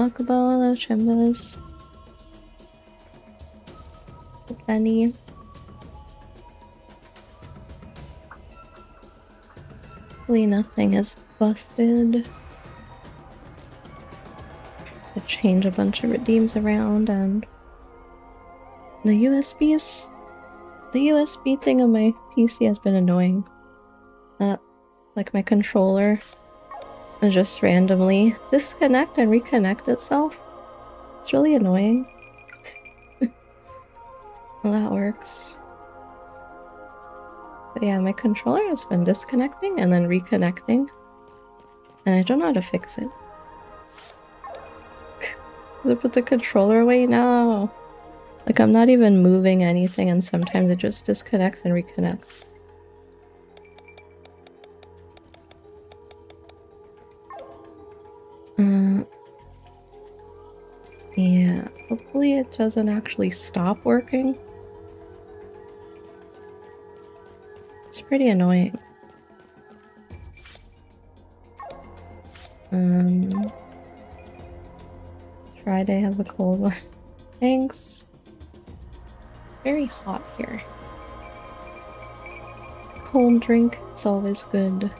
Chocobo, Chimbas, Benny. Hopefully nothing is busted. To change a bunch of redeems around, and the USB thing on my PC has been annoying. Like my controller will just randomly disconnect and reconnect itself. It's really annoying. Well, that works. But yeah, my controller has been disconnecting and then reconnecting, and I don't know how to fix it. Did I put the controller away? No! Like, I'm not even moving anything, and sometimes it just disconnects and reconnects. Yeah, hopefully it doesn't actually stop working. It's pretty annoying. Friday, have a cold one. Thanks. It's very hot here. Cold drink, it's always good.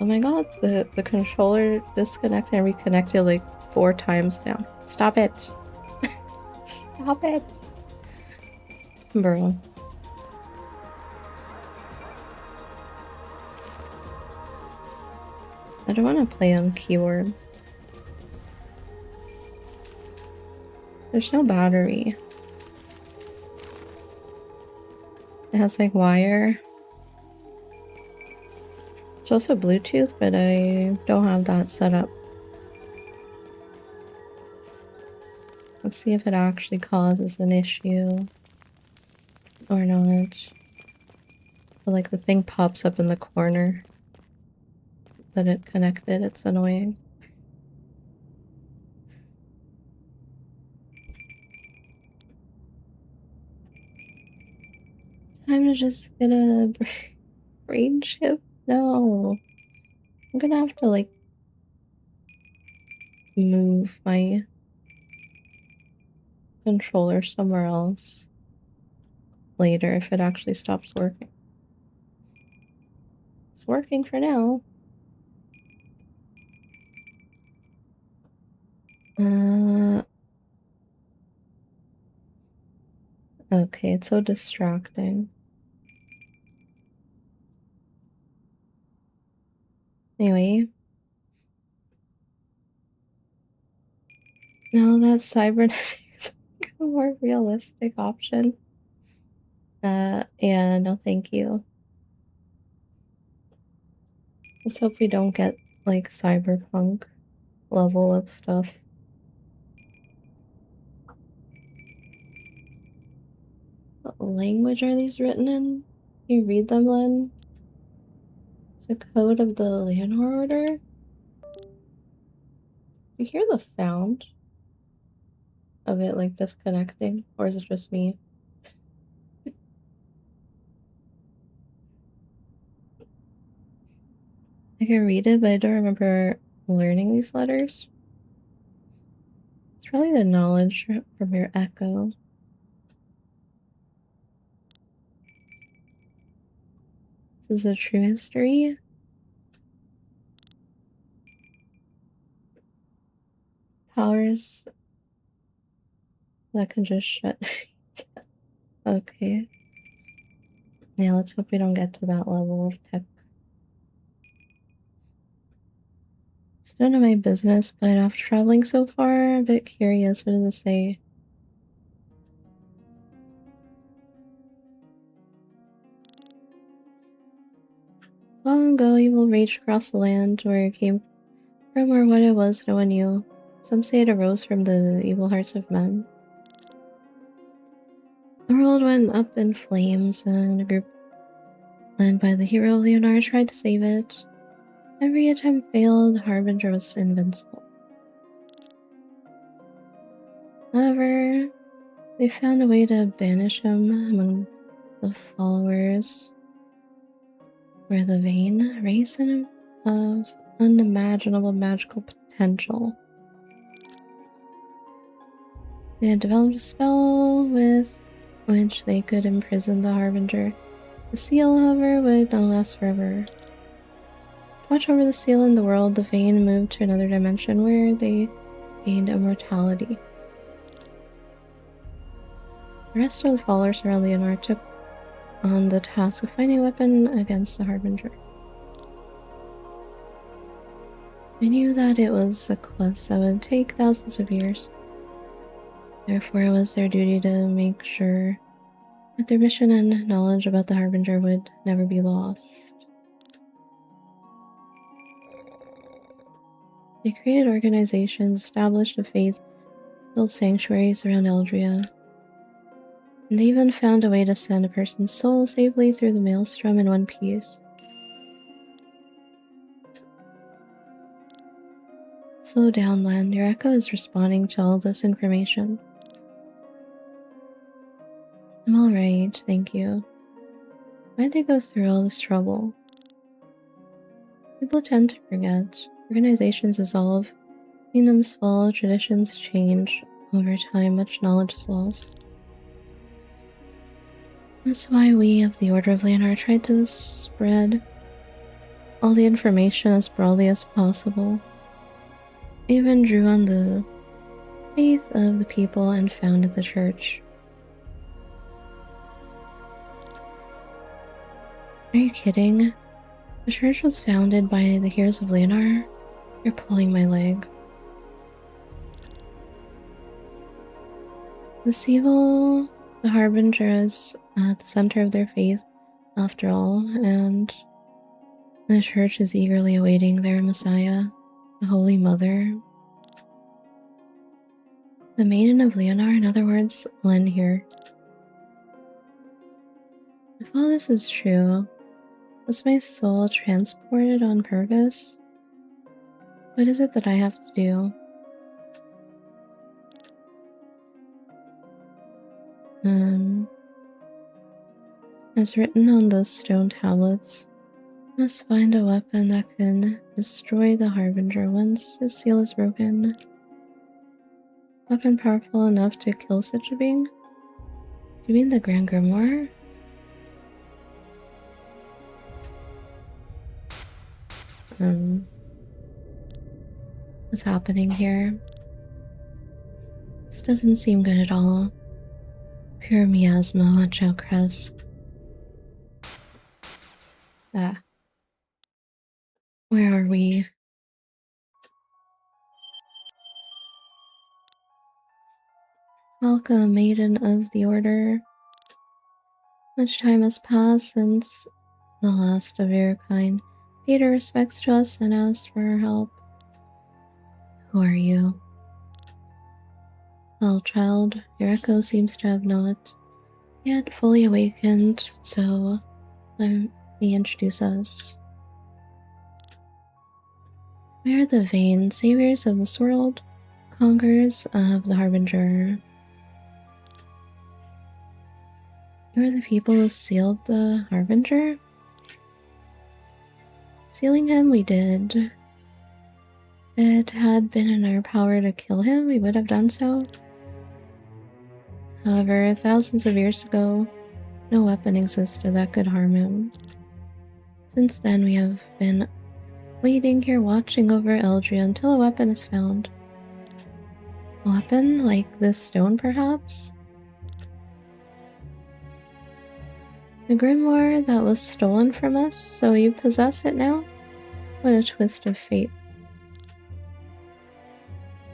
Oh my god, the controller disconnected and reconnected like 4 times now. Stop it! Stop it! Bro. I don't want to play on keyboard. There's no battery. It has like wire. It's also Bluetooth, but I don't have that set up. Let's see if it actually causes an issue or not. But like the thing pops up in the corner that it connected. It's annoying. I'm just gonna brain chip. No, I'm gonna have to like move my controller somewhere else later if it actually stops working. It's working for now. Okay, it's so distracting. Anyway. No, that's cybernetics. A more realistic option. Yeah, no thank you. Let's hope we don't get, like, cyberpunk level of stuff. What language are these written in? Can you read them, Len? It's the code of the Leonor Order? You hear the sound of it, like, disconnecting? Or is it just me? I can read it, but I don't remember learning these letters. It's probably the knowledge from your echo. This is a true history. Powers that can just shut. Okay. Yeah, let's hope we don't get to that level of tech. It's none of my business, but after traveling so far, I'm a bit curious. What does it say? Long ago, evil raged across the land where it came from, or what it was, no one knew. Some say it arose from the evil hearts of men. The world went up in flames, and a group led by the hero Leonardo tried to save it. Every attempt failed, Harbinger was invincible. However, they found a way to banish him among the followers, where the vein raised in him of unimaginable magical potential. They had developed a spell with which they could imprison the Harbinger. The seal, however, would not last forever. To watch over the seal in the world, the Vayne moved to another dimension where they gained immortality. The rest of the followers around Leonard took on the task of finding a weapon against the Harbinger. They knew that it was a quest that would take thousands of years. Therefore, it was their duty to make sure that their mission and knowledge about the Harbinger would never be lost. They created organizations, established a faith, built sanctuaries around Eldria, and they even found a way to send a person's soul safely through the maelstrom in one piece. Slow down, Land. Your echo is responding to all this information. I'm alright, thank you. Why'd they go through all this trouble? People tend to forget. Organizations dissolve, kingdoms fall, traditions change. Over time, much knowledge is lost. That's why we of the Order of Leonard tried to spread all the information as broadly as possible. We even drew on the faith of the people and founded the church. Are you kidding? The church was founded by the heroes of Leonard? You're pulling my leg. This evil, the Harbinger, is at the center of their faith, after all, and the church is eagerly awaiting their Messiah, the Holy Mother. The Maiden of Leonard, in other words, Len here. If all this is true, was my soul transported on purpose? What is it that I have to do? As written on the stone tablets, I must find a weapon that can destroy the Harbinger once his seal is broken. Weapon powerful enough to kill such a being? Do you mean the Grand Grimoire? What's happening here? This doesn't seem good at all. Pure miasma, watch out, Cress. Ah. Where are we? Welcome, Maiden of the Order. Much time has passed since the last of your kind paid her respects to us and asked for our help. Who are you? Well, child, your echo seems to have not yet fully awakened, so let me introduce us. We are the Vayne, saviors of this world, conquerors of the Harbinger. You are the people who sealed the Harbinger? Sealing him, we did. If it had been in our power to kill him, we would have done so. However, thousands of years ago, no weapon existed that could harm him. Since then, we have been waiting here watching over Eldria until a weapon is found. A weapon like this stone, perhaps? The grimoire that was stolen from us, so you possess it now? What a twist of fate.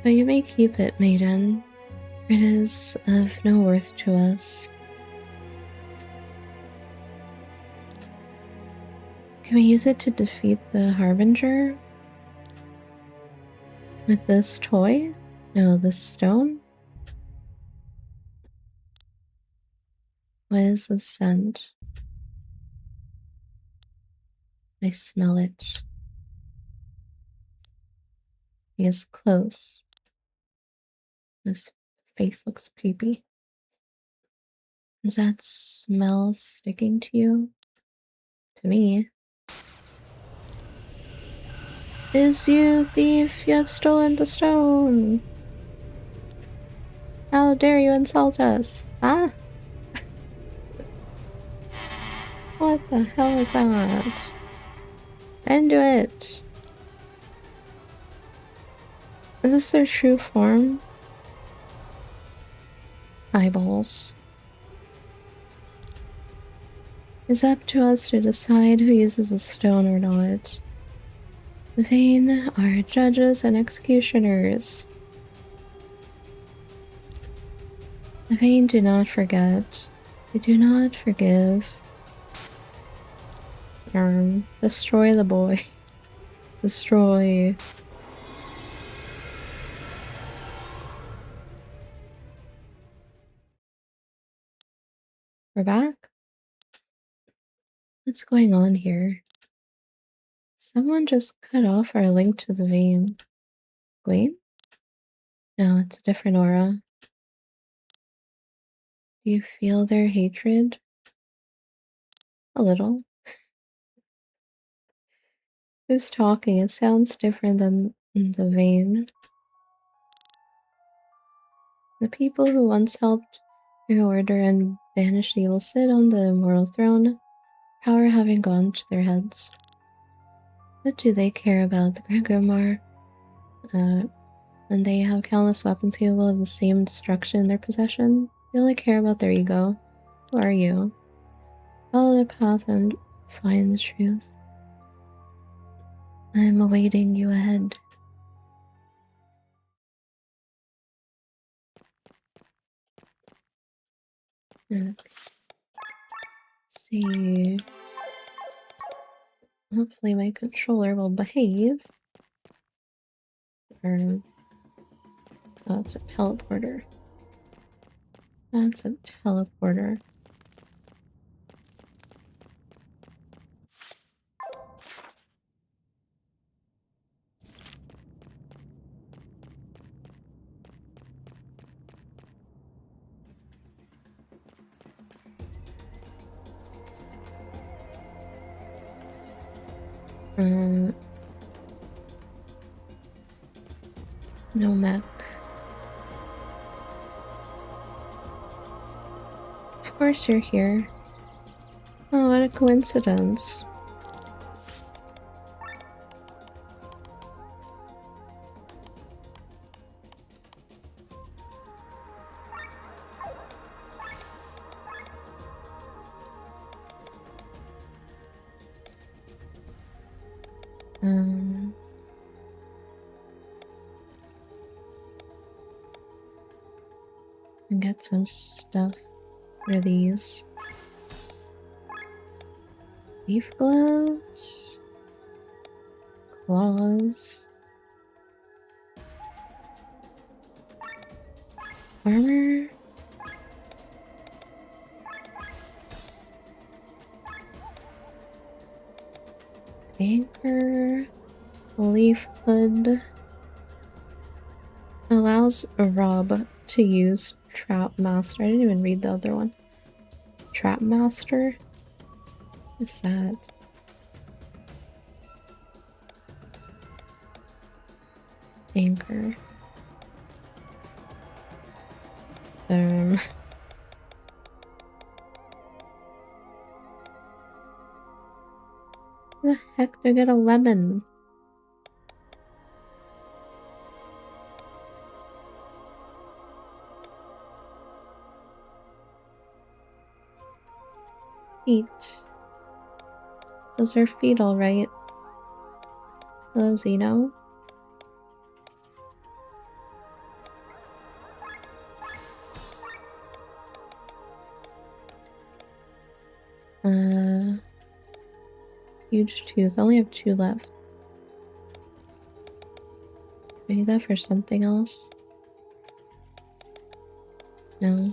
But you may keep it, maiden. It is of no worth to us. Can we use it to defeat the Harbinger? With this toy? No, this stone? What is the scent? I smell it. He is close. His face looks creepy. Is that smell sticking to you? To me. Is you thief, you have stolen the stone. How dare you insult us? Ah? What the hell is that? End it! Is this their true form? Eyeballs. It's up to us to decide who uses a stone or not. The vain are judges and executioners. The vain do not forget. They do not forgive. Destroy the boy. Destroy. We're back? What's going on here? Someone just cut off our link to the vein. Wait? No, it's a different aura. Do you feel their hatred? A little. Who's talking? It sounds different than the vein. The people who once helped your order and banished evil sit on the immortal throne, power having gone to their heads. What do they care about the Grimoire? When they have countless weapons capable of the same destruction in their possession, they only care about their ego. Who are you? Follow the path and find the truth. I am awaiting you ahead. Okay. See. Hopefully my controller will behave. Oh, it's a teleporter. That's a teleporter. No mech. Of course you're here. Oh, what a coincidence. And get some stuff for these. Leaf gloves. Claws. Armor. Anchor. Leaf hood. Allows a Rob to use Trap Master. I didn't even read the other one. Trap Master? What's that? Anchor. Where the heck did I get a lemon? Feet. Those are feet, alright. Hello, Zeno. Huge tooth. I only have 2 left. I need that for something else. No.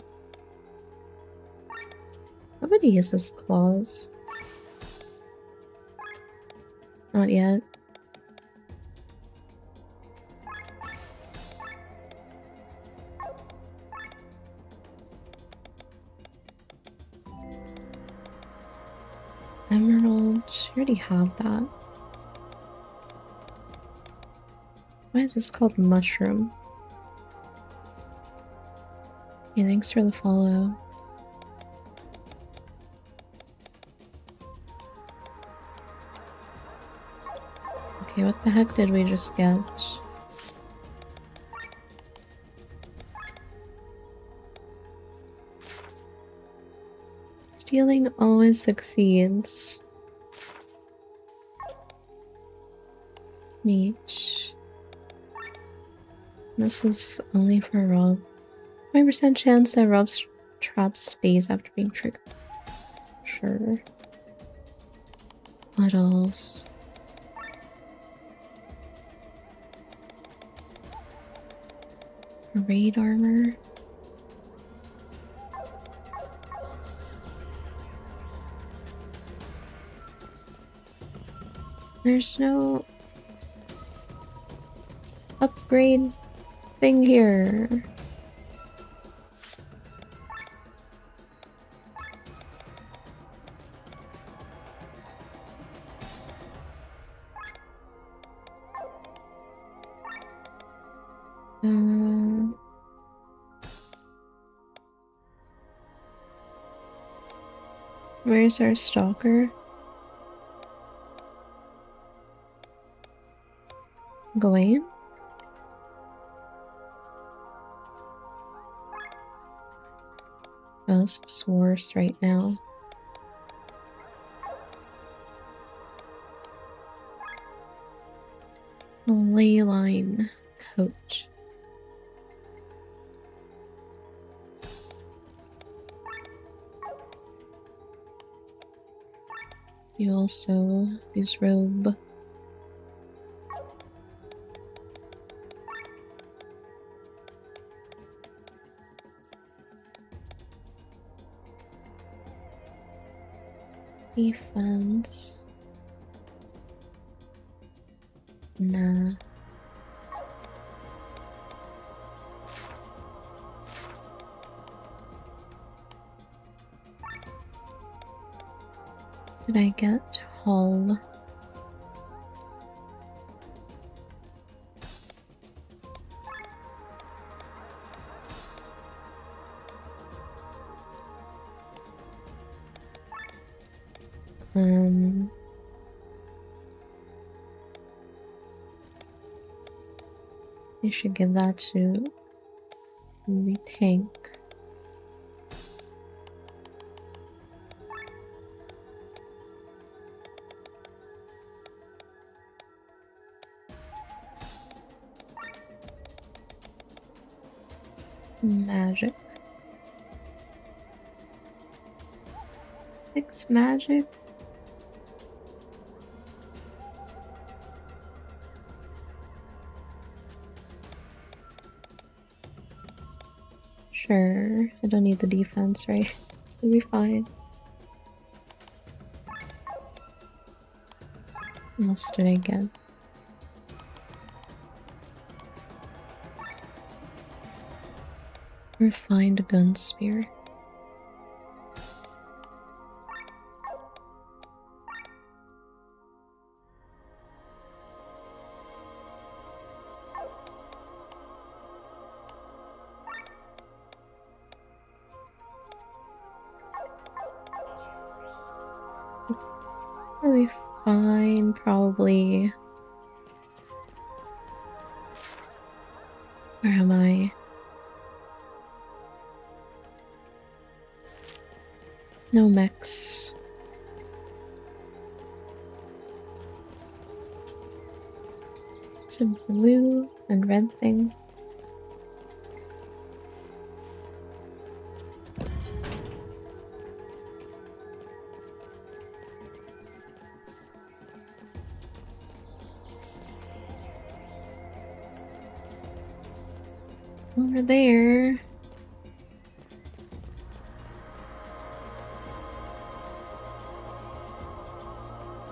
Nobody uses claws. Not yet. Emerald. I already have that. Why is this called mushroom? Okay, thanks for the follow. Okay, what the heck did we just get? Stealing always succeeds. Neat. This is only for Rob. 20% chance that Rob's trap stays after being triggered. Sure. What else? Raid armor. There's no upgrade thing here. Where's our stalker? Gawain? Oh, this is worse right now. A ley line coat. You also use robe. Defense. Nah. Did I get hull? You should give that to the tank. Magic. 6 magic? Sure, I don't need the defense, right? It'll be fine. What else did I get? Refined gun spear. That'll be fine, probably. Where am I? No mechs. It's a blue and red thing. Over there.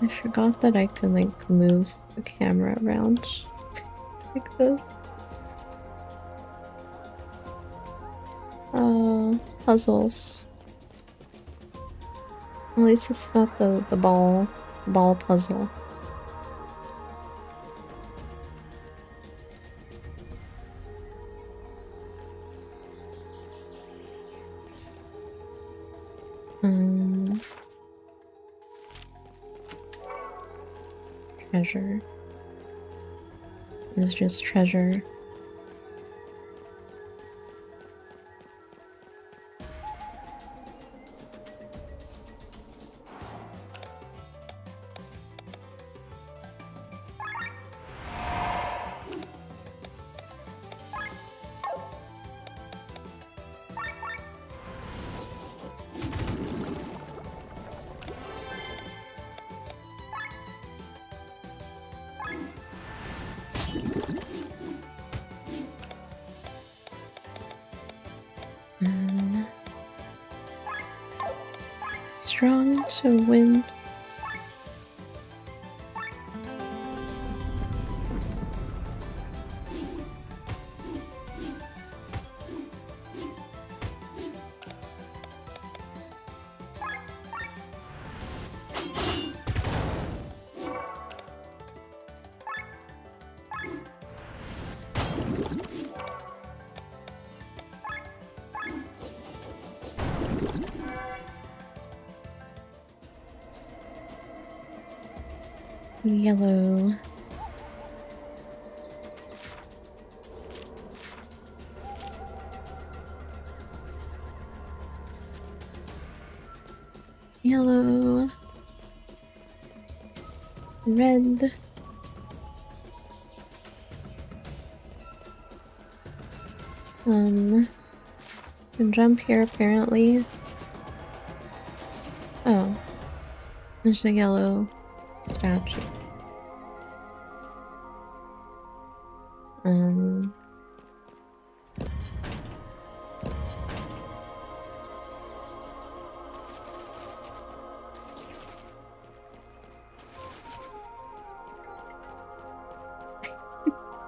I forgot that I can like move the camera around like this. Puzzles. At least it's not the ball puzzle. Treasure is just treasure. Strong to win. Yellow. Yellow. Red. Can jump here apparently. Oh. There's a yellow statue.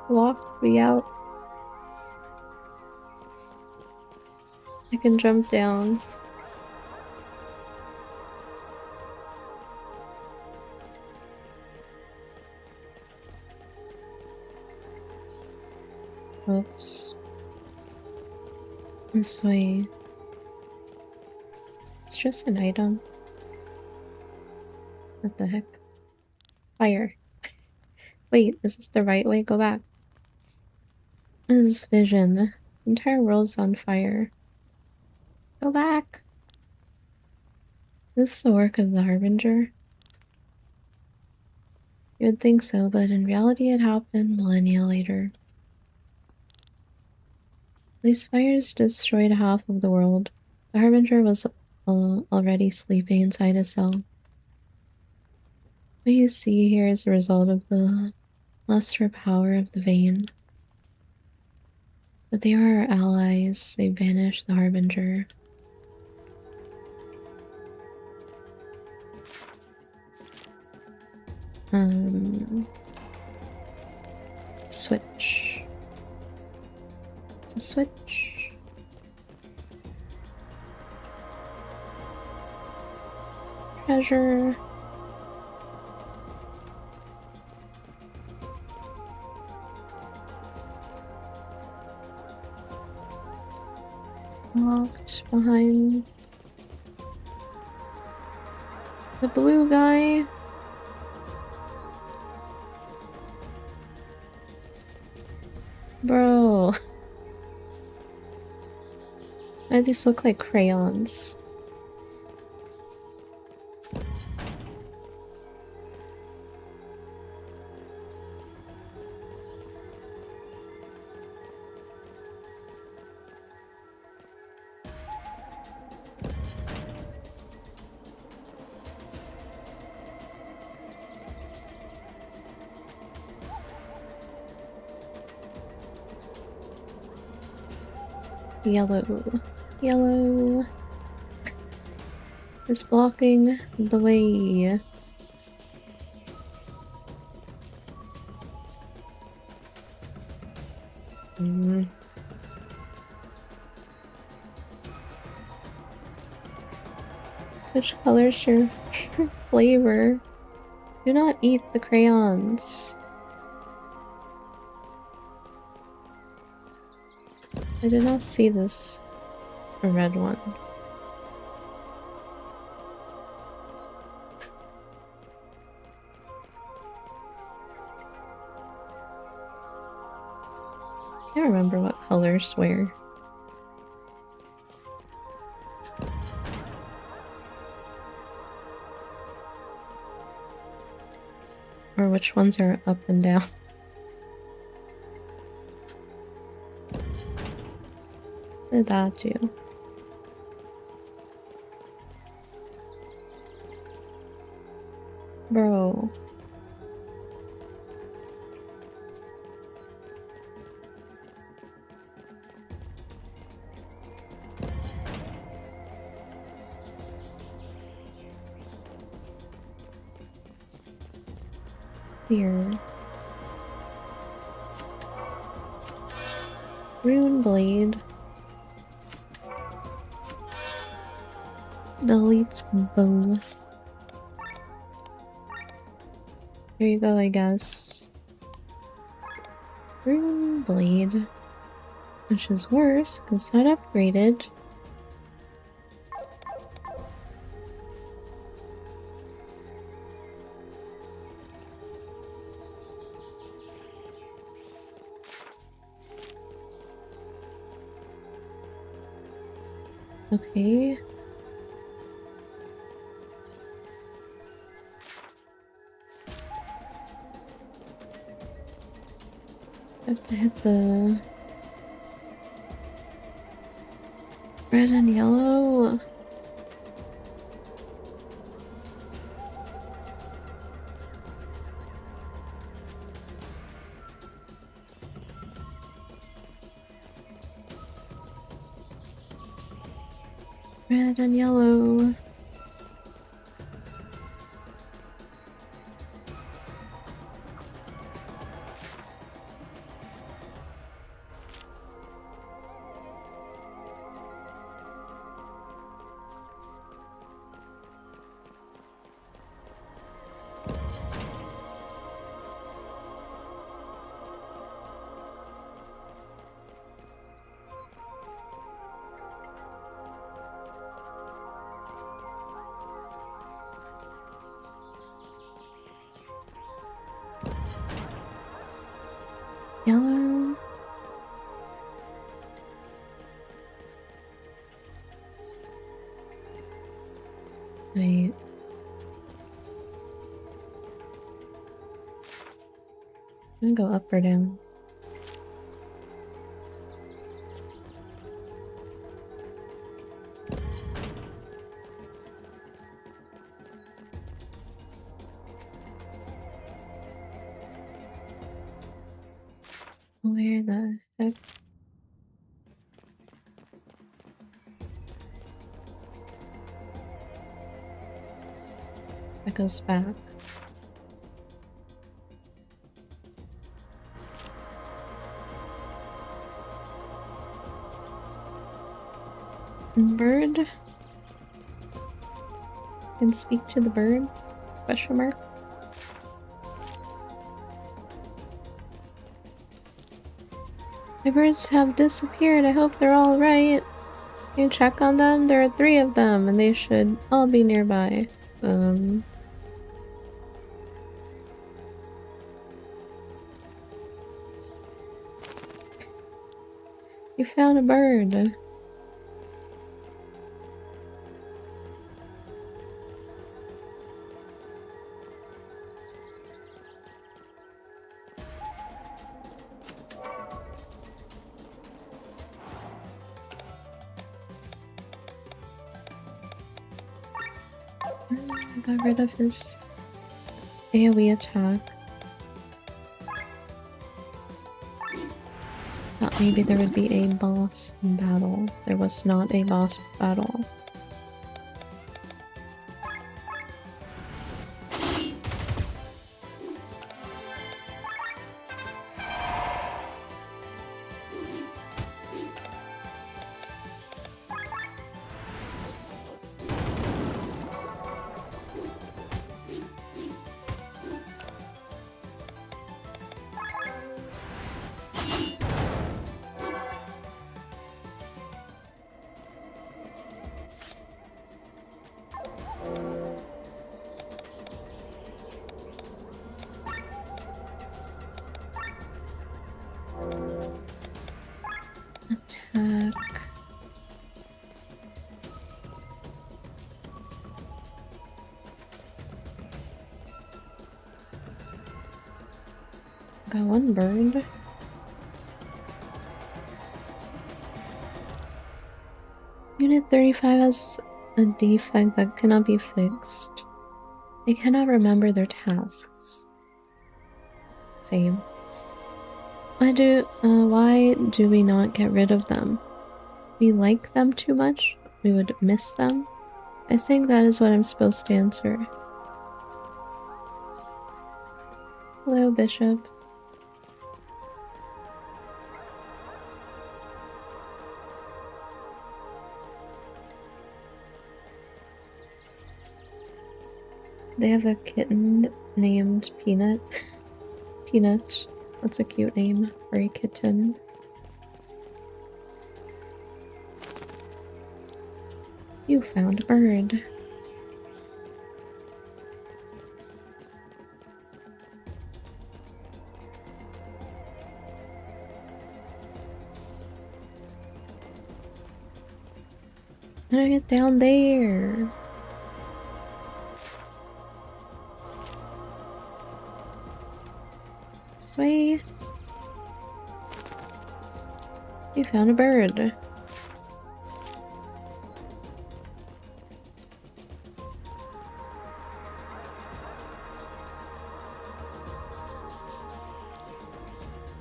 Locked me out. I can jump down. Oops. This way. It's just an item. What the heck? Fire. Wait, is this the right way? Go back. What is this vision? The entire world's on fire. Go back! This is the work of the Harbinger? You would think so, but in reality it happened millennia later. These fires destroyed half of the world. The Harbinger was already sleeping inside a cell. What you see here is the result of the luster power of the vein. But they are our allies. They banished the Harbinger. Switch. Switch. Treasure. Locked behind the blue guy. Bro. Why do these look like crayons? Yellow. Yellow. Is blocking the way. Which color's your flavor? Do not eat the crayons. I did not see this. A red one. can't remember what colors were. Or which ones are up and down. What did that do? Bro. Here. Rune Blade. Belit's Bow. There you go, I guess. Rune Blade. Which is worse, because that upgraded. Okay. I have to hit the red and yellow. Red and yellow. Yellow. Wait. I'm gonna go up or down. Where the heck? That goes back. Bird? Can speak to the bird? Question mark? My birds have disappeared. I hope they're all right. Can you check on them? There are 3 of them, and they should all be nearby. You found a bird. Got rid of his AoE attack. Thought maybe there would be a boss battle. There was not a boss battle. Got one bird. Unit 35 has a defect that cannot be fixed. They cannot remember their tasks. Same. Why do we not get rid of them? We like them too much? We would miss them? I think that is what I'm supposed to answer. Hello, Bishop. They have a kitten named Peanut. Peanut. That's a cute name for a kitten. You found a bird. How do I get down there? Sway. You found a bird.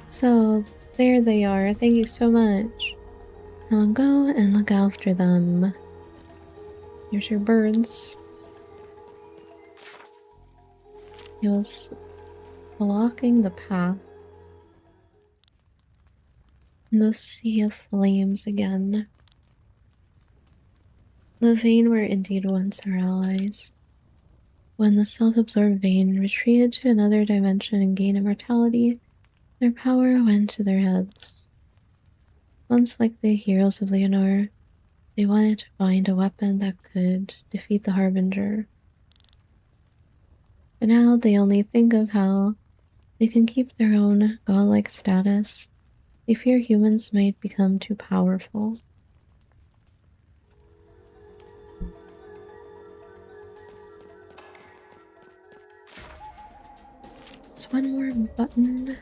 So, there they are. Thank you so much. Now go and look after them. Here's your birds. It was blocking the path. The sea of flames again. The Vayne were indeed once our allies. When the self-absorbed Vayne retreated to another dimension and gained immortality, their power went to their heads. Once like the heroes of Leonore, they wanted to find a weapon that could defeat the Harbinger. But now they only think of how they can keep their own godlike status. They fear humans might become too powerful. There's one more button.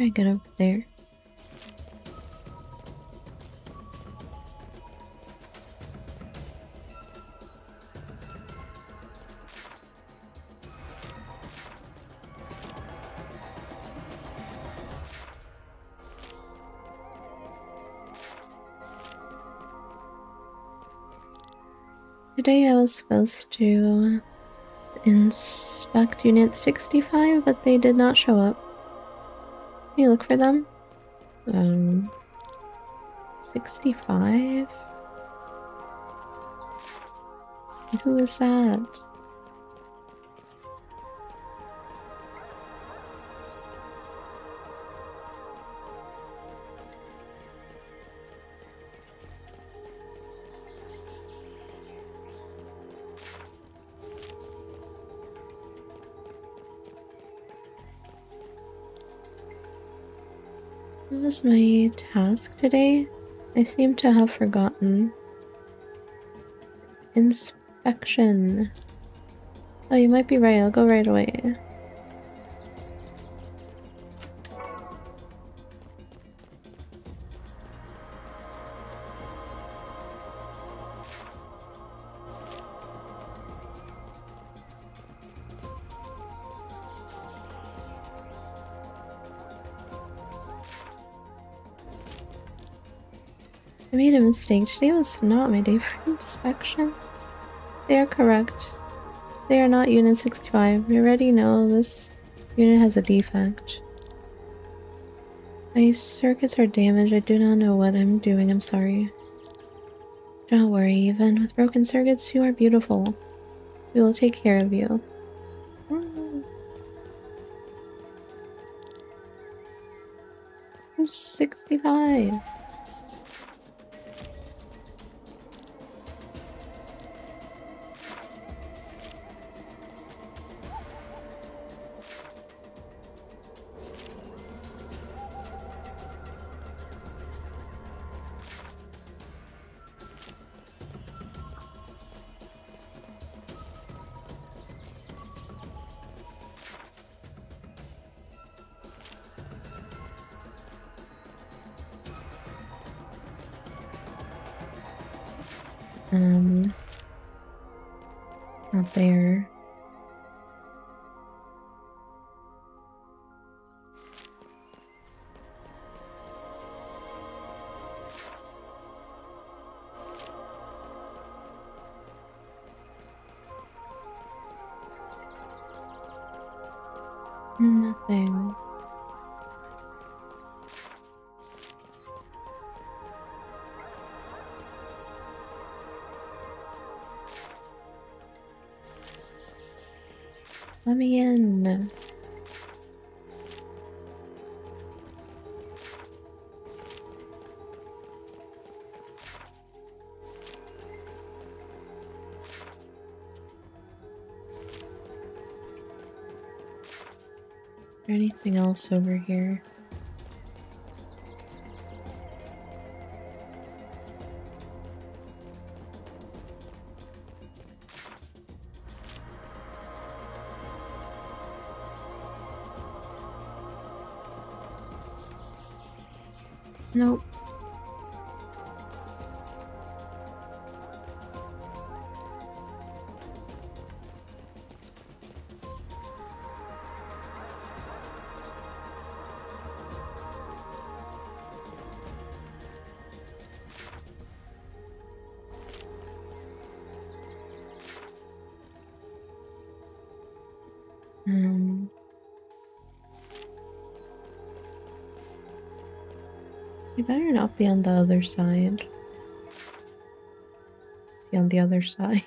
I get up there. Today I was supposed to inspect Unit 65, but they did not show up. Can you look for them? 65? Who is that? What was my task today? I seem to have forgotten. Inspection. Oh, you might be right. I'll go right away. I made a mistake. Today was not my day for inspection. They are correct. They are not Unit 65. We already know this unit has a defect. My circuits are damaged. I do not know what I'm doing. I'm sorry. Don't worry, even with broken circuits, you are beautiful. We will take care of you. 65. Not there. Nothing. Let me in. Is there anything else over here? Nope. You better not be on the other side. Is he on the other side?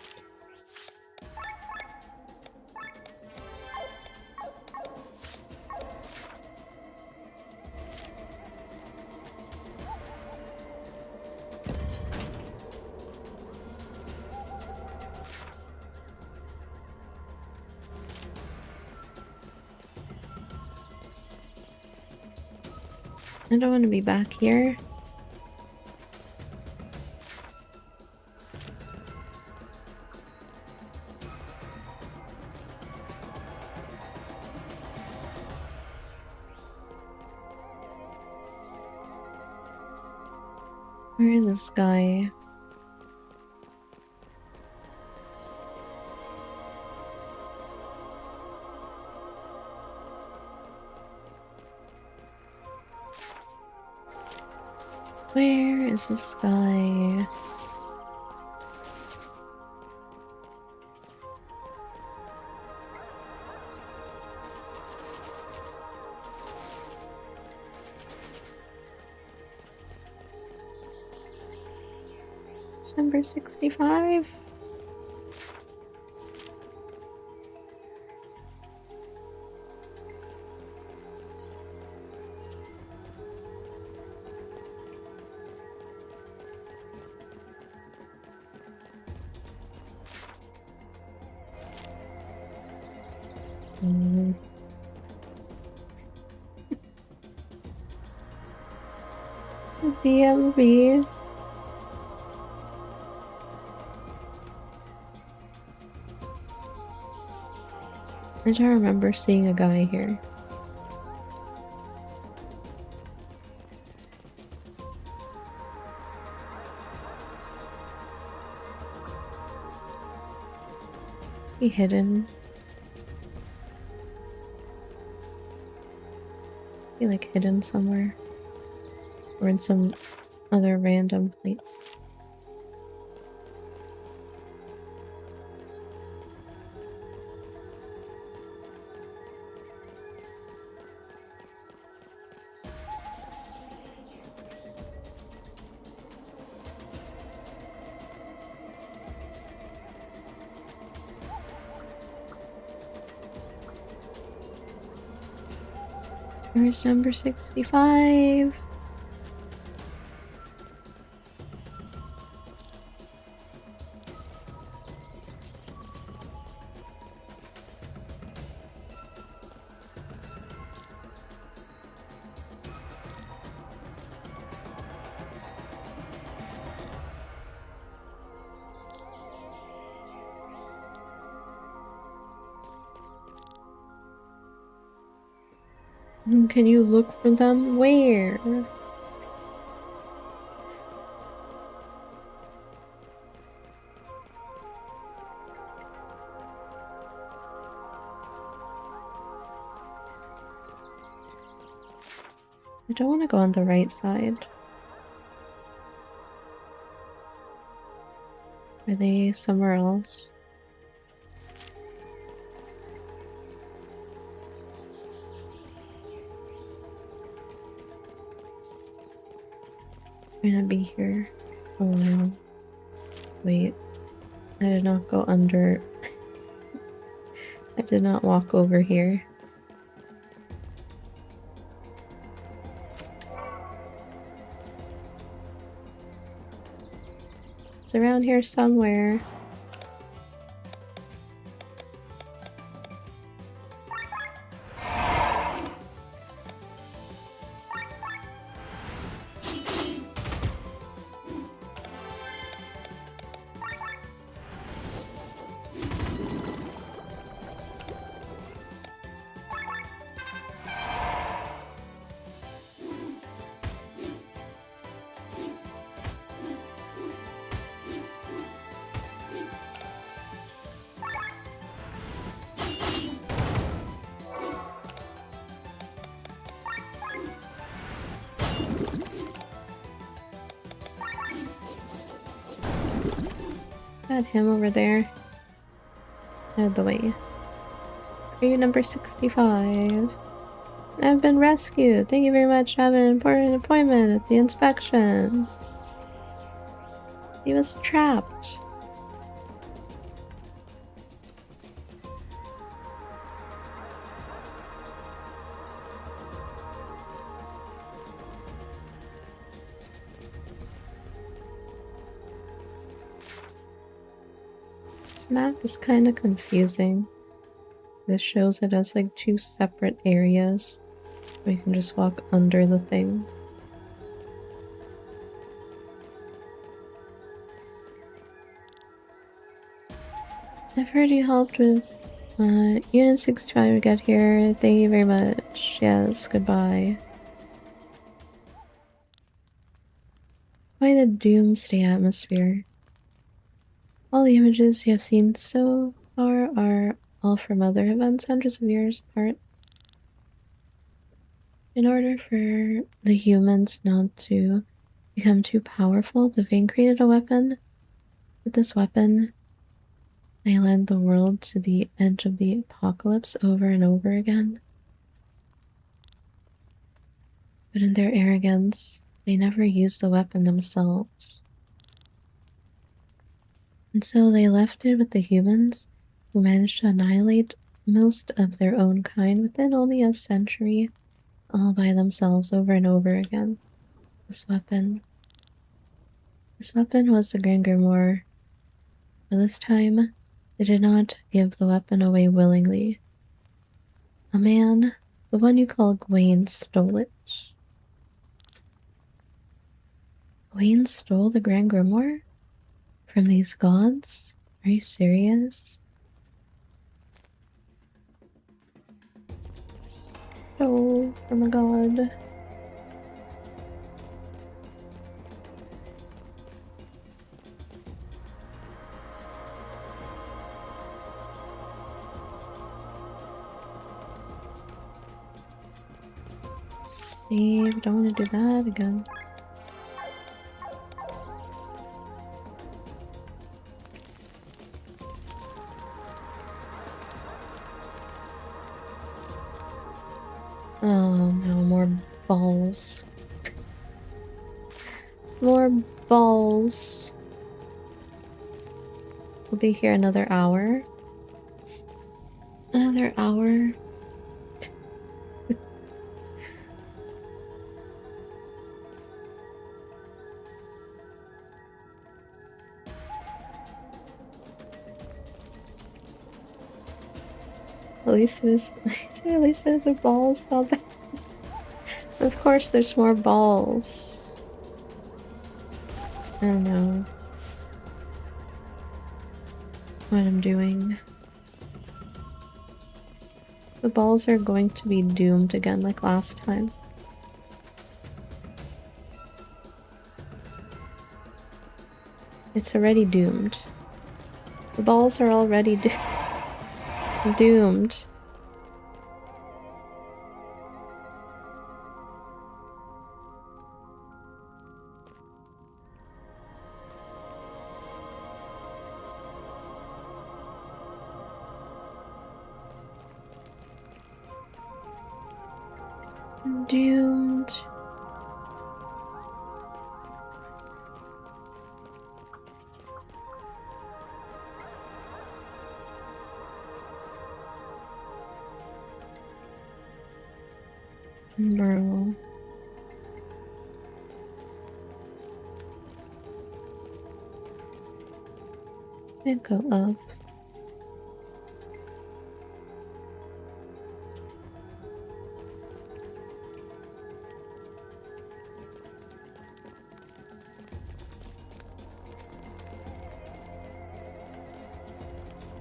I don't want to be back here. Where is this guy? Where is this guy? Number 65. DMV. I don't remember seeing a guy here. He hidden. He like hidden somewhere. Or in some other random place. Where's number 65? Can you look for them? Where? I don't want to go on the right side. Are they somewhere else? I'm gonna be here a while. Wait, I did not go under. I did not walk over here. It's around here somewhere. Got him over there. Out of the way. Are you number 65? I've been rescued. Thank you very much. I have an important appointment at the inspection. He was trapped. This map is kind of confusing. This shows it as like two separate areas. We can just walk under the thing. I've heard you helped with Unit 65 to get here. Thank you very much. Yes, goodbye. Quite a doomsday atmosphere. All the images you have seen so far are all from other events hundreds of years apart. In order for the humans not to become too powerful, the Vane created a weapon. With this weapon, they led the world to the edge of the apocalypse over and over again. But in their arrogance, they never used the weapon themselves. And so they left it with the humans, who managed to annihilate most of their own kind within only a century, all by themselves over and over again. This weapon was the Grand Grimoire. But this time, they did not give the weapon away willingly. A man, the one you call Gawain, stole it. Gawain stole the Grand Grimoire? From these gods? Are you serious? Stole from a god. Save, don't want to do that again. Oh no, more balls. More balls. We'll be here another hour. Another hour. At least it was a balls. Of course there's more balls. I don't know what I'm doing. The balls are going to be doomed again like last time. It's already doomed. The balls are already doomed. Doomed. Bro. Can't go up.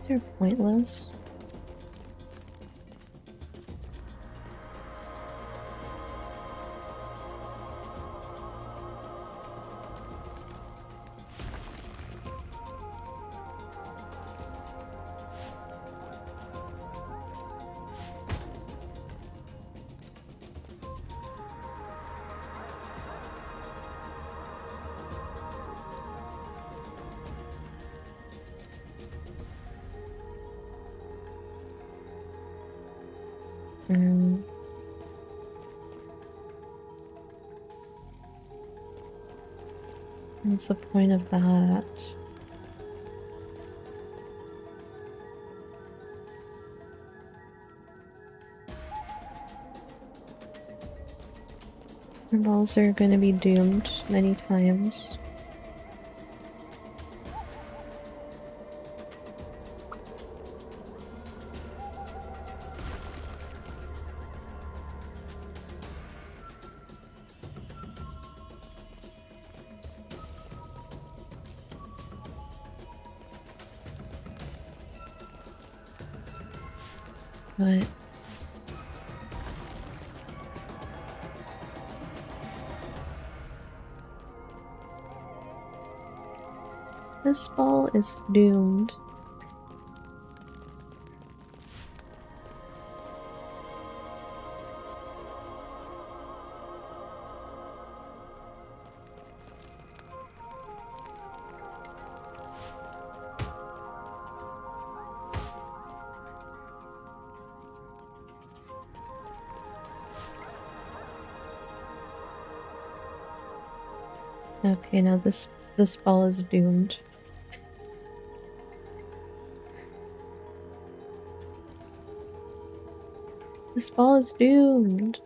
These are pointless. What's the point of that? Our balls are going to be doomed many times. But this ball is doomed. Okay, now this ball is doomed. This ball is doomed.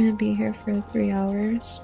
I'm gonna be here for 3 hours.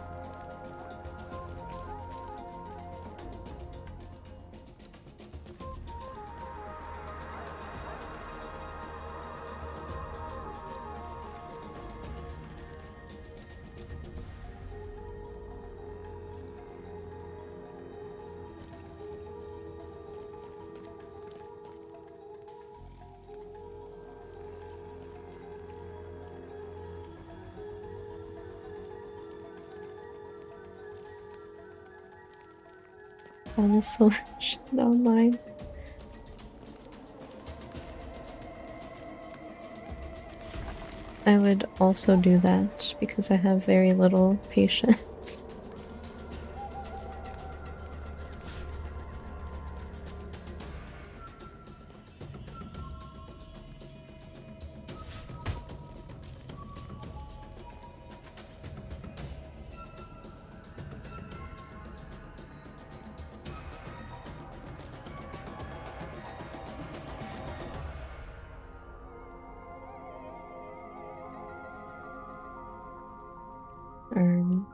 Found a solution online. I would also do that because I have very little patience. um,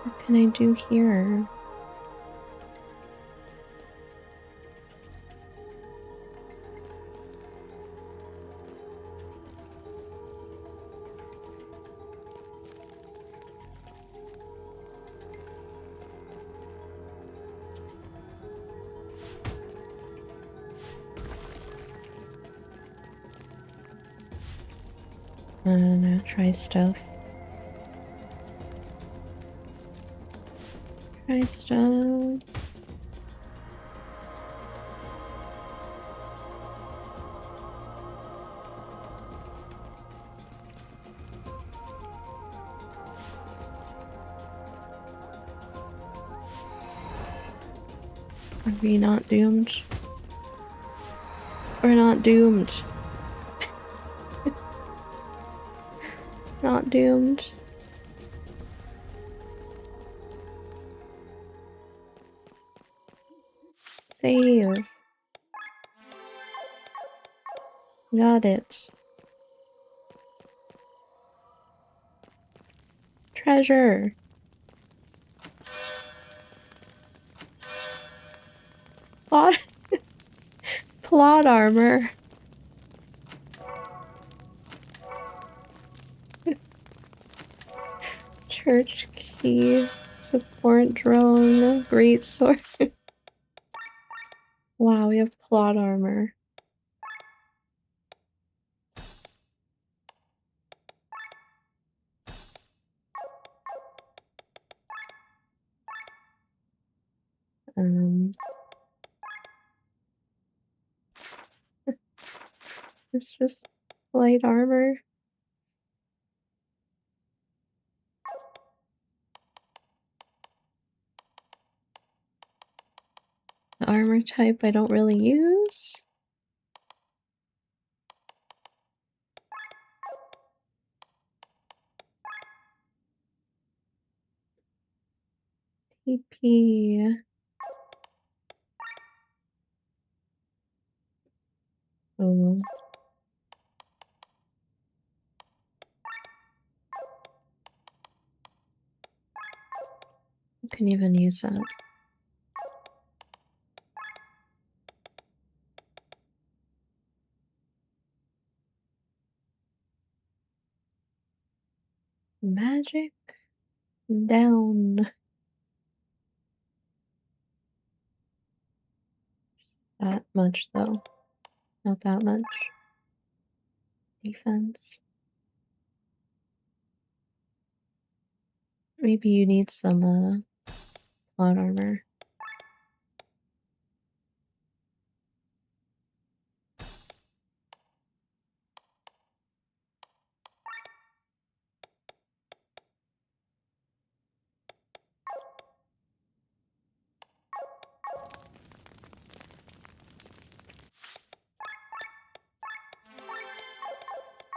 what can I do here? I don't know, try stuff. Try stuff. Are we not doomed? We're not doomed. Not doomed. Save. Got it. Treasure. Plot. Plot armor. Church key. Support drone. Great sword. Wow, we have plot armor. It's just light armor. The armor type I don't really use. TP. Oh. You can even use that. Magic down. That much though. Not that much. Defense. Maybe you need some plot armor.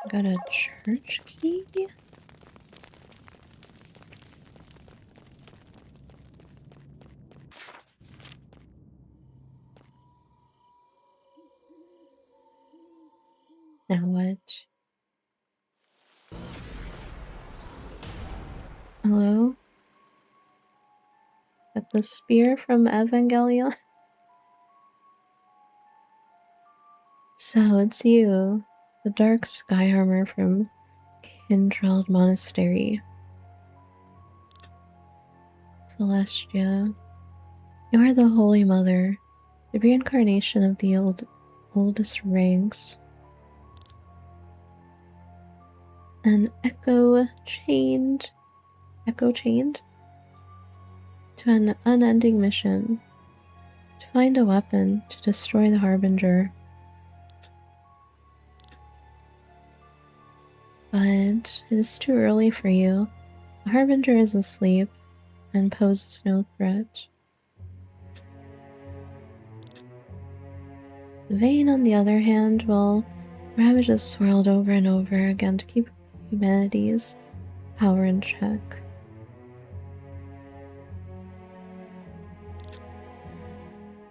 Got a church key? Now what? Hello? Got the spear from Evangelion? So it's you. The dark sky armor from Kindreld Monastery. Celestia. You are the Holy Mother, the reincarnation of the oldest ranks. An echo chained to an unending mission to find a weapon to destroy the Harbinger. But it is too early for you. The Harbinger is asleep and poses no threat. The Vein, on the other hand, will ravage this world over and over again to keep humanity's power in check.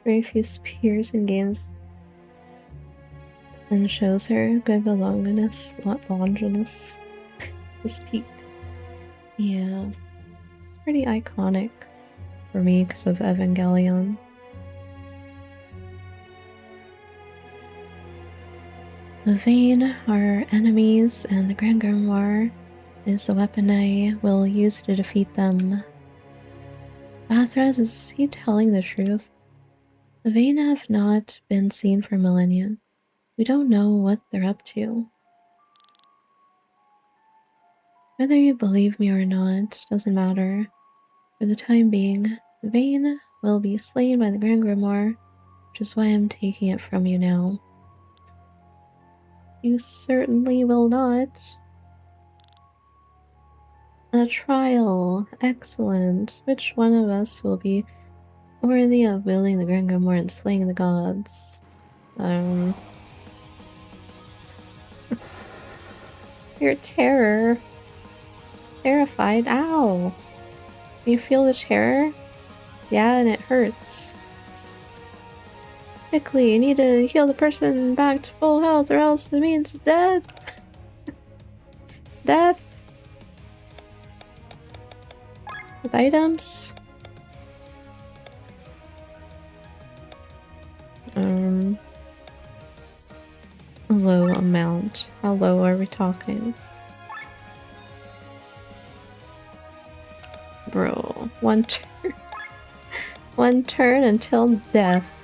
Very few spears in games, and shows her good Longinus this peak. Yeah, it's pretty iconic for me because of Evangelion. The Vein are enemies, and the Grand Grimoire is the weapon I will use to defeat them. Bathraz, is he telling the truth? The Vein have not been seen for millennia. We don't know what they're up to. Whether you believe me or not doesn't matter. For the time being, the vein will be slain by the Grand Grimoire, which is why I'm taking it from you now. You certainly will not. A trial. Excellent. Which one of us will be worthy of wielding the Grand Grimoire and slaying the gods? Your terror. Terrified. Ow. You feel the terror? Yeah, and it hurts. Quickly, you need to heal the person back to full health or else it means death. Death. With items. A low amount. How low are we talking? Bro, one turn. One turn until death.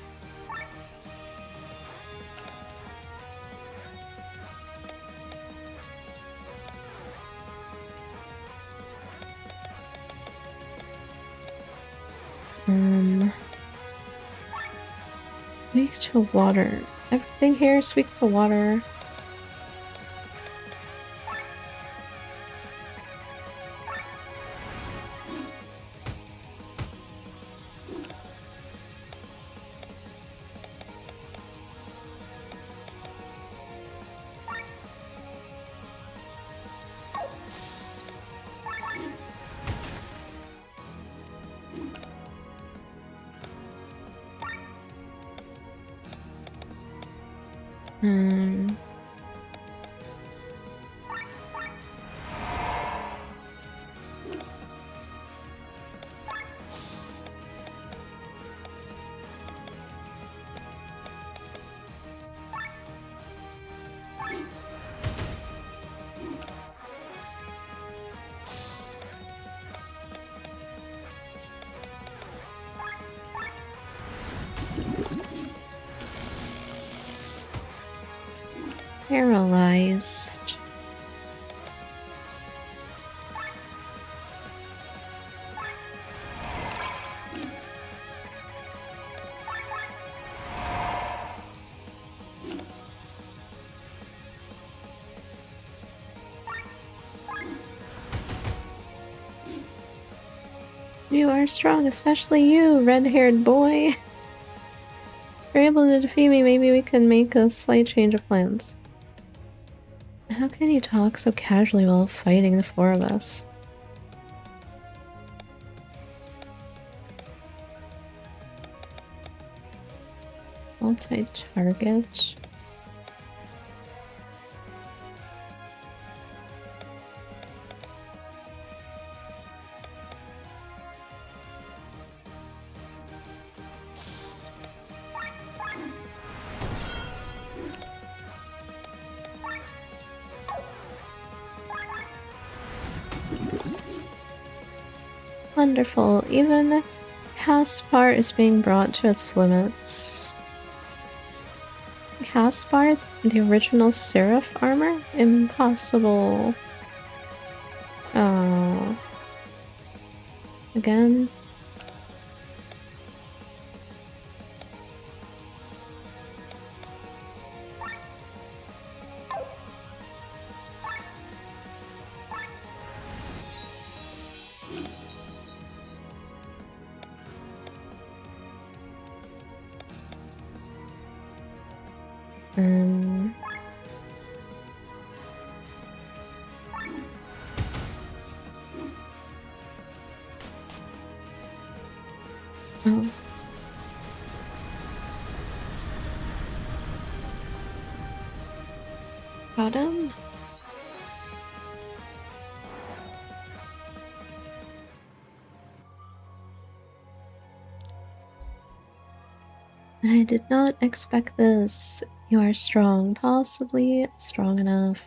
Weak to water. Everything here is weak to water. Paralyzed. You are strong, especially you, red-haired boy. If you're able to defeat me, maybe we can make a slight change of plans. How can you talk so casually while fighting the four of us? Multi-target. Wonderful. Even Caspar is being brought to its limits. Caspar, the original Seraph armor? Impossible. Oh. Again? Oh. Got him? I did not expect this. You are strong, possibly strong enough.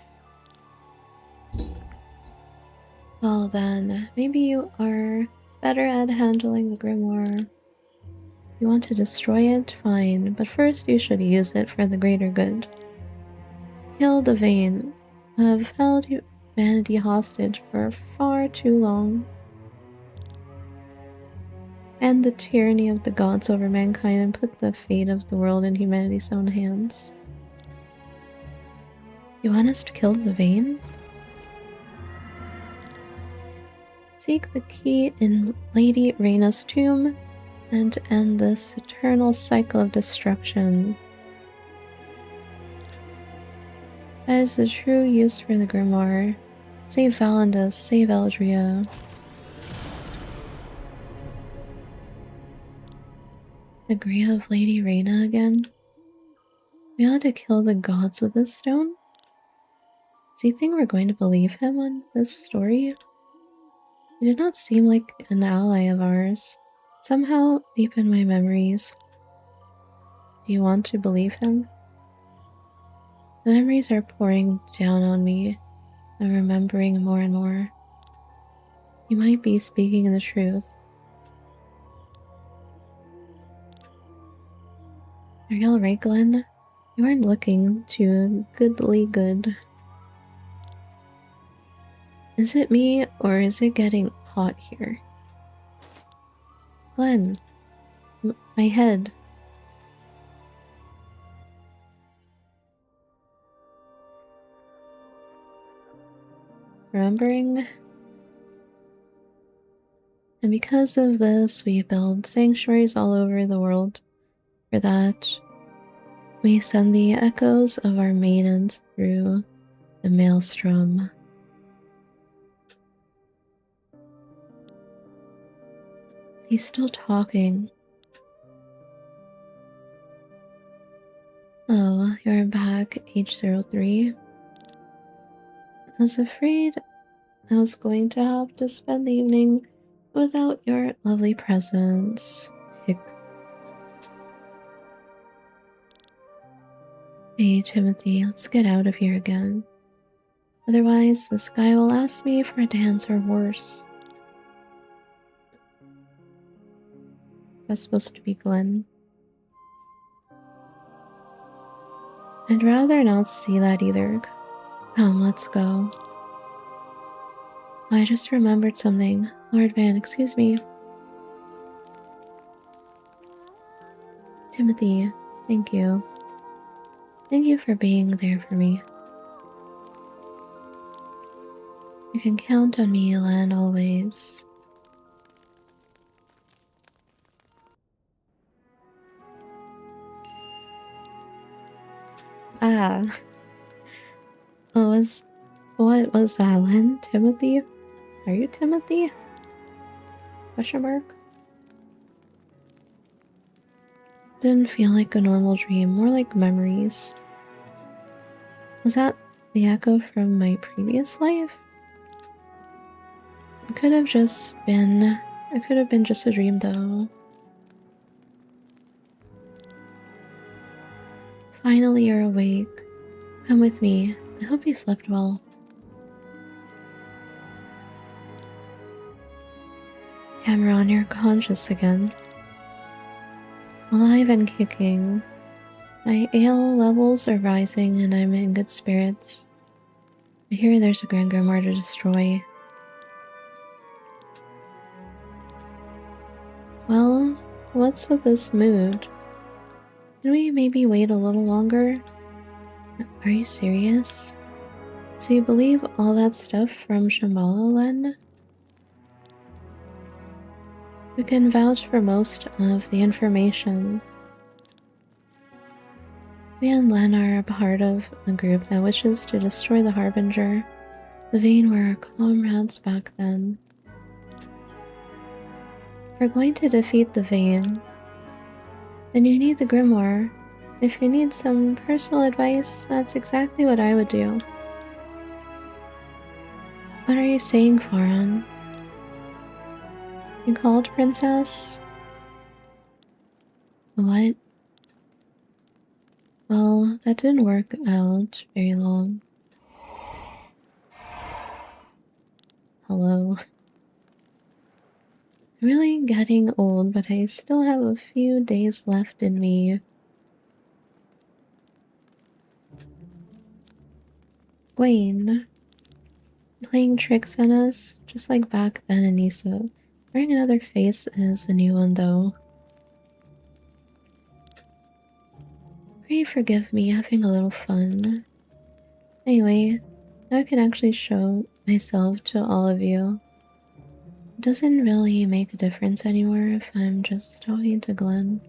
Well then, maybe you are better at handling the grimoire. You want to destroy it? Fine, but first you should use it for the greater good. Heal the vein. I've held you humanity hostage for far too long. End the tyranny of the gods over mankind and put the fate of the world in humanity's own hands. You want us to kill the Vayne? Seek the key in Lady Reyna's tomb and end this eternal cycle of destruction. That is the true use for the grimoire. Save Valandas, save Eldria. The Grave of Lady Reyna again? We ought to kill the gods with this stone? Does he think we're going to believe him on this story? He did not seem like an ally of ours. Somehow, deep in my memories. Do you want to believe him? The memories are pouring down on me. I'm remembering more and more. You might be speaking the truth. Are you alright, Glenn? You aren't looking too goodly good. Is it me, or is it getting hot here? Glenn. My head. Remembering? And because of this, we build sanctuaries all over the world. For that, we send the echoes of our maidens through the maelstrom. He's still talking. Oh, you're back, H03. I was afraid I was going to have to spend the evening without your lovely presence. Hick. Hey, Timothy, let's get out of here again. Otherwise, this guy will ask me for a dance or worse. That's supposed to be Glenn. I'd rather not see that either. Come, let's go. I just remembered something. Lord Van, excuse me. Timothy, thank you. Thank you for being there for me. You can count on me, Len, always. Ah. What was that, Len? Timothy? Are you Timothy? Question mark? Didn't feel like a normal dream, more like memories. Was that the echo from my previous life? It could have been just a dream though. Finally you're awake. Come with me. I hope you slept well. Cameron, you're conscious again. Alive and kicking. My ale levels are rising and I'm in good spirits. I hear there's a Grand Grimoire to destroy. Well, what's with this mood? Can we maybe wait a little longer? Are you serious? So you believe all that stuff from Shambhala, Len? We can vouch for most of the information. We and Len are a part of a group that wishes to destroy the Harbinger. The Vayne were our comrades back then. If we're going to defeat the Vayne, then you need the Grimoire. If you need some personal advice, that's exactly what I would do. What are you saying, Faron? You called, Princess? What? Well, that didn't work out very long. Hello. I'm really getting old, but I still have a few days left in me. Wayne. playing tricks on us, just like back then in Nisa. Wearing another face is a new one though. Pray forgive me having a little fun. Anyway, now I can actually show myself to all of you. It doesn't really make a difference anymore if I'm just talking to Glenn.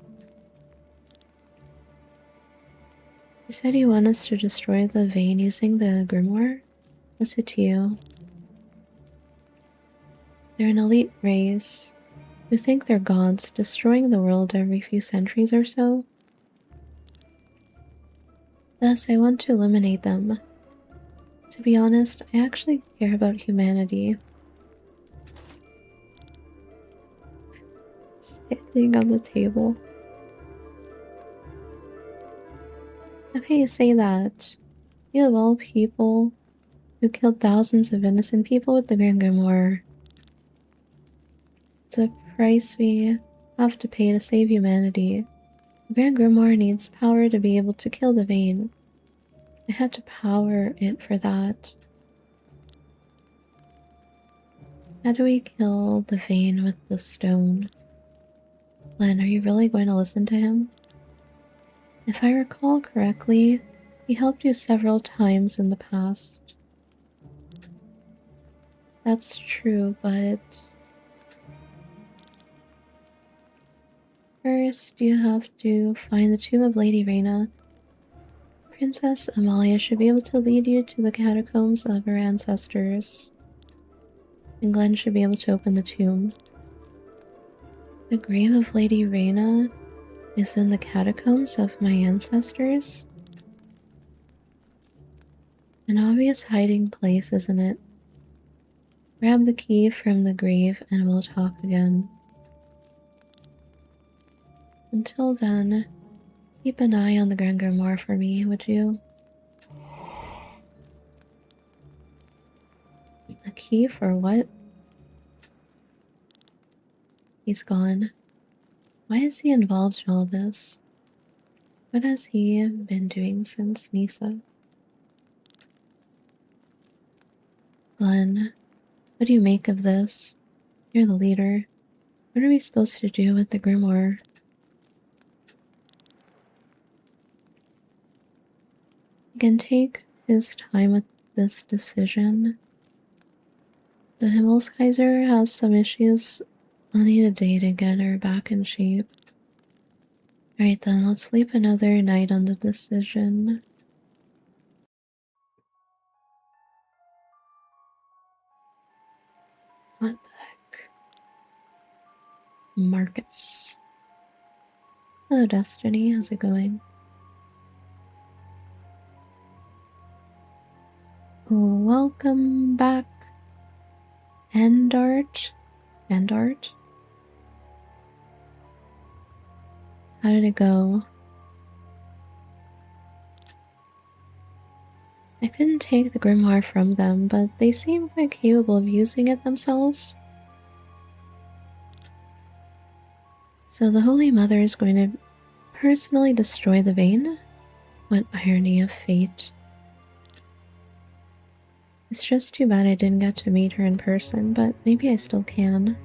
You said you want us to destroy the vein using the grimoire? What's it to you? They're an elite race who think they're gods, destroying the world every few centuries or so. Thus, I want to eliminate them. To be honest, I actually care about humanity. Standing on the table. How can you say that? You of all people who killed thousands of innocent people with the Grand Grimoire. It's a price we have to pay to save humanity. The Grand Grimoire needs power to be able to kill the vein. I had to power it for that. How do we kill the vein with the stone? Len, are you really going to listen to him? If I recall correctly, he helped you several times in the past. That's true, but first you have to find the tomb of Lady Reina. Princess Amalia should be able to lead you to the catacombs of her ancestors, and Glenn should be able to open the tomb. The grave of Lady Reina is in the catacombs of my ancestors? An obvious hiding place, isn't it? Grab the key from the grave and we'll talk again. Until then, keep an eye on the Grand Grimoire for me, would you? A key for what? He's gone. Why is he involved in all this? What has he been doing since Nisa? Glenn, what do you make of this? You're the leader. What are we supposed to do with the Grimoire? He can take his time with this decision. The Himmelskaiser has some issues. I'll need a day to get her back in shape. Alright then, let's sleep another night on the decision. What the heck? Marcus. Hello Destiny, how's it going? Welcome back. Endart? Endart? How did it go? I couldn't take the grimoire from them, but they seem quite capable of using it themselves. So the Holy Mother is going to personally destroy the vein? What irony of fate. It's just too bad I didn't get to meet her in person, but maybe I still can.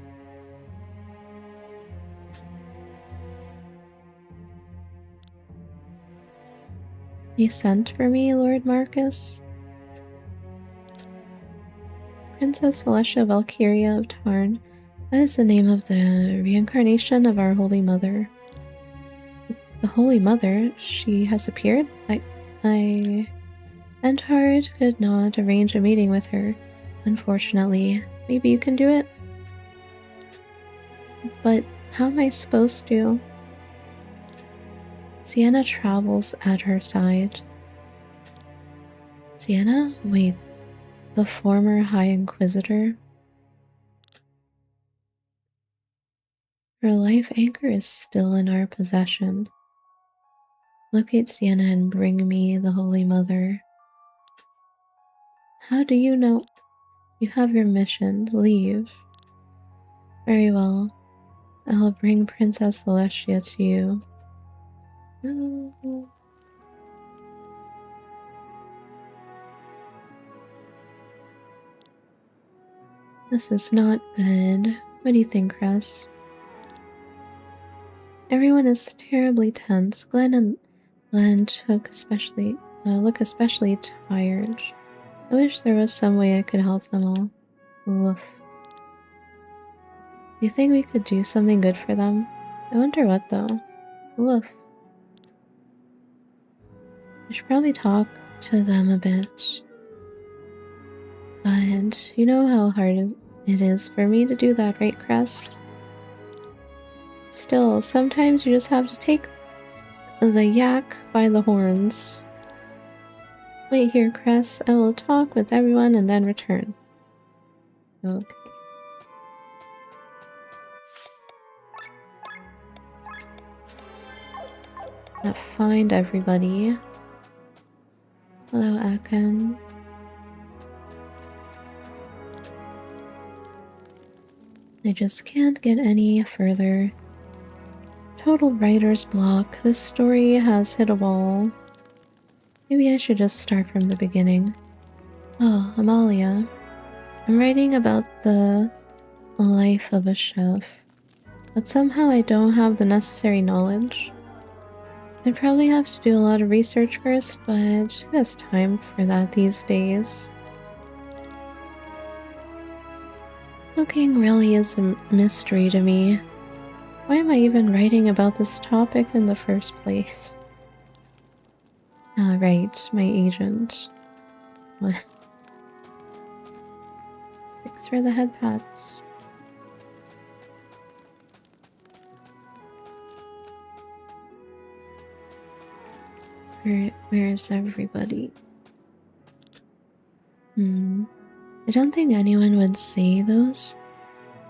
You sent for me, Lord Marcus? Princess Celestia Valkyria of Tarn. That is the name of the reincarnation of our Holy Mother. The Holy Mother? She has appeared? Entard could not arrange a meeting with her. Unfortunately. Maybe you can do it? But how am I supposed to? Sienna travels at her side. Sienna? Wait, the former High Inquisitor? Her life anchor is still in our possession. Locate Sienna and bring me the Holy Mother. How do you know? You have your mission. Leave. Very well. I will bring Princess Celestia to you. No. This is not good. What do you think, Cress? Everyone is terribly tense. Glenn look especially tired. I wish there was some way I could help them all. Woof. Do you think we could do something good for them? I wonder what though. Woof. I should probably talk to them a bit. But you know how hard it is for me to do that, right, Cress? Still, sometimes you just have to take the yak by the horns. Wait here, Cress. I will talk with everyone and then return. Okay. Find everybody. Hello, Aken. I just can't get any further. Total writer's block. This story has hit a wall. Maybe I should just start from the beginning. Oh, Amalia. I'm writing about the life of a chef, but somehow I don't have the necessary knowledge. I'd probably have to do a lot of research first, but who has time for that these days? Cooking really is a mystery to me. Why am I even writing about this topic in the first place? Ah, right, my agent. What? Thanks for the head pats. Where's everybody? I don't think anyone would say those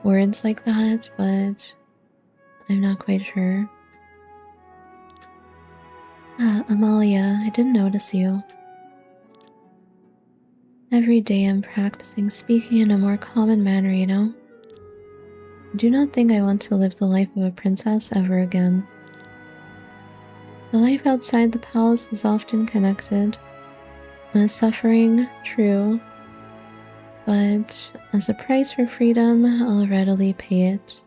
words like that, but I'm not quite sure. Ah, Amalia, I didn't notice you. Every day I'm practicing speaking in a more common manner, you know? I do not think I want to live the life of a princess ever again. The life outside the palace is often connected. Suffering, true, but as a price for freedom, I'll readily pay it.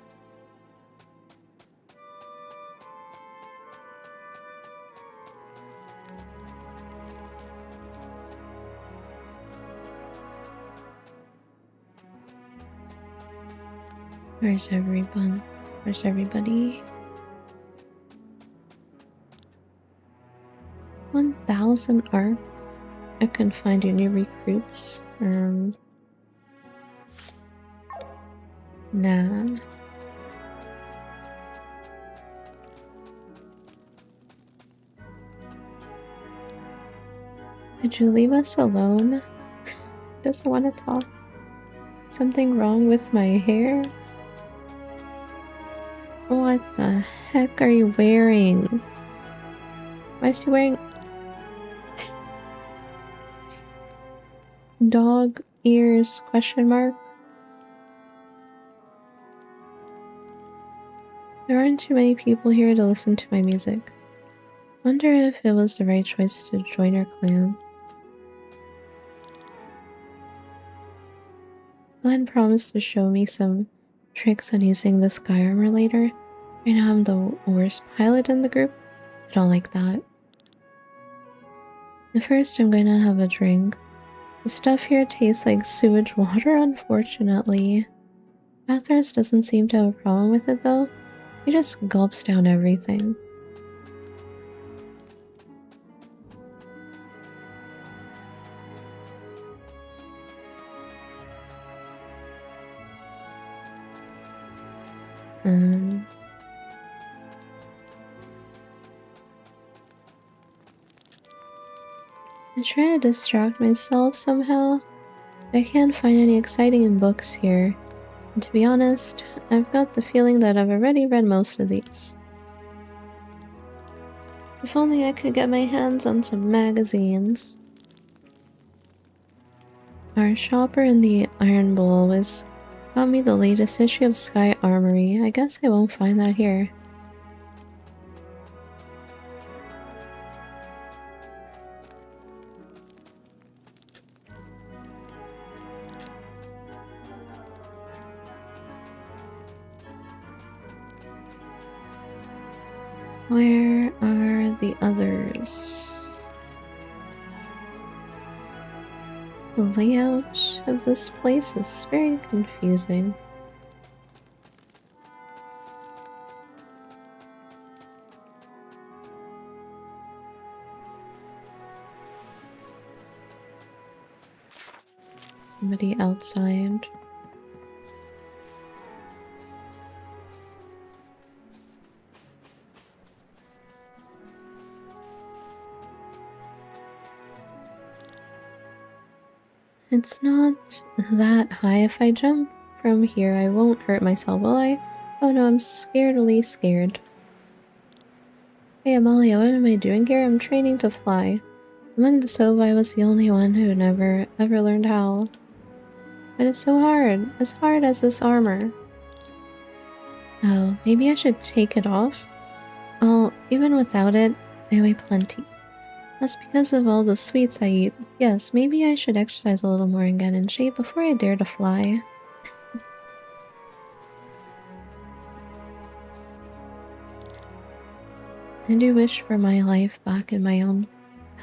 Where's everyone? Where's everybody? 1,000 arc. I can find you new recruits. Nah. Could you leave us alone? Doesn't want to talk. Something wrong with my hair? What the heck are you wearing? Why is he wearing dog ears? Question mark. There aren't too many people here to listen to my music. Wonder if it was the right choice to join our clan. Glenn promised to show me some tricks on using the sky armor later. Right now I'm the worst pilot in the group. I don't like that. At first I'm gonna have a drink. The stuff here tastes like sewage water, unfortunately. Bathurst doesn't seem to have a problem with it though. He just gulps down everything. I try to distract myself somehow, but I can't find any exciting in books here. And to be honest, I've got the feeling that I've already read most of these. If only I could get my hands on some magazines. Our shopper in the Iron Bowl got me the latest issue of Sky Armory. I guess I won't find that here. Where are the others? The layout of this place is very confusing. Somebody outside. It's not that high. If I jump from here, I won't hurt myself, will I? Oh no, I'm scaredly scared. Hey Amalia, what am I doing here? I'm training to fly. Among the Sovi, I was the only one who never ever learned how. But it's so hard. As hard as this armor. Oh, maybe I should take it off? Well, even without it, I weigh plenty. That's because of all the sweets I eat. Yes, maybe I should exercise a little more and get in shape before I dare to fly. I do wish for my life back in my own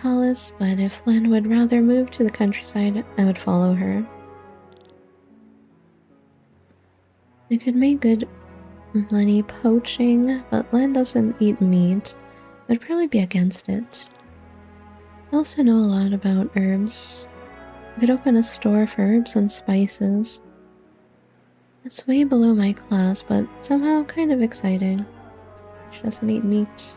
palace, but if Lynn would rather move to the countryside, I would follow her. I could make good money poaching, but Lynn doesn't eat meat. I'd probably be against it. I also know a lot about herbs. I could open a store for herbs and spices. It's way below my class, but somehow kind of exciting. She doesn't eat meat.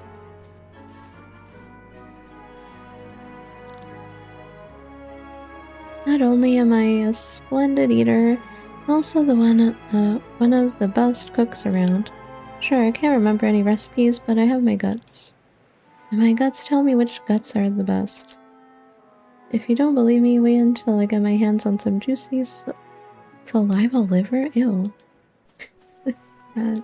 Not only am I a splendid eater, I'm also one of the best cooks around. Sure, I can't remember any recipes, but I have my guts. And my guts tell me which guts are the best. If you don't believe me, wait until I get my hands on some juicy saliva liver? Ew. That.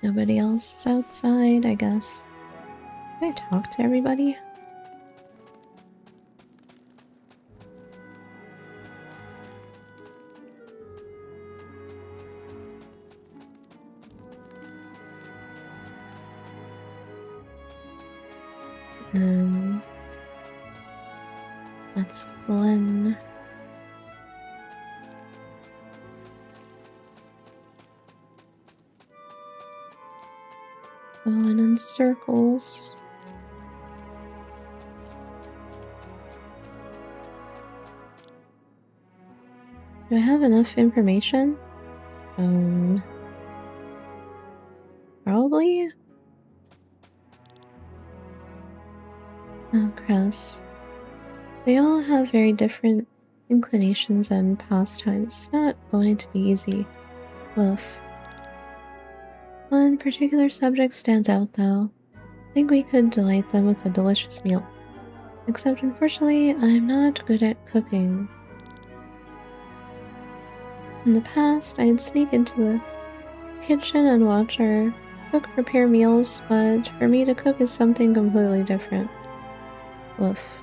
Nobody else is outside, I guess. Can I talk to everybody? That's Glenn. Going in circles. Do I have enough information? Probably? Oh, Cress. They all have very different inclinations and pastimes. It's not going to be easy. Woof. One particular subject stands out, though. I think we could delight them with a delicious meal. Except, unfortunately, I'm not good at cooking. In the past, I'd sneak into the kitchen and watch our cook prepare meals, but for me to cook is something completely different. Woof.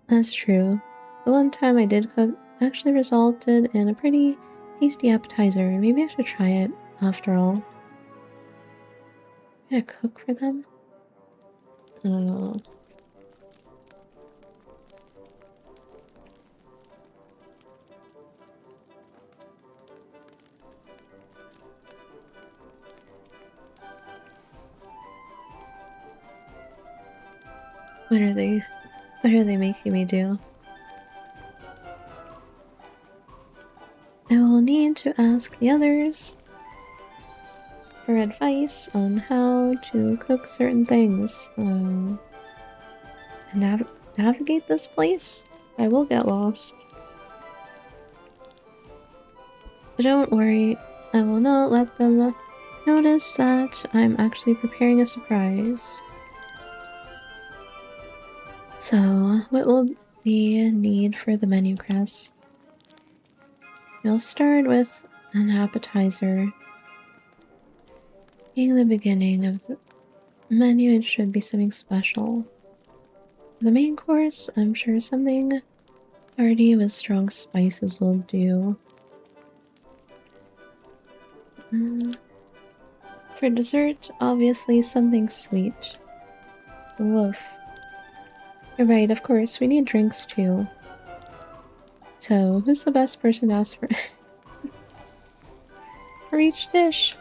That's true. The one time I did cook actually resulted in a pretty tasty appetizer. Maybe I should try it after all. Can I cook for them? I don't know. What are they making me do? I will need to ask the others for advice on how to cook certain things. And navigate this place? I will get lost. But don't worry, I will not let them notice that I'm actually preparing a surprise. So, what will be a need for the menu, Cress? We'll start with an appetizer, being the beginning of Menu, it should be something special. The main course, I'm sure something hearty with strong spices will do. For dessert, obviously something sweet. Woof. You're right, of course, we need drinks too. So, who's the best person to ask for each dish?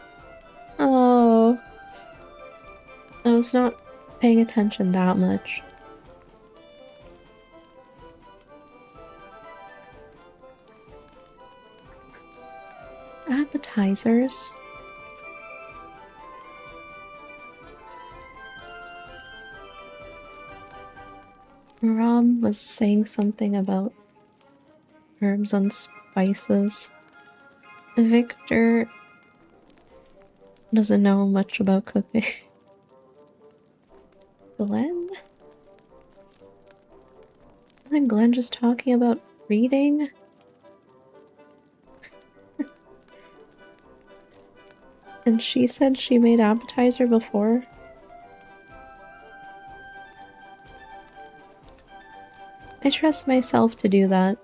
Oh, I was not paying attention that much. Appetizers? Rob was saying something about herbs and spices. Victor doesn't know much about cooking. Glenn? Isn't Glenn just talking about reading? And she said she made appetizer before? I trust myself to do that.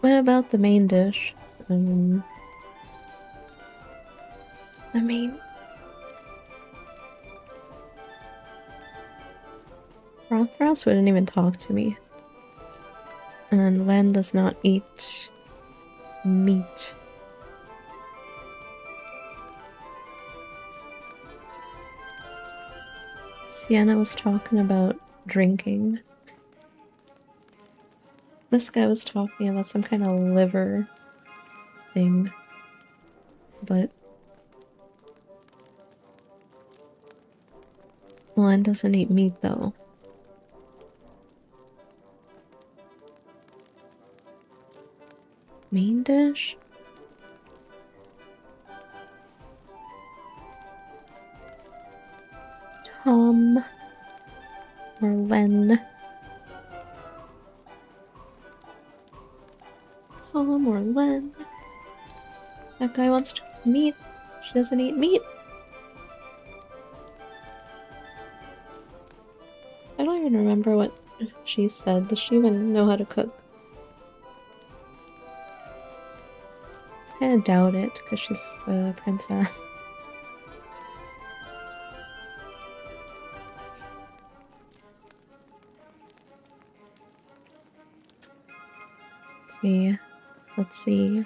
What about the main dish? The main... Rothros wouldn't even talk to me. And then Len does not eat meat. Sienna was talking about drinking. This guy was talking about some kind of liver thing. But Len doesn't eat meat though. Main dish? Tom or Len? Tom or Len? That guy wants to eat meat. She doesn't eat meat. I don't even remember what she said. Does she even know how to cook? I kinda doubt it, because she's a princess. Let's see.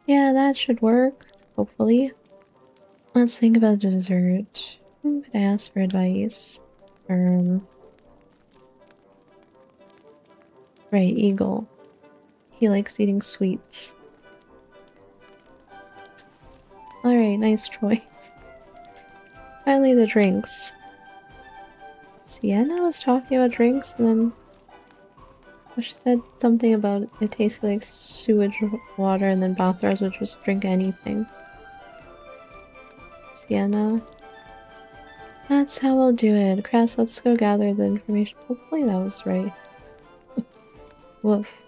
Yeah, that should work, hopefully. Let's think about dessert. Who could I ask for advice? Right, Eagle. He likes eating sweets. Alright, nice choice. Finally, the drinks. Sienna was talking about drinks, and then she said something about it tasted like sewage water, and then Bathras would just drink anything. Sienna. That's how we'll do it. Cress, let's go gather the information. Hopefully that was right. Woof.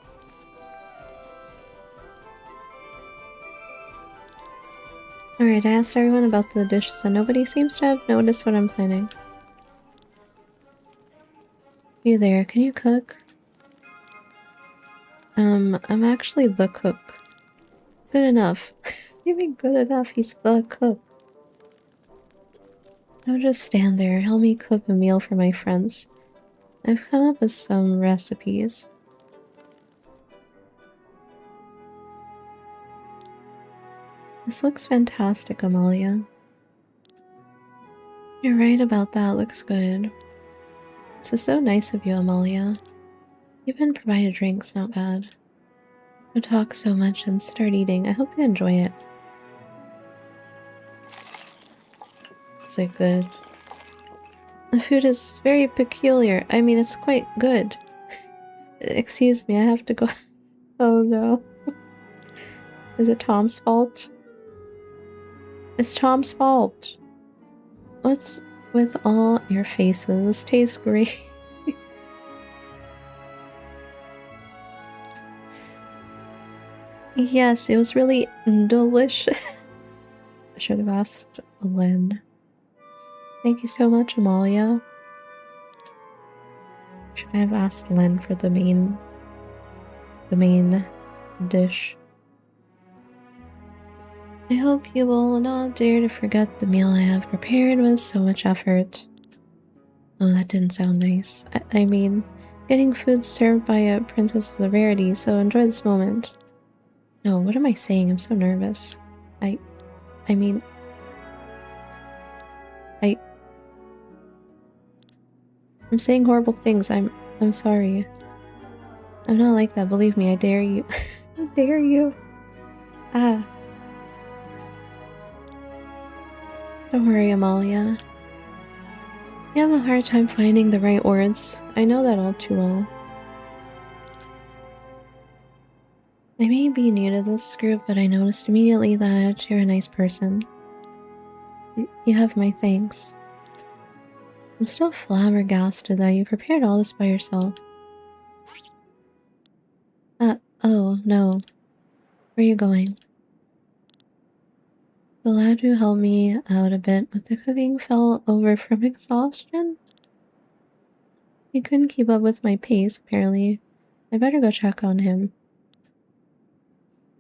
Alright, I asked everyone about the dishes and nobody seems to have noticed what I'm planning. You there, can you cook? I'm actually the cook. Good enough. What do you mean good enough? He's the cook. Don't just stand there, help me cook a meal for my friends. I've come up with some recipes. This looks fantastic, Amalia. You're right about that, looks good. This is so nice of you, Amalia. Even provided drinks, not bad. Don't talk so much and start eating. I hope you enjoy it. Is it good? The food is very peculiar. I mean, it's quite good. Excuse me, I have to go. Oh no. Is it Tom's fault? It's Tom's fault. What's with all your faces? Tastes great. Yes, it was really delicious. I should have asked Lynn. Thank you so much, Amalia. Should I have asked Len for the main dish? I hope you will not dare to forget the meal I have prepared with so much effort. Oh, that didn't sound nice. I mean, getting food served by a princess is a rarity, so enjoy this moment. No, what am I saying? I'm so nervous. I mean... I'm saying horrible things. I'm sorry. I'm not like that, believe me, I dare you. I dare you. Ah. Don't worry, Amalia. You have a hard time finding the right words. I know that all too well. I may be new to this group, but I noticed immediately that you're a nice person. You have my thanks. I'm still flabbergasted that you prepared all this by yourself. Oh, no. Where are you going? The lad who helped me out a bit with the cooking fell over from exhaustion. He couldn't keep up with my pace, apparently. I better go check on him.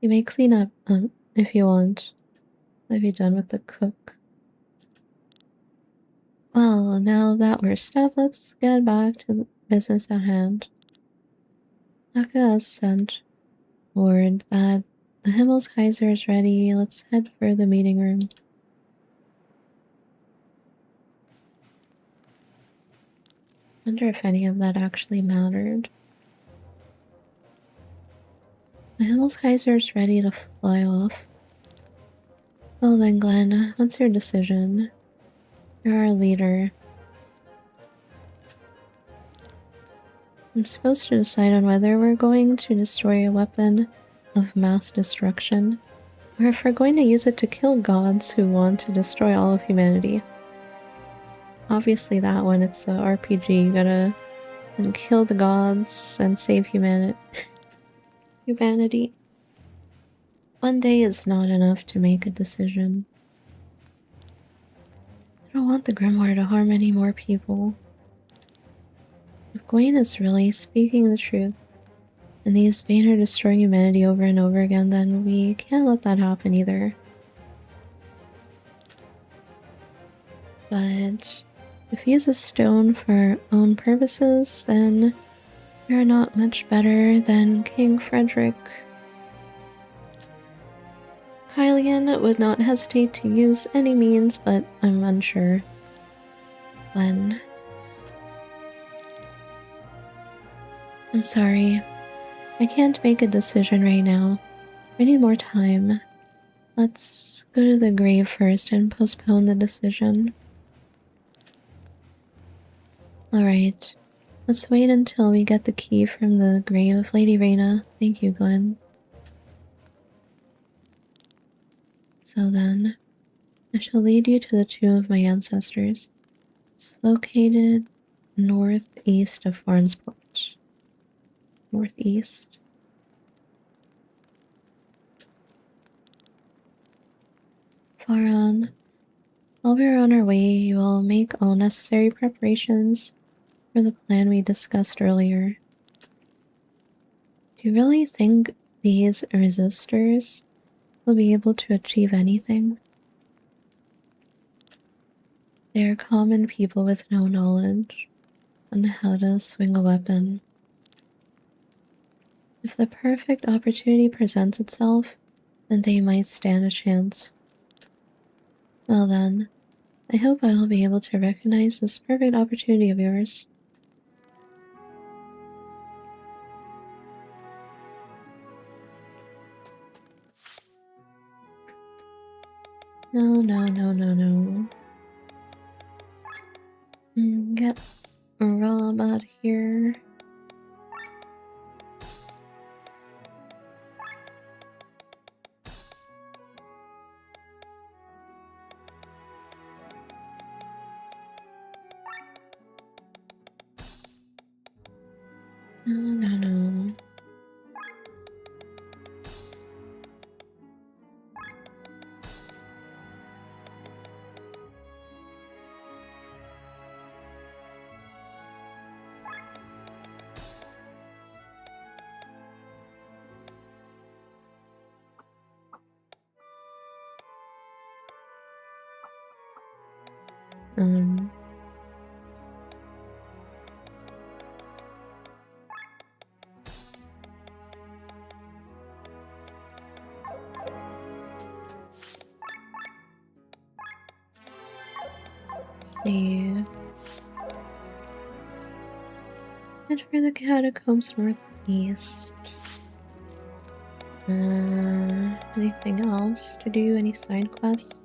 You may clean up, if you want. I'll be done with the cook. Well, now that we're stopped, let's get back to the business at hand. Aka has sent word that the Himmelskaiser is ready. Let's head for the meeting room. Wonder if any of that actually mattered. The Himmelskaiser is ready to fly off. Well then, Glenn, what's your decision? You're our leader. I'm supposed to decide on whether we're going to destroy a weapon of mass destruction, or if we're going to use it to kill gods who want to destroy all of humanity. Obviously that one, it's a RPG, you gotta kill the gods and save humanity. Humanity. One day is not enough to make a decision. I don't want the Grimoire to harm any more people. If Gwen is really speaking the truth, and these Bane are destroying humanity over and over again, then we can't let that happen either. But if we use a stone for our own purposes, then we're not much better than King Frederick. Hylian would not hesitate to use any means, but I'm unsure. Glenn. I'm sorry. I can't make a decision right now. I need more time. Let's go to the grave first and postpone the decision. Alright. Let's wait until we get the key from the grave of Lady Reyna. Thank you, Glenn. So then, I shall lead you to the tomb of my ancestors. It's located northeast of Farnsport. Northeast. Far on. While we're on our way, you will make all necessary preparations for the plan we discussed earlier. Do you really think these resistors will be able to achieve anything? They are common people with no knowledge on how to swing a weapon. If the perfect opportunity presents itself, then they might stand a chance. Well then, I hope I will be able to recognize this perfect opportunity of yours. No, no, no, no, no. Get Rob out of here. No, no, no. Um, let's see. Head for the catacombs northeast. Anything else to do? Any side quests?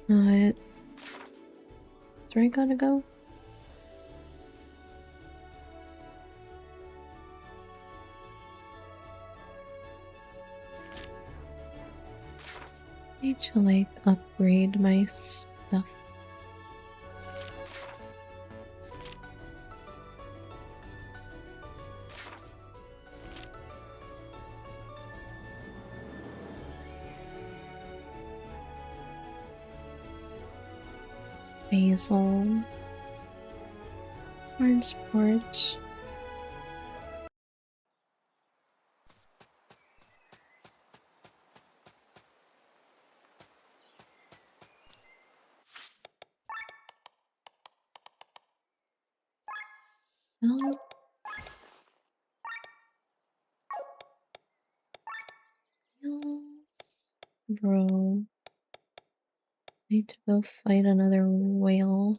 What? That's where I gotta go? I need to like upgrade my stuff. Basil. Transport. Sell. Wheels. Bro. Need to go fight another whale.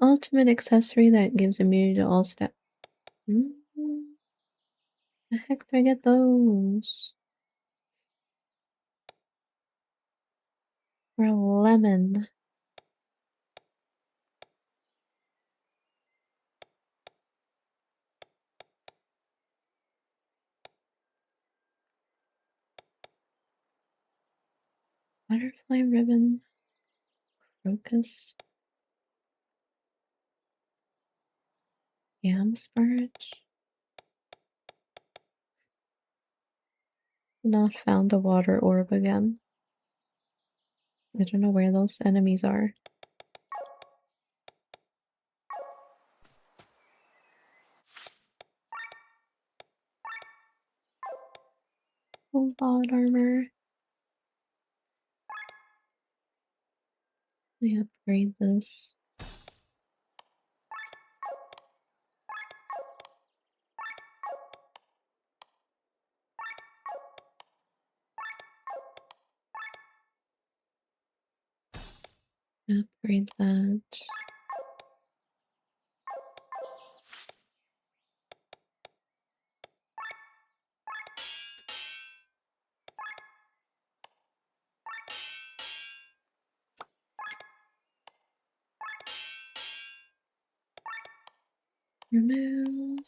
Ultimate accessory that gives immunity to all stat. The heck do I get those? For a lemon. Butterfly ribbon. Crocus. Yam sparge. Not found a water orb again. I don't know where those enemies are. Full bot armor. Let me upgrade this. Upgrade that. Remove.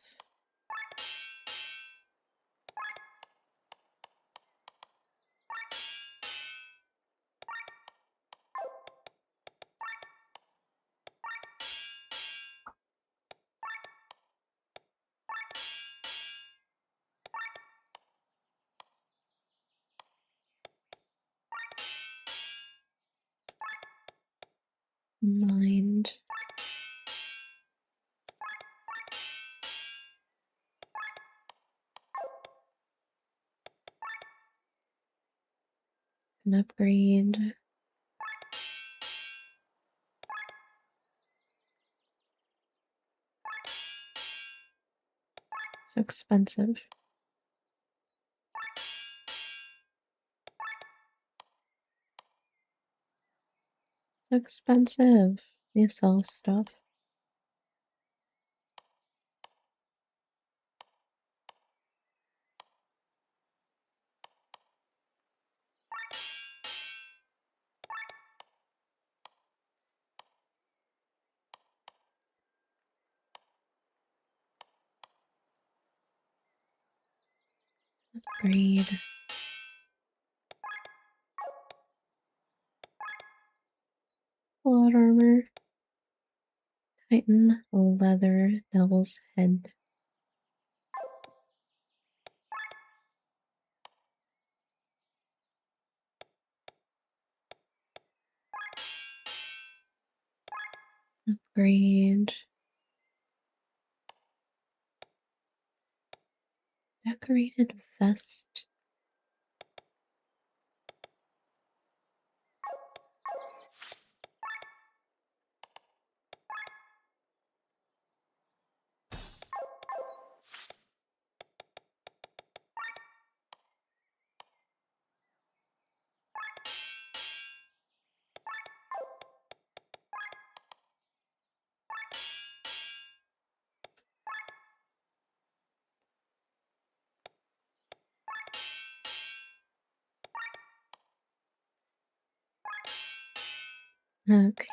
Mind. An upgrade. So expensive. So expensive. They sell stuff. Upgrade. Plot armor. Titan leather devil's head. Upgrade. Decorated vest. Okay.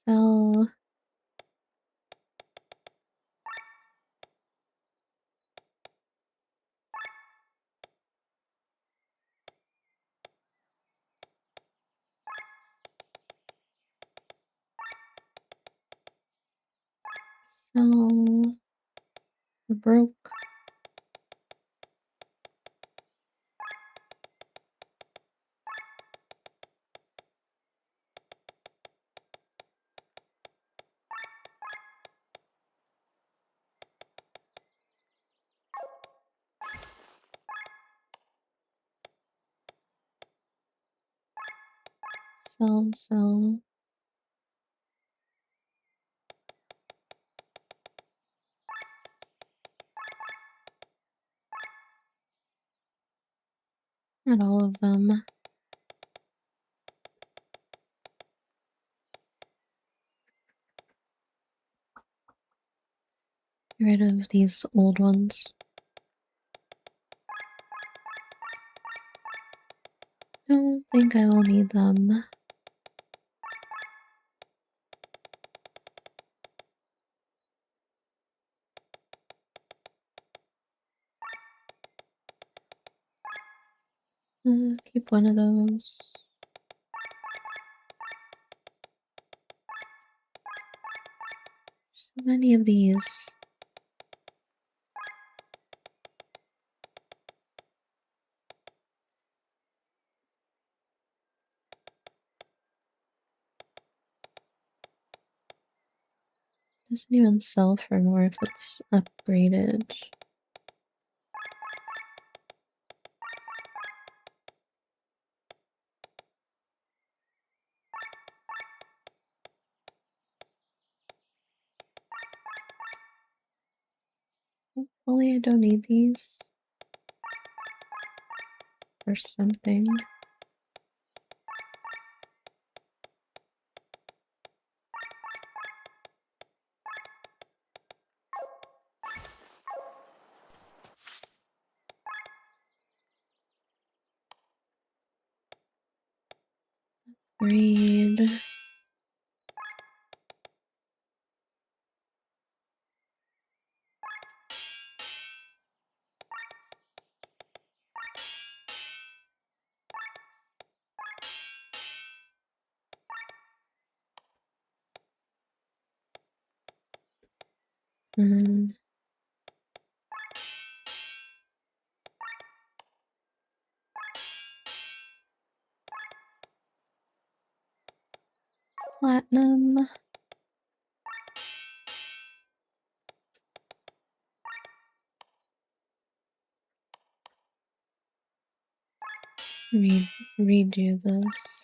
Sell. Sell. Broke. Sell. Not all of them. Get rid of these old ones. Don't think I will need them. Keep one of those. So many of these. Doesn't even sell for more if it's upgraded. Hopefully I don't need these. Or something. Read. Platinum. Redo this.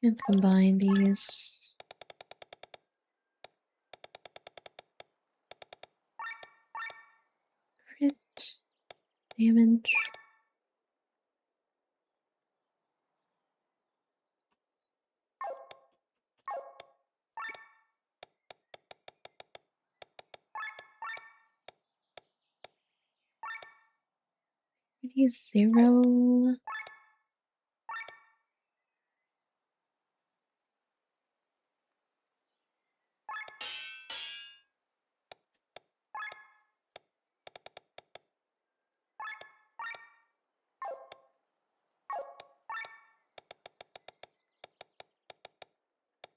Can't combine these. Crit damage. Pretty 0.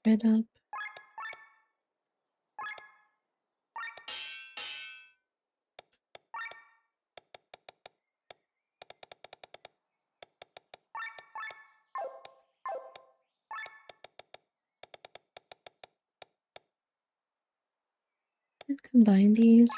Rid up. And combine these.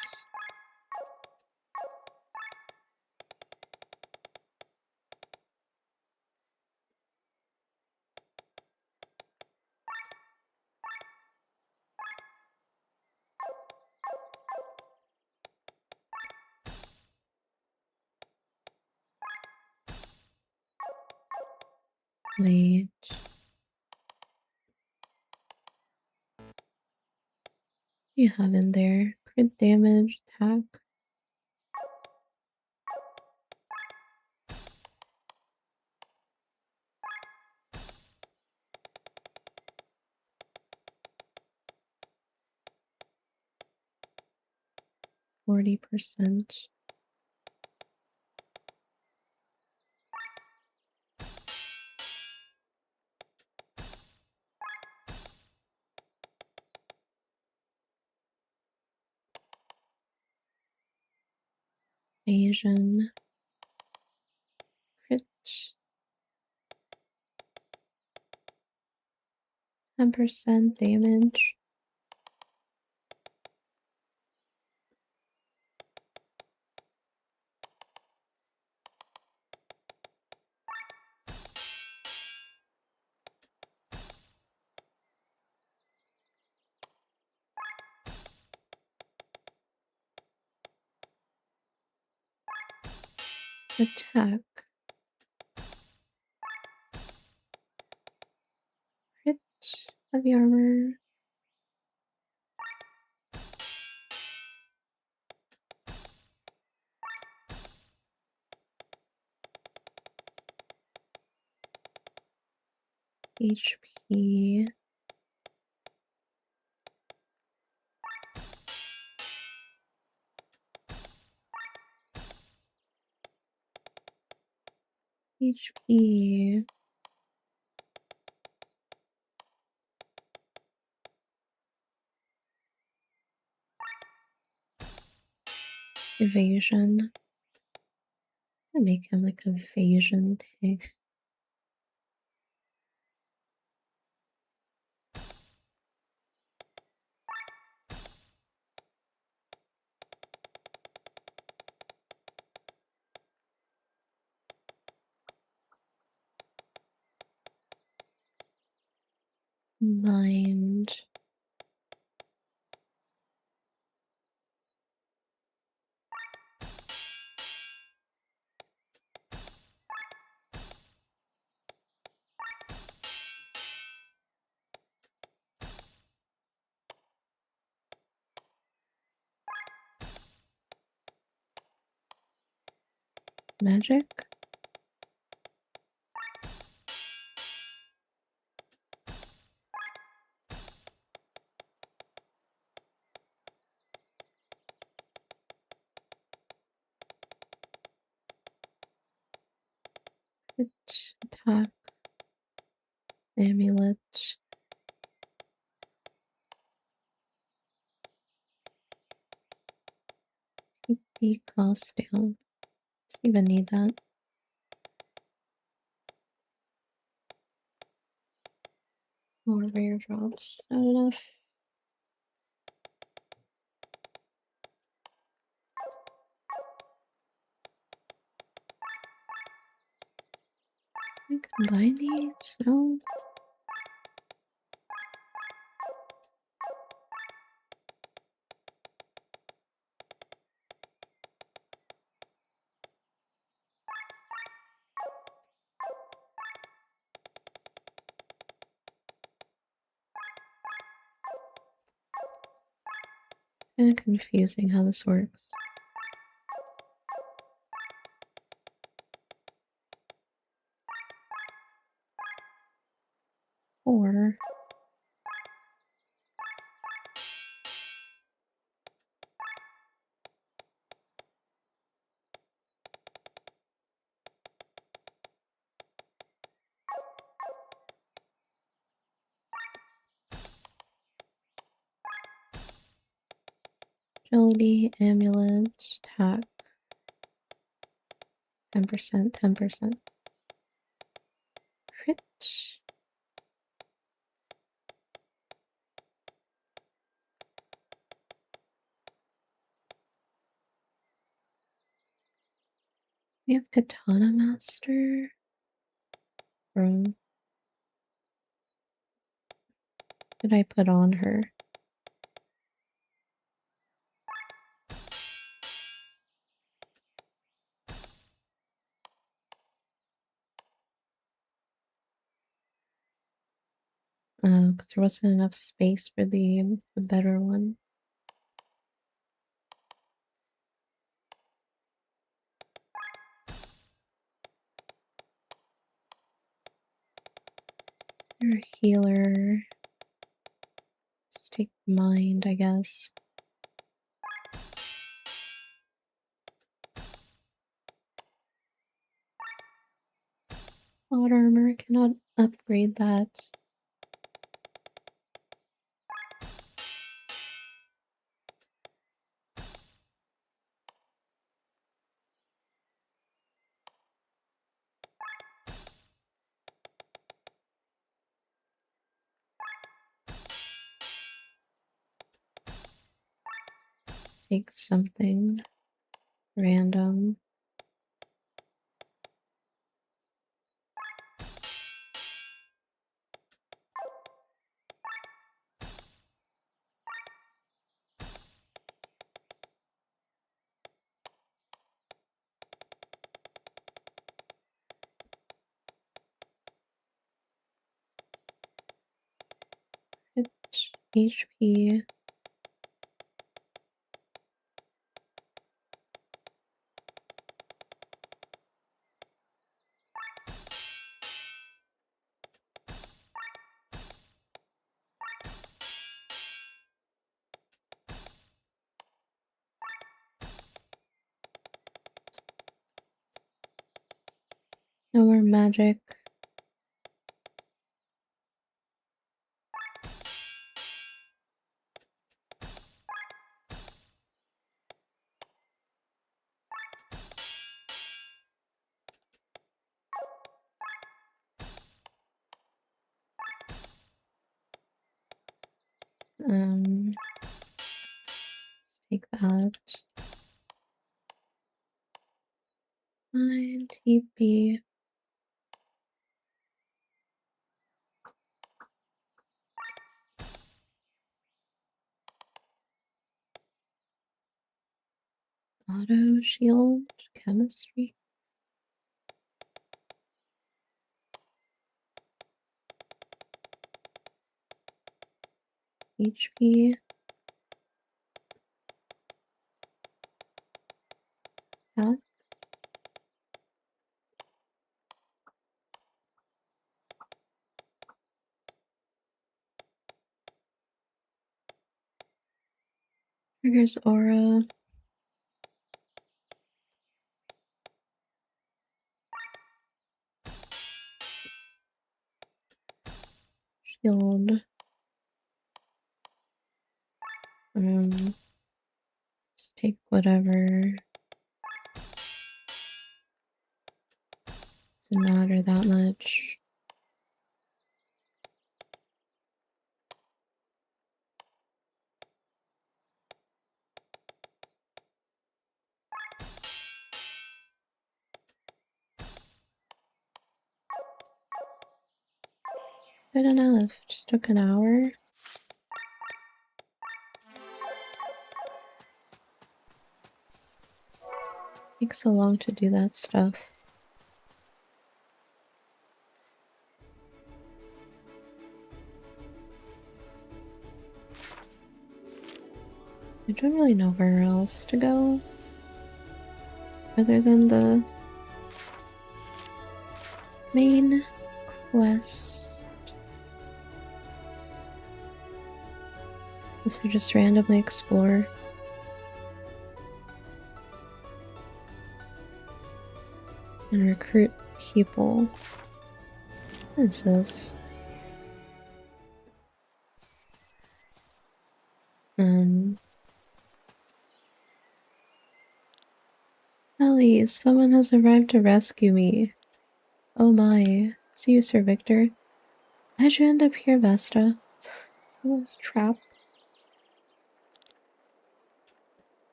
Wait. You have in there crit damage, attack. %. Evasion. Crit. 10% damage. Attack. Crit. Heavy armor. HP. HP. Evasion. I make him like evasion tank. Mind. Magic. Crit. Attack. Amulet. TP cost down. Doesn't even need that. More rare drops. Not enough. Can I combine these? No. Kind of confusing how this works. Or Agility, amulet, attack. 10%, 10%. Crit. We have Katana Master. Bro. What did I put on her? Because there wasn't enough space for the better one. You're a healer. Just take mind, I guess. Plot armor, cannot upgrade that. Just take something random. HP. No more magic. Take that. Fine, TP. Auto shield, chemistry. HP. Cat. Triggers aura. Shield. Just take whatever. Doesn't matter that much. Good enough. Just took an hour. Takes so long to do that stuff. I don't really know where else to go other than the main quest. So just randomly explore. And recruit people. What is this? Really, someone has arrived to rescue me. Oh my. See you, Sir Victor. How'd you end up here, Vesta? Someone's trapped.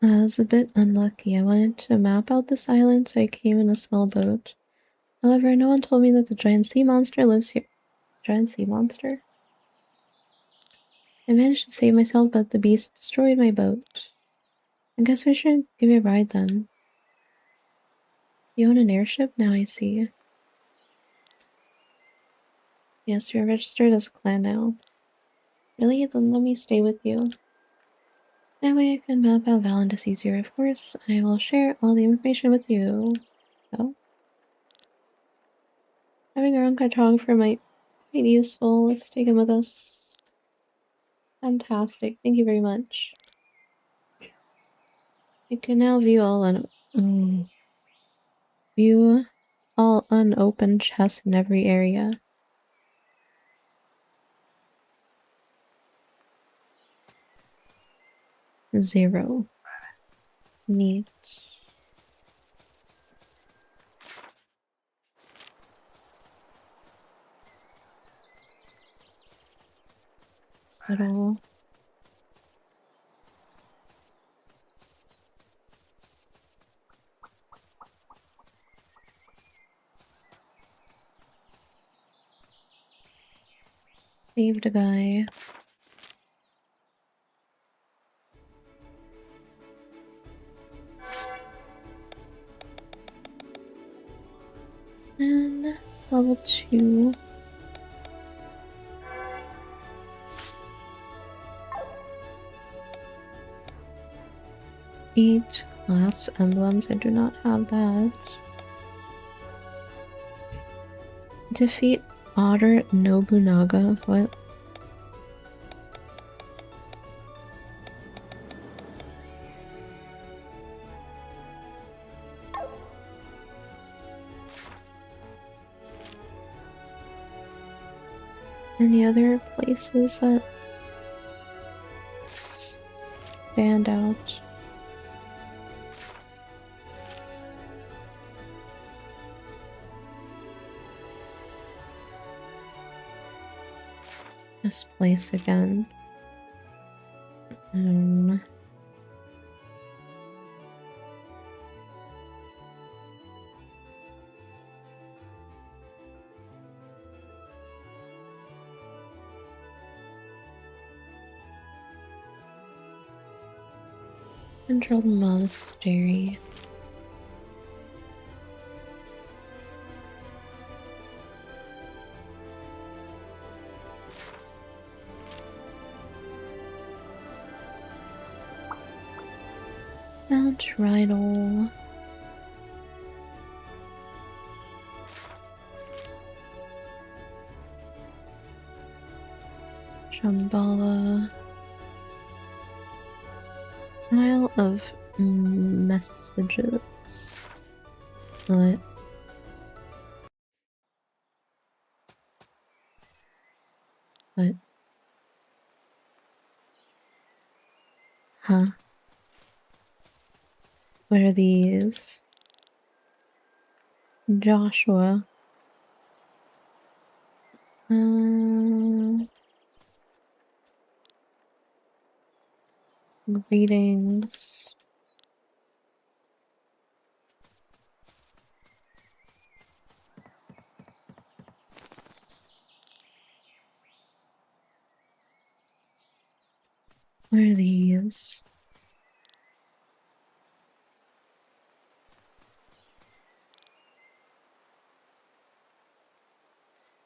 I was a bit unlucky. I wanted to map out this island, so I came in a small boat. However, no one told me that the giant sea monster lives here. Giant sea monster? I managed to save myself, but the beast destroyed my boat. I guess I should give you a ride then. You own an airship? Now I see. Yes, you're registered as a clan now. Really? Then let me stay with you. That way I can map out Valentis easier. Of course, I will share all the information with you. Oh? Having our own cartographer might be quite useful. Let's take him with us. Fantastic. Thank you very much. You can now view all unopened chests in every area. Zero. Neat. Settle. Saved a guy. And level 2. Eight class emblems. I do not have that. Defeat Otter Nobunaga. What? Any other places that stand out? This place again. Central Monastery. Mount Rydal. Shambhala. Isle of Messages. What? What? Huh? What are these? Joshua. Greetings. What are these?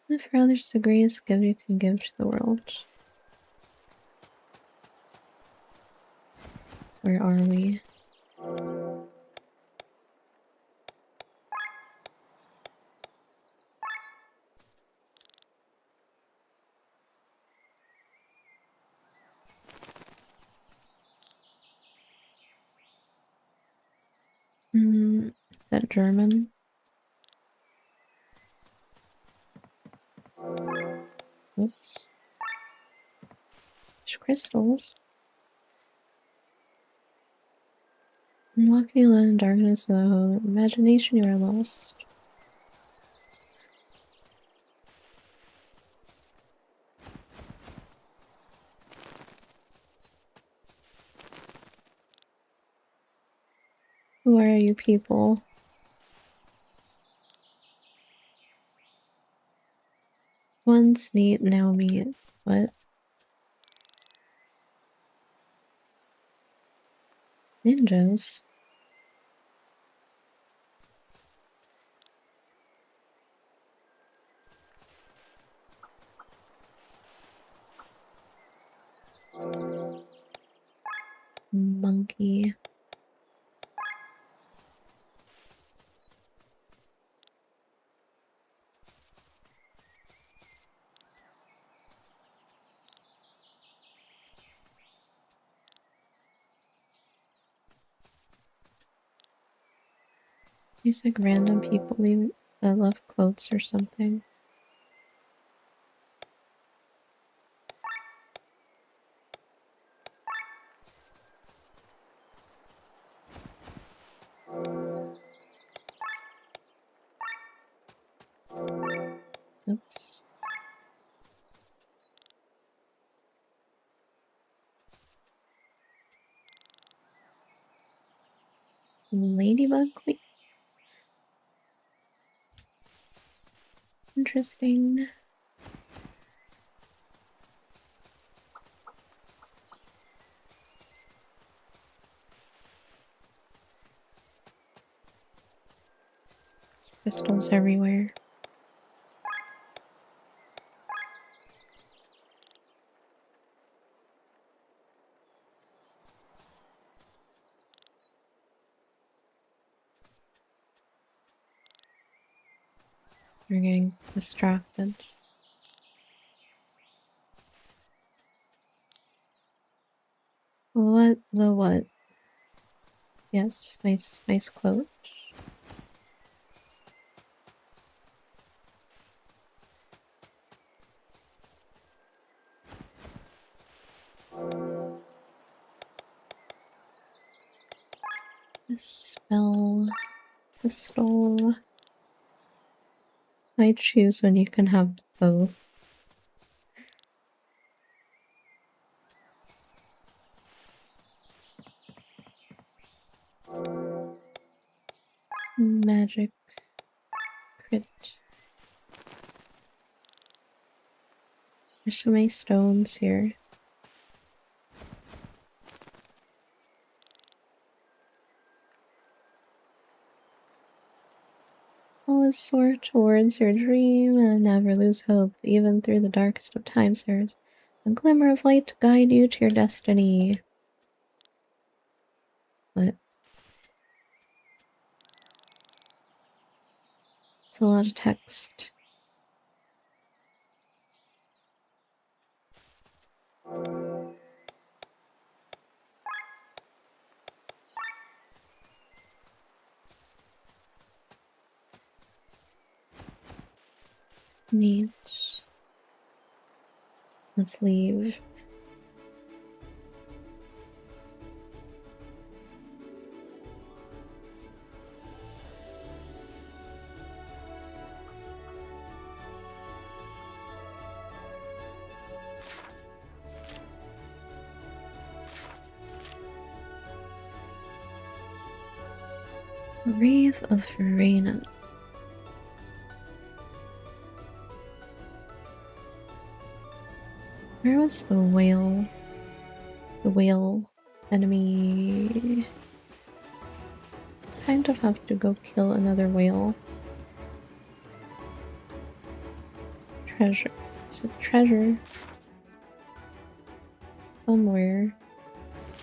Live for others the greatest gift you can give to the world. Where are we? Is that German? Oops. Crystals. Walking alone in darkness without imagination, you are lost. Who are you people? Once neat, now meat. What? Ninjas? Monkey. These like random people leave left quotes or something. Oops. Ladybug queen. Interesting. Crystals everywhere. We're getting distracted. What the what? Yes, nice quote. Spell pistol. I choose when you can have both. Magic crit. There's so many stones here. Always soar towards your dream and never lose hope. Even through the darkest of times, there's a glimmer of light to guide you to your destiny. What? It's a lot of text. Neat. Let's leave. Reef of Verena. Where was the whale? The whale enemy. Kind of have to go kill another whale. Treasure. It's a treasure. Somewhere.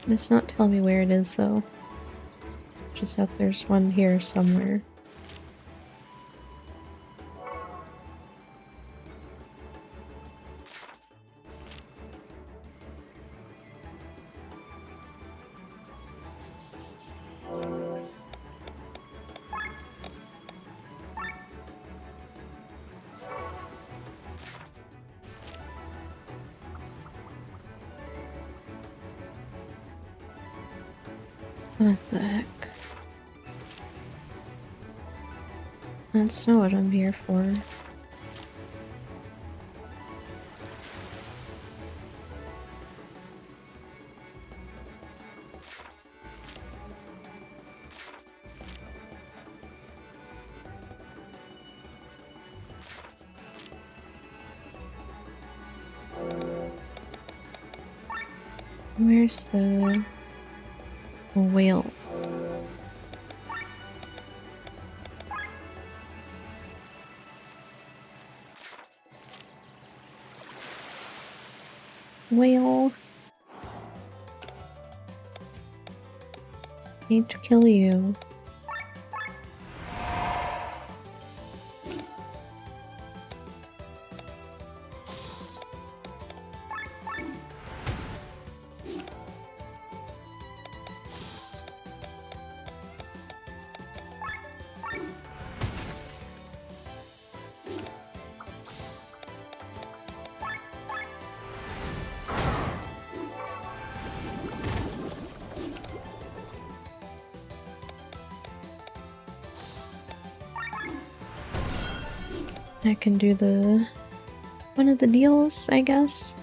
It's not telling me where it is though. Just that there's one here somewhere. What the heck? That's not what I'm here for. Where's the whale? Whale. Need to kill you. I can do one of the deals, I guess.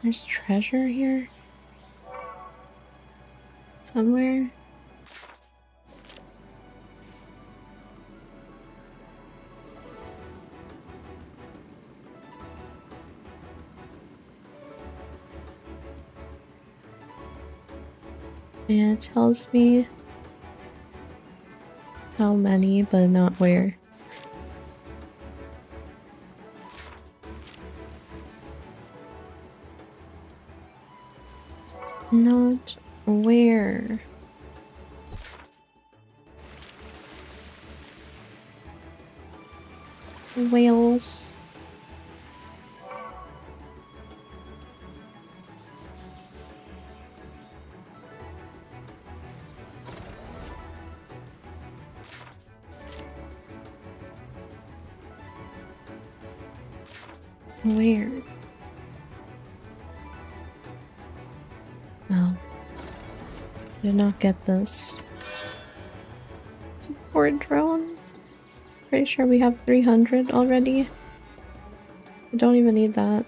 There's treasure here? Somewhere? Yeah, it tells me how many, but not where. Not where. Whales. Where? Oh. Did not get this. Support drone. Pretty sure we have 300 already. I don't even need that.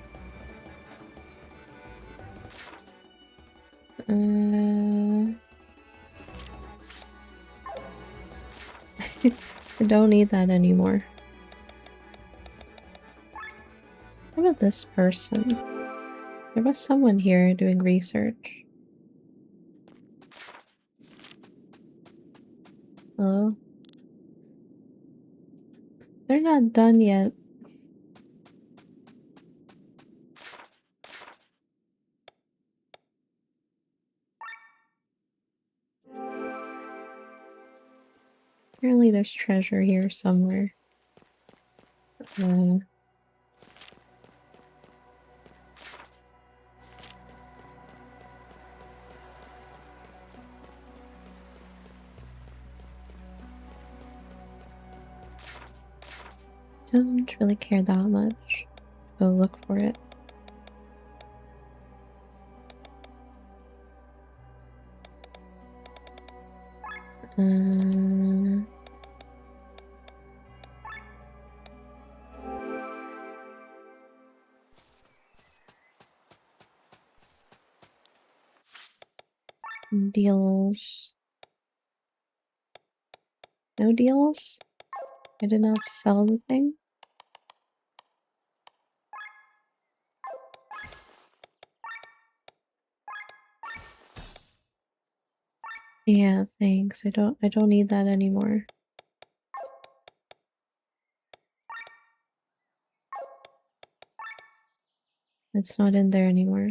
I don't need that anymore. How about this person? There was someone here doing research. Hello? They're not done yet. Apparently there's treasure here somewhere. Don't really care that much. Go look for it. Deals. No deals? I did not sell the thing? Yeah, thanks. I don't need that anymore. It's not in there anymore.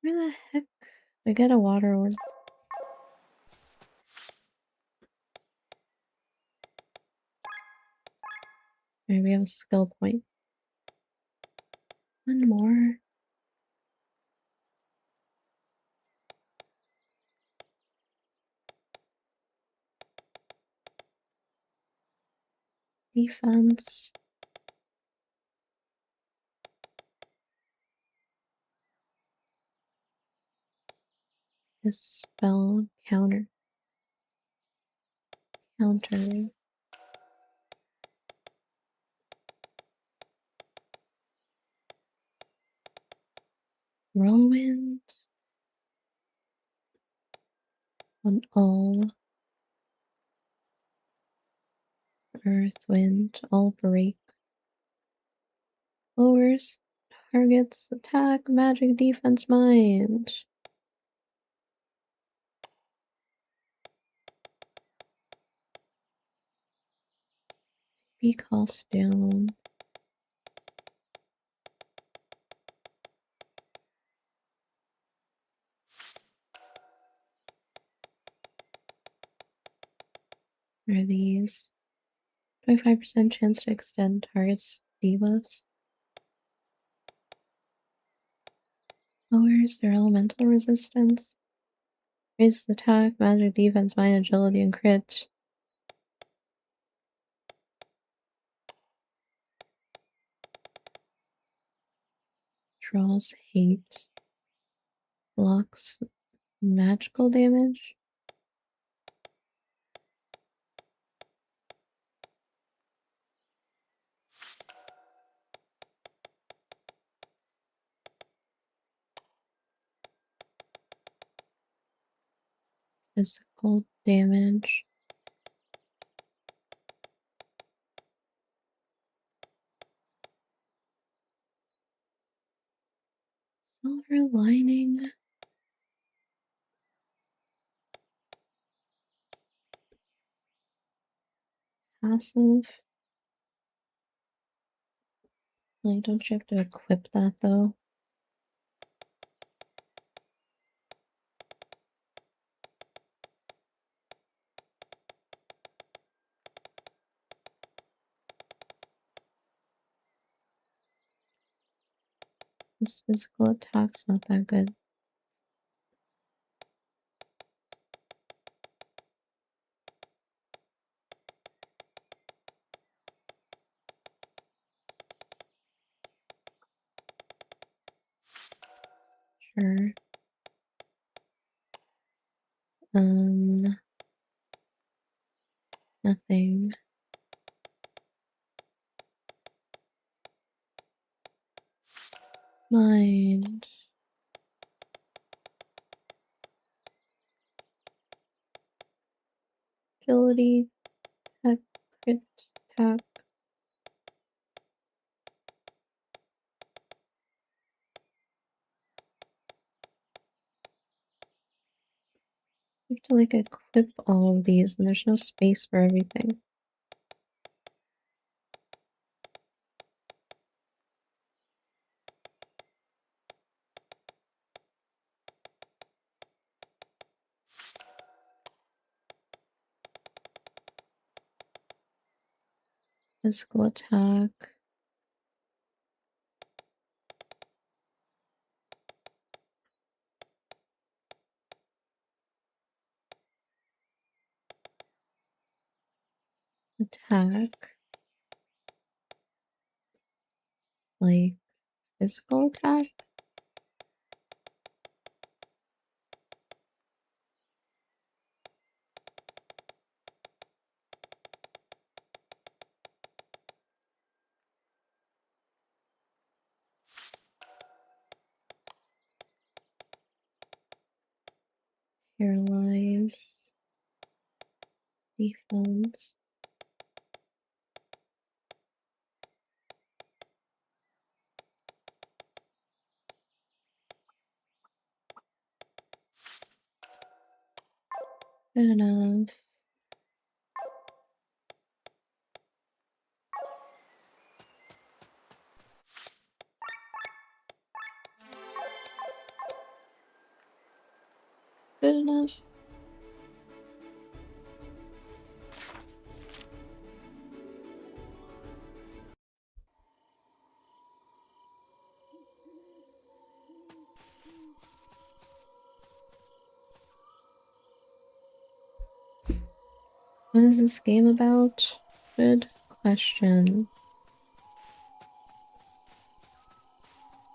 Where the heck? I get a water orb. Alright, we have a skill point. One more. defense. Dispel counter. Counter. Whirlwind. On all. Earth, wind, all break. Lowers target's attack, magic, defense, mind. Be cost down. What are these? 25% chance to extend target's debuffs. Lowers their elemental resistance. Raises attack, magic, defense, mind, agility, and crit. Draws hate. Blocks magical damage. Physical damage. Silver lining. Passive. Like, don't you have to equip that though? This physical attack's not that good. Sure. Nothing. Mind. Agility. Attack. Crit. Attack. You have to like equip all of these and there's no space for everything. Physical attack. Attack. Like physical attack. Paralyze. Defense. Good enough. Good enough. What is this game about? Good question.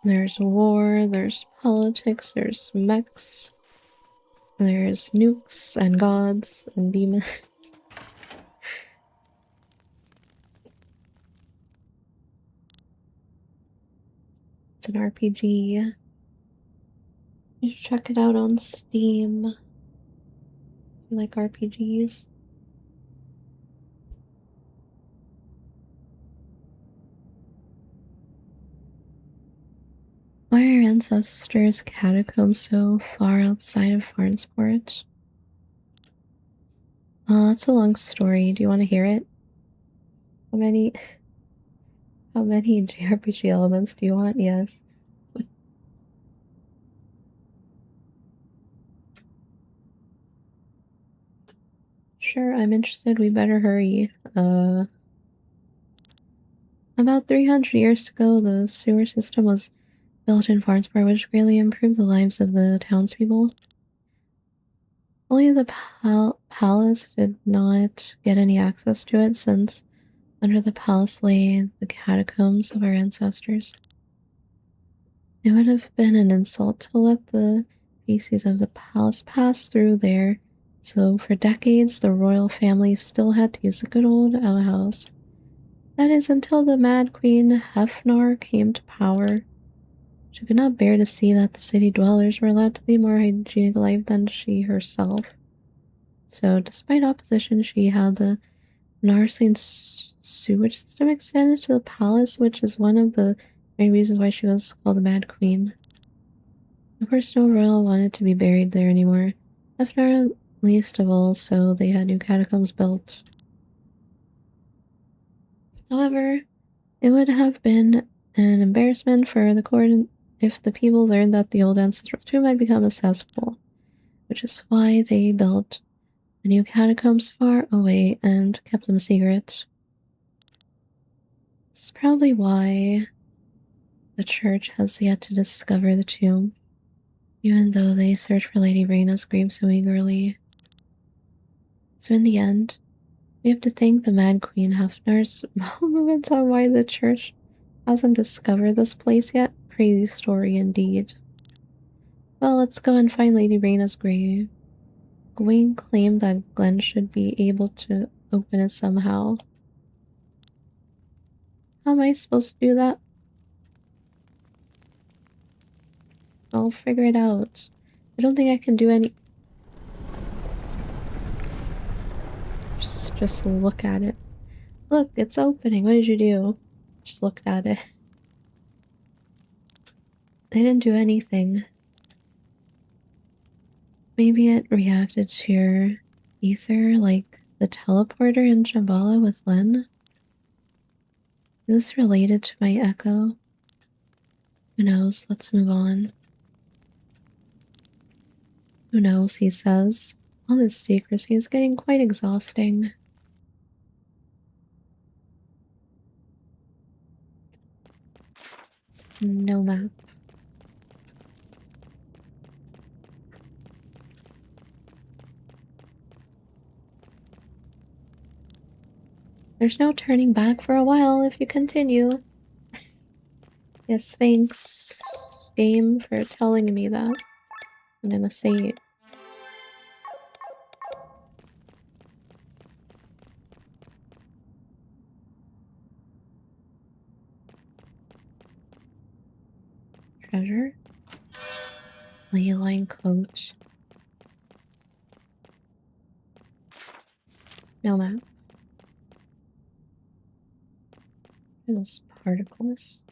There's war, there's politics, there's mechs, there's nukes and gods and demons. It's an RPG. You should check it out on Steam. If you like RPGs. Why are your ancestors' catacombs so far outside of Farnsport? Well, that's a long story. Do you want to hear it? How many JRPG elements do you want? Yes. Sure, I'm interested. We better hurry. About 300 years ago, the sewer system was built in Farnsport, which greatly improved the lives of the townspeople. Only the palace did not get any access to it, since under the palace lay the catacombs of our ancestors. It would have been an insult to let the feces of the palace pass through there, so for decades the royal family still had to use the good old outhouse. That is until the Mad Queen Hefnar came to power. She could not bear to see that the city dwellers were allowed to lead more hygienic life than she herself. So, despite opposition, she had the Narsian sewage system extended to the palace, which is one of the main reasons why she was called the Mad Queen. Of course, no royal wanted to be buried there anymore. Hefnar least of all, so they had new catacombs built. However, it would have been an embarrassment for the court if the people learned that the old ancestral tomb had become a cesspool, which is why they built the new catacombs far away and kept them secret. This is probably why the church has yet to discover the tomb, even though they search for Lady Reyna's grave so eagerly. So in the end, we have to thank the Mad Queen Hefner's movements on why the church hasn't discovered this place yet. Crazy story indeed. Well, let's go and find Lady Reyna's grave. Gawain claimed that Glenn should be able to open it somehow. How am I supposed to do that? I'll figure it out. I don't think I can do any... Just look at it. Look, it's opening. What did you do? Just looked at it. I didn't do anything. Maybe it reacted to your ether like the teleporter in Shambhala with Len? Is this related to my echo? Who knows? Let's move on. Who knows, he says. All this secrecy is getting quite exhausting. No map. There's no turning back for a while if you continue. Yes, thanks, game, for telling me that. I'm gonna save. Treasure? Leyline coat. No map. What are those particles?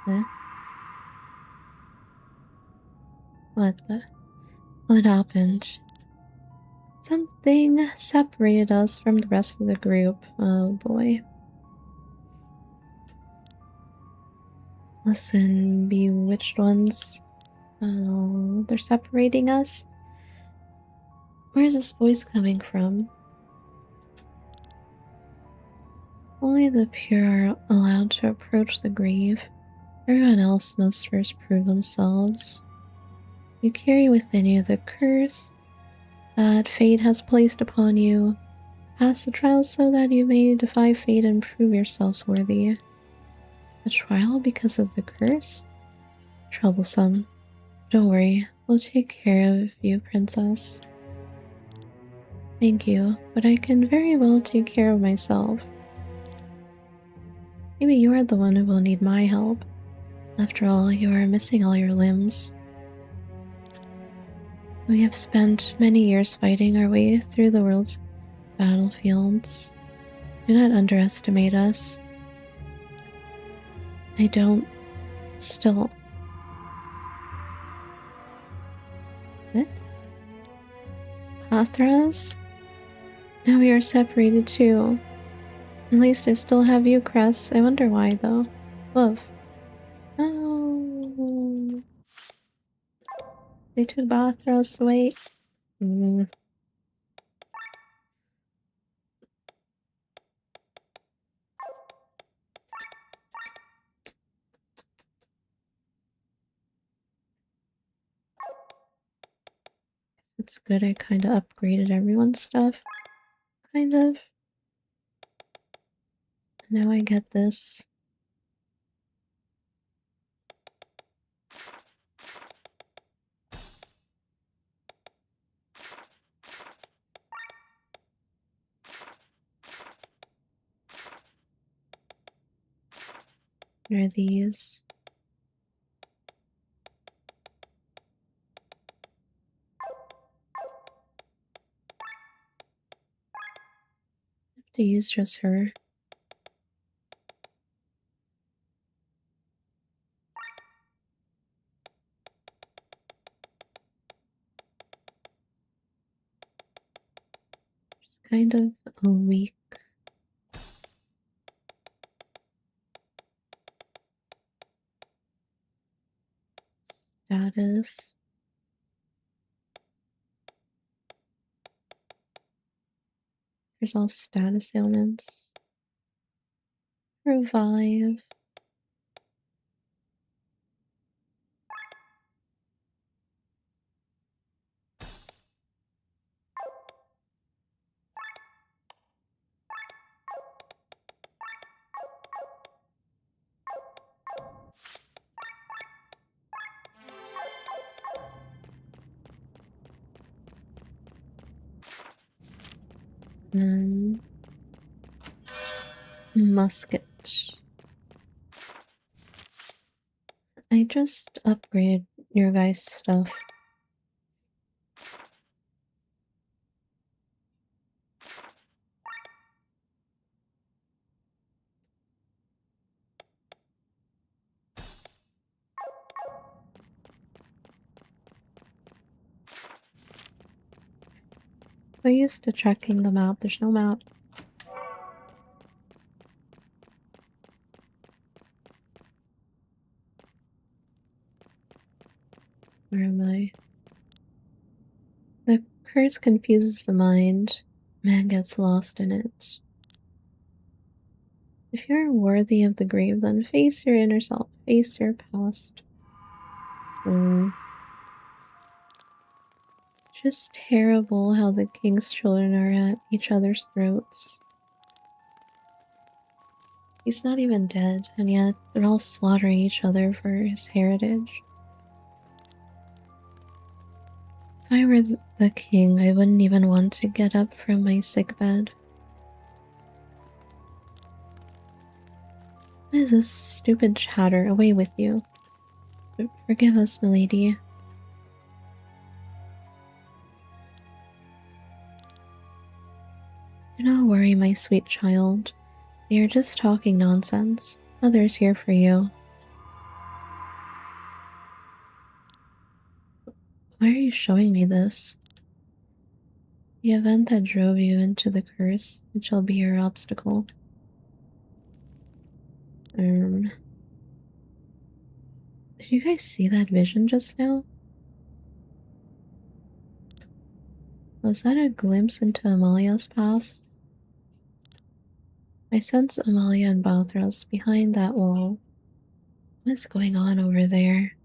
Huh? What happened? Something separated us from the rest of the group. Oh boy. Listen, bewitched ones. Oh, they're separating us? Where's this voice coming from? Only the pure are allowed to approach the grave. Everyone else must first prove themselves. You carry within you the curse that fate has placed upon you. Pass the trial so that you may defy fate and prove yourselves worthy. A trial because of the curse? Troublesome. Don't worry, we'll take care of you, princess. Thank you, but I can very well take care of myself. Maybe you are the one who will need my help. After all, you are missing all your limbs. We have spent many years fighting our way through the world's battlefields. Do not underestimate us. I don't... still... What? Pathras? Now we are separated too. At least I still have you, Cress. I wonder why, though. Woof. Oh. They took Pathras away. It's good I kind of upgraded everyone's stuff. Kind of. Now I get this. What are these? I have to use just her. Just kind of a weak status. There's all status ailments. Revive. Musket. I just upgraded your guys' stuff. So used to checking the map. There's no map. Where am I? The curse confuses the mind. Man gets lost in it. If you're worthy of the grave, then face your inner self. Face your past. Just terrible how the king's children are at each other's throats. He's not even dead, and yet they're all slaughtering each other for his heritage. If I were the king, I wouldn't even want to get up from my sickbed. What is this stupid chatter? Away with you. Forgive us, milady. Do not worry, my sweet child. They are just talking nonsense. Mother's here for you. Why are you showing me this? The event that drove you into the curse, it shall be your obstacle. Did you guys see that vision just now? Was that a glimpse into Amalia's past? I sense Amalia and Balthros behind that wall. What is going on over there?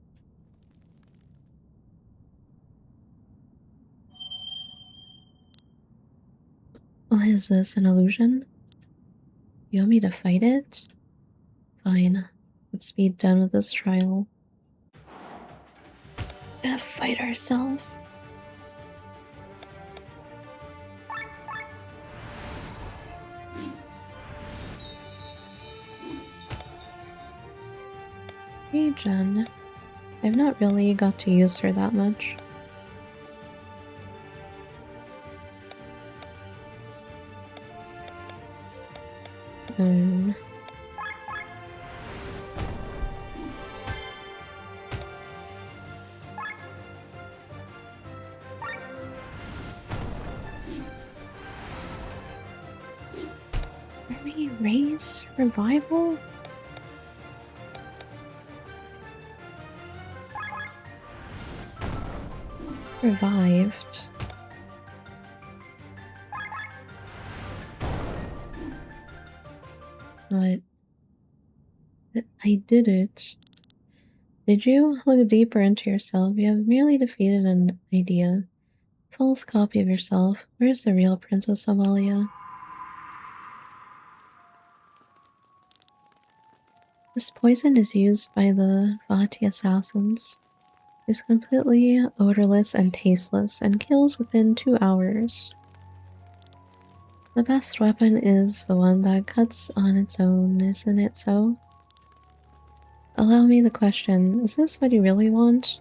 Oh, is this an illusion? You want me to fight it? Fine. Let's be done with this trial. We're gonna fight ourselves. Hey, Jen. I've not really got to use her that much. Um... Army Race Revival? Revived. But I did it. Did you? Look deeper into yourself. You have merely defeated an idea. False copy of yourself. Where's the real Princess Amalia? This poison is used by the Vati assassins. It's completely odorless and tasteless and kills within 2 hours. The best weapon is the one that cuts on its own, isn't it so? Allow me the question, is this what you really want?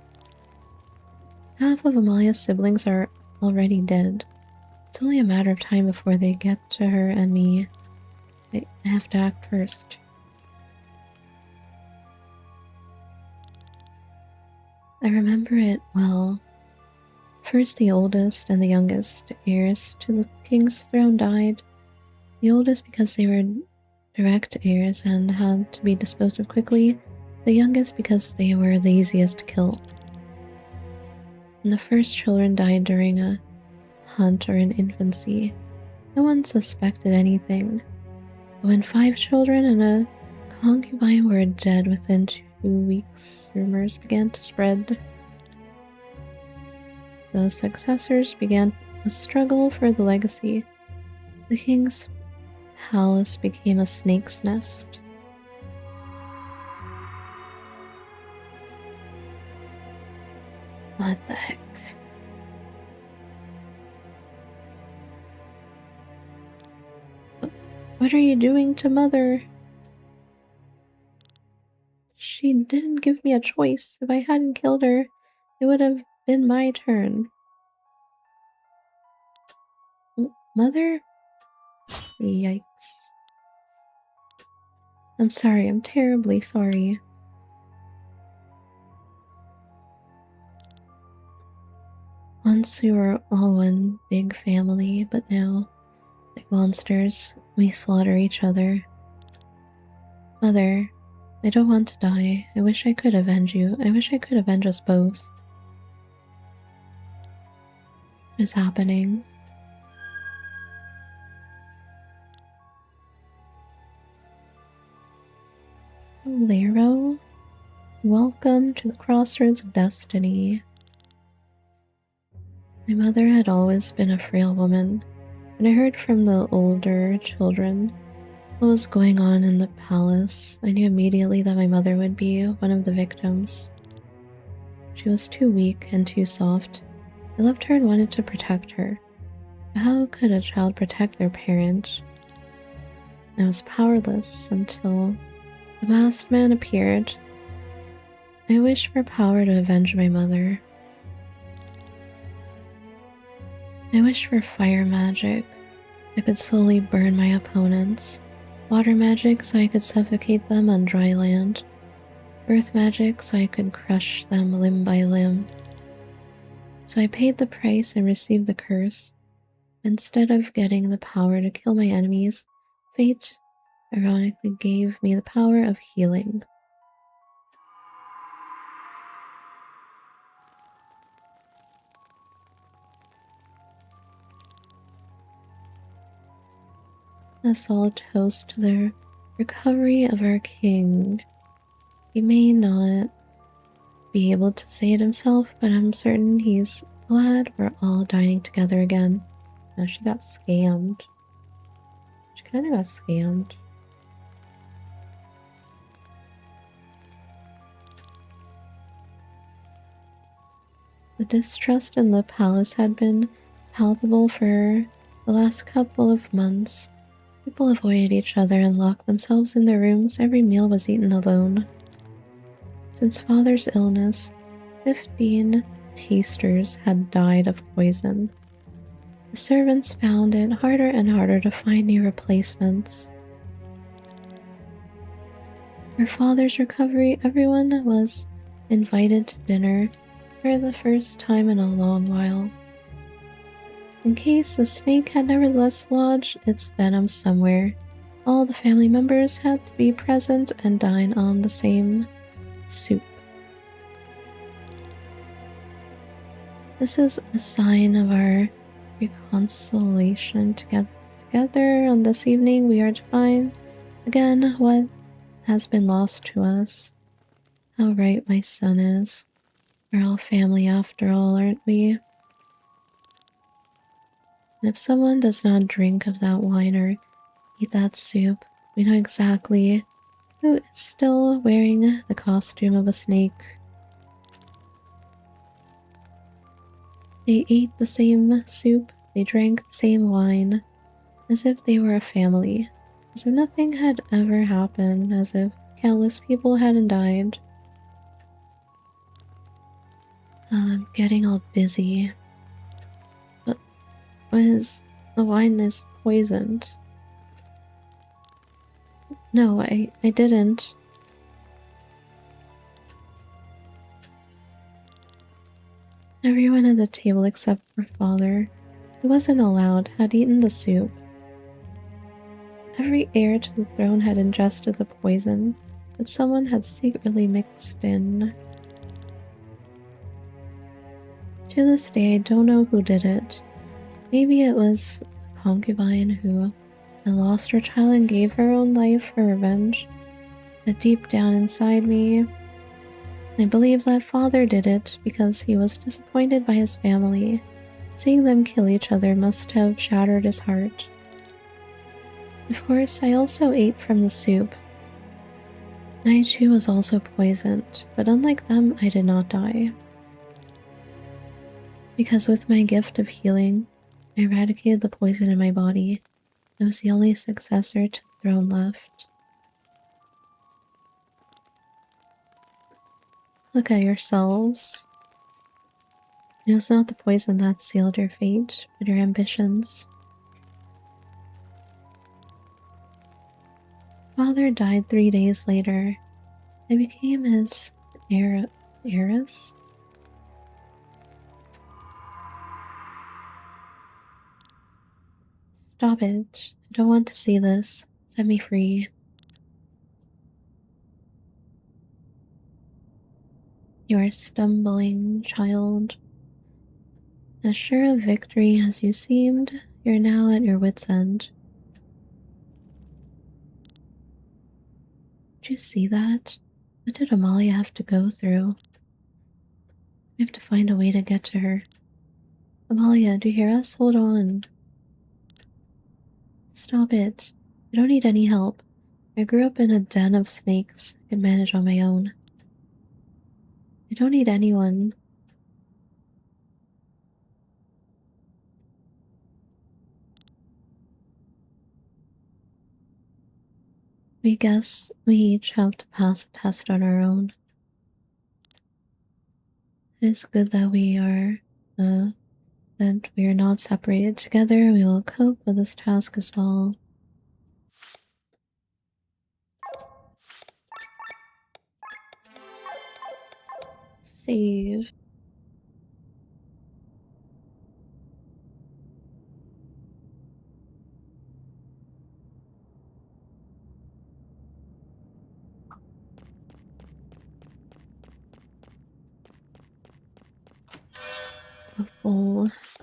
Half of Amalia's siblings are already dead. It's only a matter of time before they get to her and me. I have to act first. I remember it well. First the oldest and the youngest heirs to the king's throne died. The oldest because they were direct heirs and had to be disposed of quickly. The youngest because they were the easiest to kill. When the first children died during a hunt or in infancy, no one suspected anything. But when 5 children and a concubine were dead within 2 weeks, rumors began to spread. The successors began a struggle for the legacy. The king's palace became a snake's nest. What the heck? What are you doing to Mother? She didn't give me a choice. If I hadn't killed her, it would have been my turn. Mother? Yikes. I'm sorry, I'm terribly sorry. Once we were all one big family, but now, like monsters, we slaughter each other. Mother, I don't want to die. I wish I could avenge you. I wish I could avenge us both. What is happening? Lero? Welcome to the crossroads of destiny. My mother had always been a frail woman. When I heard from the older children what was going on in the palace, I knew immediately that my mother would be one of the victims. She was too weak and too soft. I loved her and wanted to protect her. But how could a child protect their parent? I was powerless until the masked man appeared. I wished for power to avenge my mother. I wished for fire magic. I could slowly burn my opponents. Water magic so I could suffocate them on dry land. Earth magic so I could crush them limb by limb. So I paid the price and received the curse. Instead of getting the power to kill my enemies, fate ironically gave me the power of healing. Let's all toast to the recovery of our king. He may not be able to say it himself, but I'm certain he's glad we're all dining together again. Now she got scammed. She kind of got scammed. The distrust in the palace had been palpable for the last couple of months. People avoided each other and locked themselves in their rooms. Every meal was eaten alone. Since father's illness, 15 tasters had died of poison. The servants found it harder and harder to find new replacements. For father's recovery, everyone was invited to dinner for the first time in a long while. In case the snake had nevertheless lodged its venom somewhere, all the family members had to be present and dine on the same soup. This is a sign of our reconciliation together on this evening. We are to find again what has been lost to us. How right my son is. We're all family after all, aren't we? And if someone does not drink of that wine or eat that soup, we know exactly who is still wearing the costume of a snake. They ate the same soup, they drank the same wine, as if they were a family, as if nothing had ever happened, as if countless people hadn't died. I'm getting all dizzy. But the wine is poisoned. No, I didn't. Everyone at the table except for father, who wasn't allowed, had eaten the soup. Every heir to the throne had ingested the poison that someone had secretly mixed in. To this day, I don't know who did it. Maybe it was a concubine who had lost her child and gave her own life for revenge. But deep down inside me, I believe that father did it because he was disappointed by his family. Seeing them kill each other must have shattered his heart. Of course, I also ate from the soup. And I too was also poisoned, but unlike them, I did not die. Because with my gift of healing, I eradicated the poison in my body. I was the only successor to the throne left. Look at yourselves. It was not the poison that sealed your fate, but your ambitions. Father died 3 days later. I became his heiress? Stop it. I don't want to see this. Set me free. You are stumbling, child. As sure of victory as you seemed, you're now at your wit's end. Did you see that? What did Amalia have to go through? We have to find a way to get to her. Amalia, do you hear us? Hold on. Stop it. I don't need any help. I grew up in a den of snakes. I can manage on my own. I don't need anyone. We guess we each have to pass a test on our own. It is good that we are not separated together. We will cope with this task as well. Save.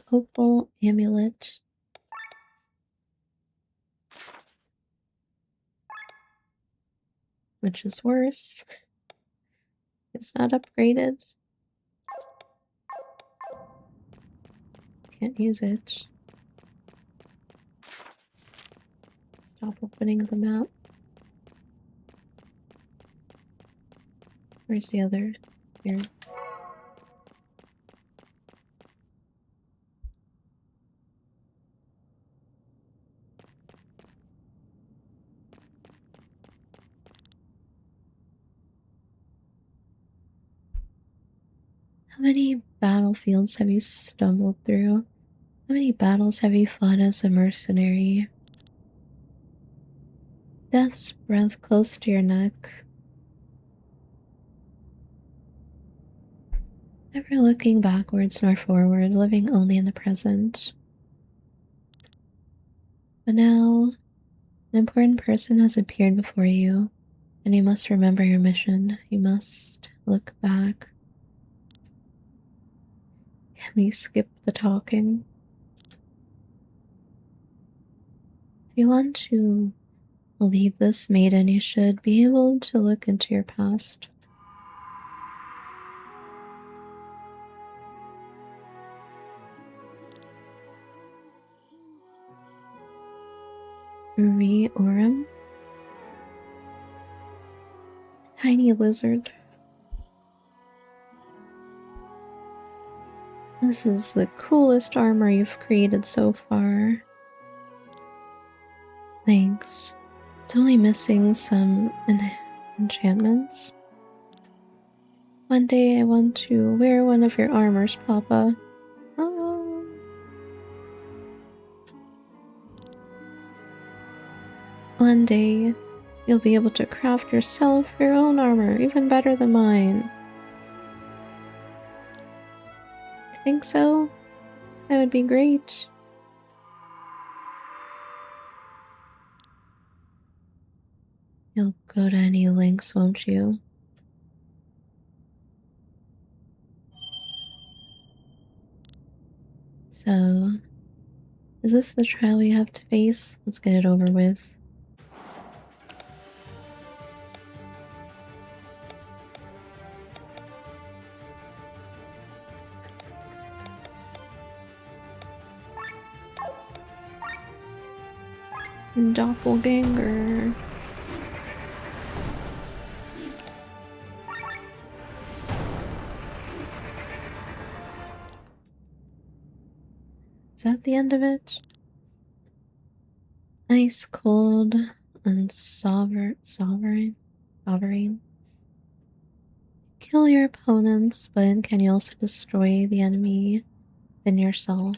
Hopeful amulet. which is worse. It's not upgraded. Can't use it. Stop opening the map. Where's the other? Here. How many battlefields have you stumbled through? How many battles have you fought as a mercenary? Death's breath close to your neck. Never looking backwards nor forward, living only in the present. But now, an important person has appeared before you, and you must remember your mission. You must look back. Can we skip the talking? If you want to lead this maiden, you should be able to look into your past. Orem? Tiny lizard. This is the coolest armor you've created so far. Thanks. It's only missing some enchantments. One day I want to wear one of your armors, Papa. Oh. One day you'll be able to craft yourself your own armor, even better than mine. I think so. That would be great. You'll go to any lengths, won't you? So, is this the trial we have to face? Let's get it over with. Doppelganger. Is that the end of it? Ice cold and sovereign. Kill your opponents, but can you also destroy the enemy within yourself?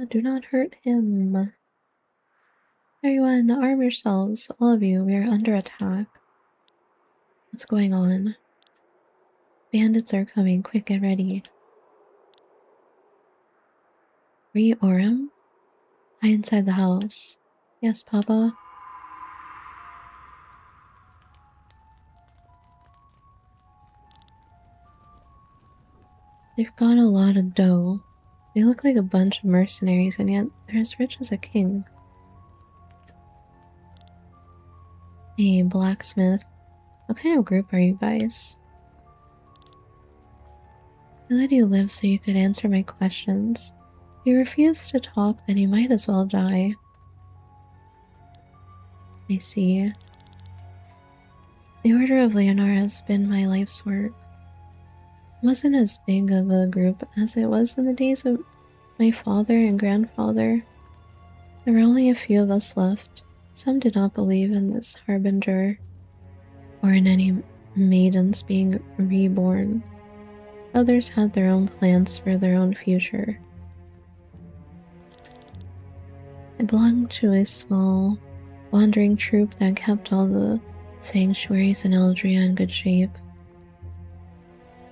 Do not hurt him. Everyone, arm yourselves. All of you, we are under attack. What's going on? Bandits are coming. Quick, get ready. Orem? Hide inside the house. Yes, Papa. They've got a lot of dough. They look like a bunch of mercenaries, and yet they're as rich as a king. Hey, blacksmith. What kind of group are you guys? I let you live so you could answer my questions. If you refuse to talk, then you might as well die. I see. The Order of Leonor has been my life's work. It wasn't as big of a group as it was in the days of my father and grandfather. There were only a few of us left. Some did not believe in this harbinger, or in any maidens being reborn. Others had their own plans for their own future. I belonged to a small, wandering troupe that kept all the sanctuaries in Eldria in good shape.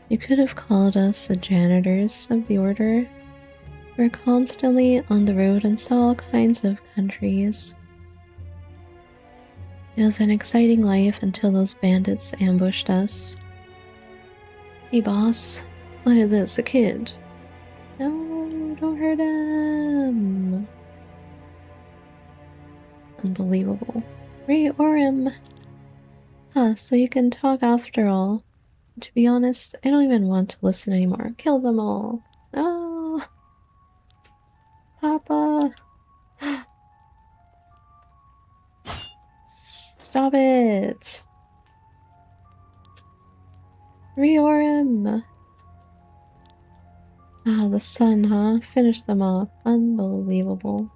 You could have called us the janitors of the order. We were constantly on the road and saw all kinds of countries. It was an exciting life until those bandits ambushed us. Hey boss, look at this, a kid. No, don't hurt him. Unbelievable. Reorem. Huh, so you can talk after all. To be honest, I don't even want to listen anymore. Kill them all. Oh, Papa. Stop it. Reorem. Ah, the sun, huh? Finish them off. Unbelievable.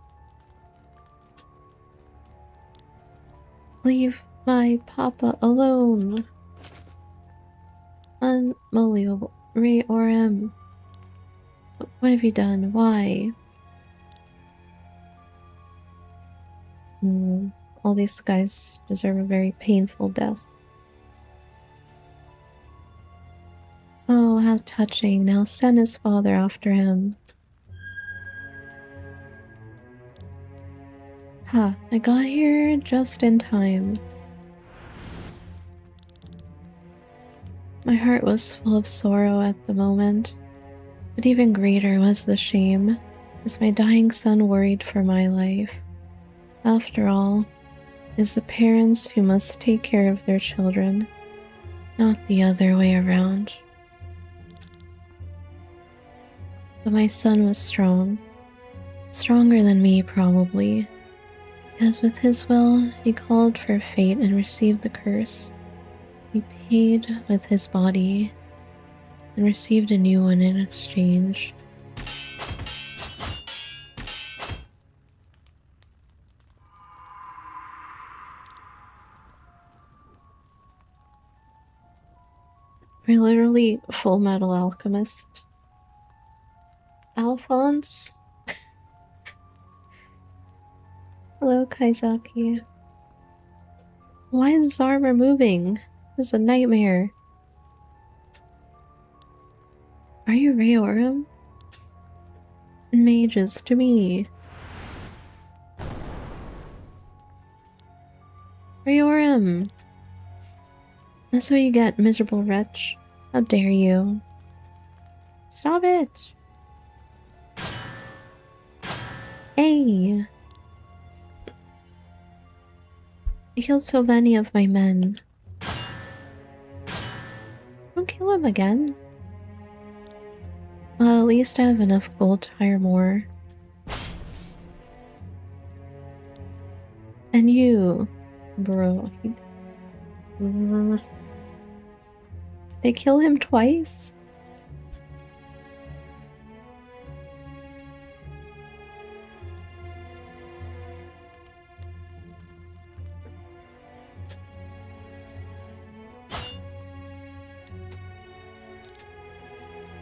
Leave my Papa alone. Unbelievable. Reorem. What have you done? Why? All these guys deserve a very painful death. Oh, how touching. Now send his father after him. Huh, I got here just in time. My heart was full of sorrow at the moment, but even greater was the shame, as my dying son worried for my life. After all, it's the parents who must take care of their children, not the other way around. But my son was strong. Stronger than me, probably. Because with his will, he called for fate and received the curse. He paid with his body and received a new one in exchange. We're literally Full Metal Alchemist. Alphonse? Hello, Kaizaki. Why is his armor moving? This is a nightmare. Are you Rayorum? Mages, to me. Rayorum! That's what you get, miserable wretch. How dare you. Stop it! Hey! You killed so many of my men. Don't kill him again. Well, at least I have enough gold to hire more. And you, bro. They kill him twice?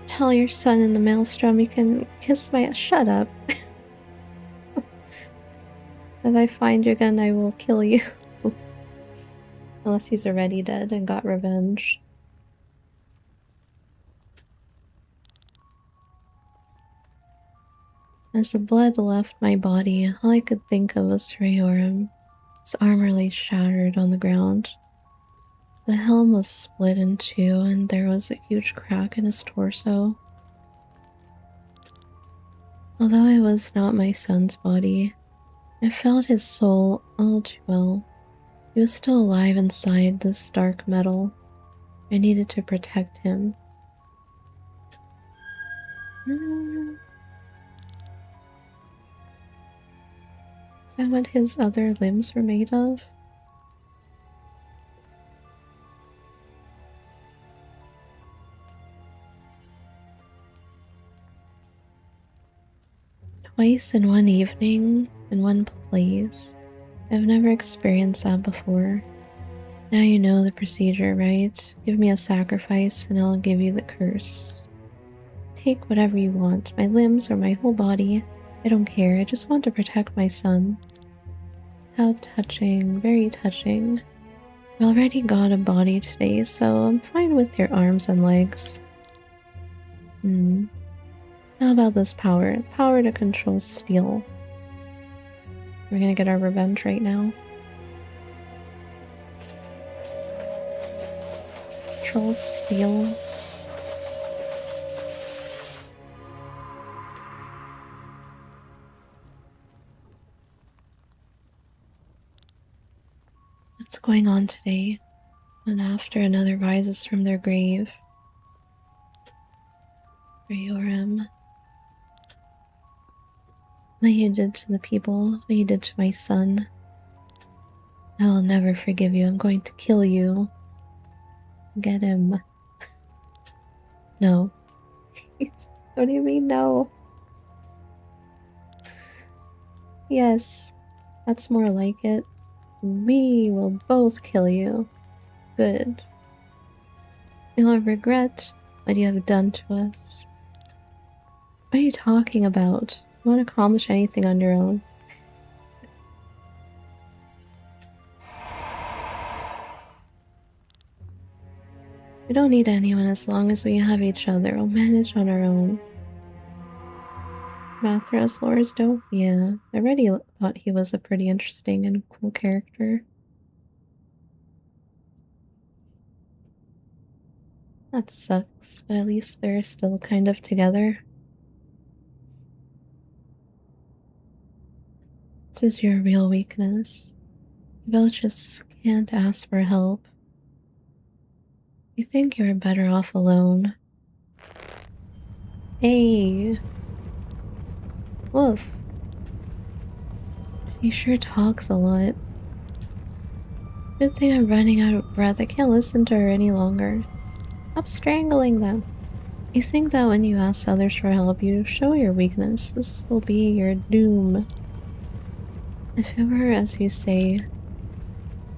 Tell your son in the maelstrom you can kiss my— Shut up. If I find your gun, I will kill you. Unless he's already dead and got revenge. As the blood left my body, all I could think of was Rayorum. His armor lay shattered on the ground. The helm was split in two, and there was a huge crack in his torso. Although it was not my son's body, I felt his soul all too well. He was still alive inside this dark metal. I needed to protect him. Is that what his other limbs were made of? Twice in one evening, in one place. I've never experienced that before. Now you know the procedure, right? Give me a sacrifice and I'll give you the curse. Take whatever you want, my limbs or my whole body. I don't care, I just want to protect my son. How touching, very touching. I already got a body today, so I'm fine with your arms and legs. How about this power? Power to control steel. We're gonna get our revenge right now. Control steel. going on today, and after another rises from their grave. For Yoram. What you did to the people, what you did to my son. I will never forgive you. I'm going to kill you. Get him. No. What do you mean no? Yes, that's more like it. We will both kill you. Good. You will regret what you have done to us. What are you talking about? You won't accomplish anything on your own. We don't need anyone as long as we have each other. We'll manage on our own. Mathras lores don't? Yeah, I already thought he was a pretty interesting and cool character. That sucks, but at least they're still kind of together. This is your real weakness. You just can't ask for help. You think you're better off alone. Hey! Woof. He sure talks a lot. Good thing I'm running out of breath. I can't listen to her any longer. Stop strangling them. You think that when you ask others for help, you show your weakness. This will be your doom. If it were as you say,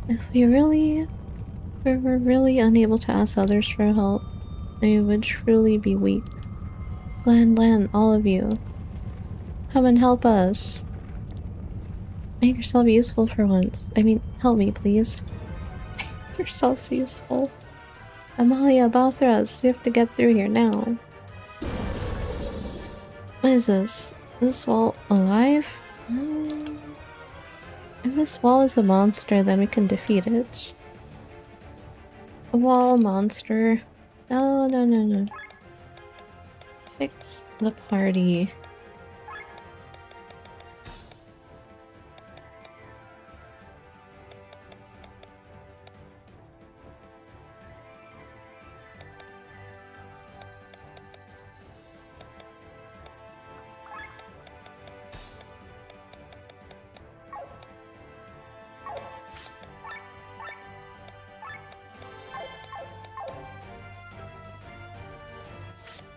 if we were really unable to ask others for help, then we would truly be weak. Glan, all of you. Come and help us. Make yourself useful for once. I mean, help me, please. Make yourselves useful. Amalia, Balthras, we have to get through here now. What is this? Is this wall alive? If this wall is a monster, then we can defeat it. A wall monster. No. Fix the party.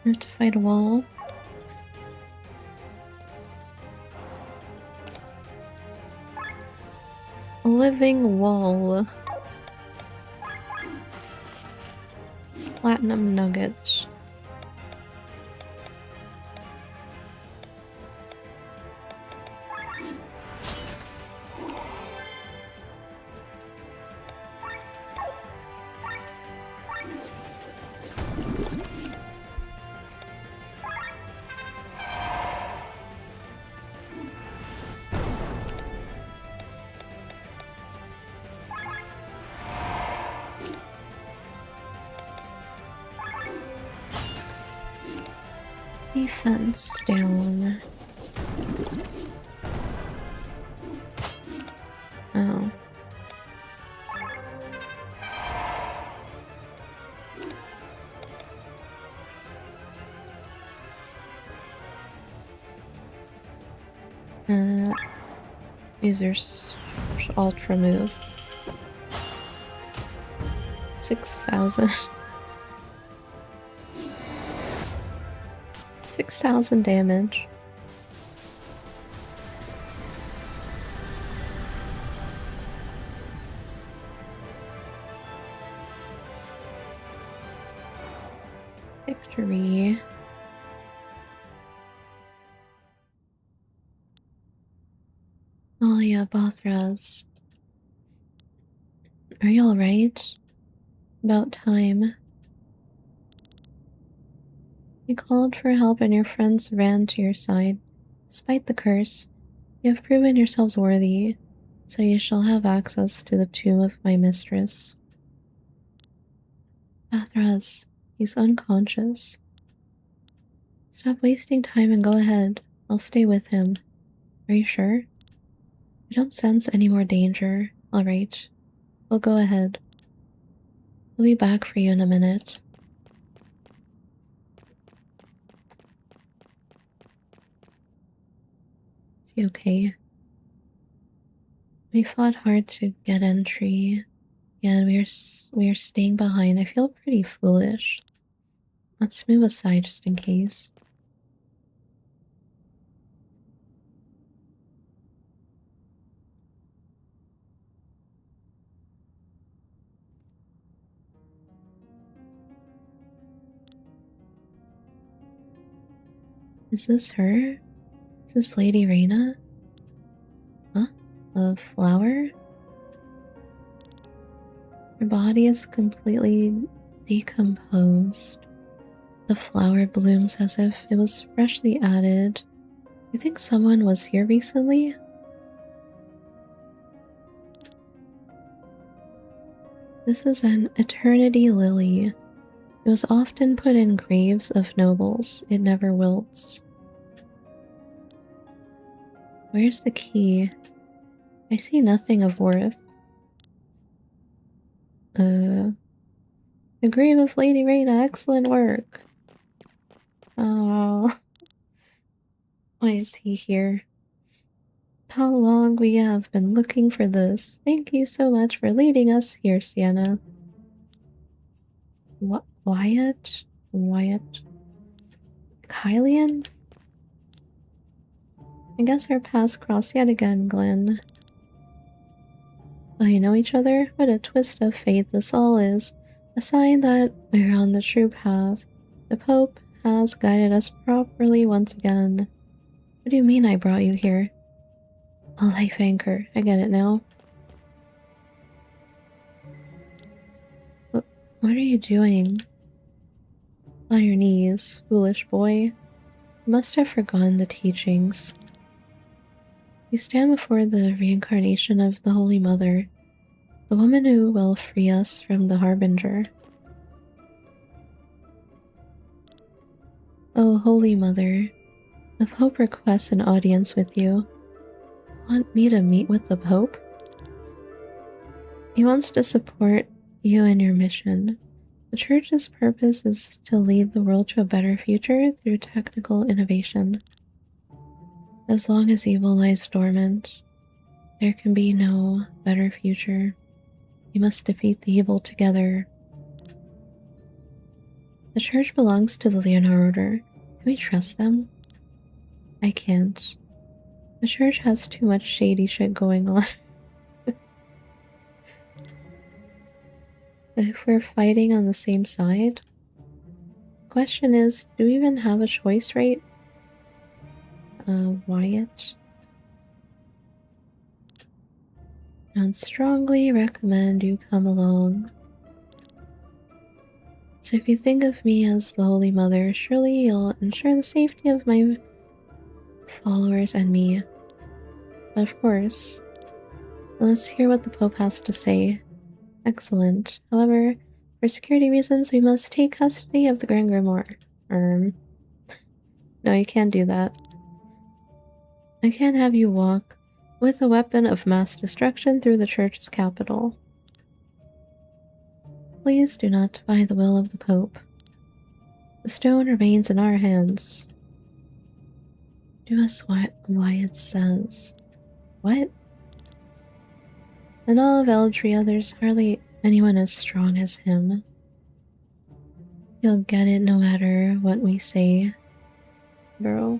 I have to fight a wall. A living wall. Platinum nuggets. Defense down. Oh. Use ultra move. 6,000. 6,000 damage. Victory. Oh yeah, Bothras. Are you alright? About time. You called for help and your friends ran to your side. Despite the curse, you have proven yourselves worthy, so you shall have access to the tomb of my mistress. Bathras, he's unconscious. Stop wasting time and go ahead. I'll stay with him. Are you sure? I don't sense any more danger. Alright. Well, go ahead. We'll be back for you in a minute. Is he okay? We fought hard to get entry. Yeah, we are staying behind. I feel pretty foolish. Let's move aside just in case. Is this her? Is this Lady Reina? Huh? A flower? Her body is completely decomposed. The flower blooms as if it was freshly added. You think someone was here recently? This is an eternity lily. It was often put in graves of nobles. It never wilts. Where's the key? I see nothing of worth. The grave of Lady Reina, excellent work. Oh, why is he here? How long we have been looking for this. Thank you so much for leading us here, Sienna. What? Wyatt? Wyatt? Kylian? I guess our paths cross yet again, Glenn. Oh, you know each other? What a twist of fate this all is. A sign that we're on the true path. The Pope has guided us properly once again. What do you mean I brought you here? A life anchor. I get it now. What are you doing? On your knees, foolish boy. You must have forgotten the teachings. You stand before the reincarnation of the Holy Mother, the woman who will free us from the Harbinger. Oh, Holy Mother, the Pope requests an audience with you. Want me to meet with the Pope? He wants to support you in your mission. The Church's purpose is to lead the world to a better future through technical innovation. As long as evil lies dormant, there can be no better future. We must defeat the evil together. The Church belongs to the Leonard Order. Can we trust them? I can't. The Church has too much shady shit going on. But if we're fighting on the same side, the question is, do we even have a choice, right? Wyatt? I'd strongly recommend you come along. So if you think of me as the Holy Mother, surely you'll ensure the safety of my followers and me. But of course, let's hear what the Pope has to say. Excellent. However, for security reasons, we must take custody of the Grand Grimoire. No, you can't do that. I can't have you walk with a weapon of mass destruction through the Church's capital. Please do not defy the will of the Pope. The stone remains in our hands. Do as Wyatt says. What? In all of Eldria, there's hardly anyone as strong as him. He'll get it no matter what we say, bro.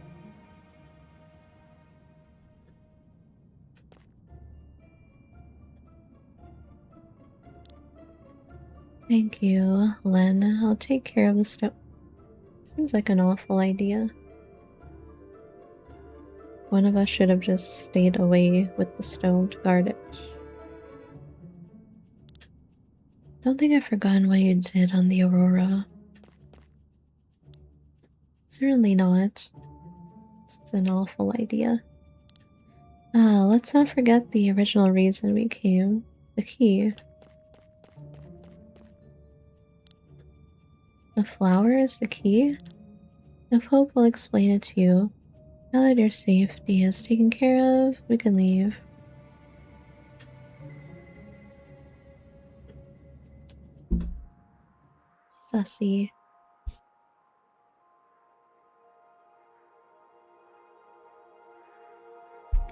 Thank you, Len. I'll take care of the stone. Seems like an awful idea. One of us should have just stayed away with the stone to guard it. Don't think I've forgotten what you did on the Aurora. Certainly not. This is an awful idea. Let's not forget the original reason we came. The key. The flower is the key? The Pope will explain it to you. Now that your safety is taken care of, we can leave. Sussy.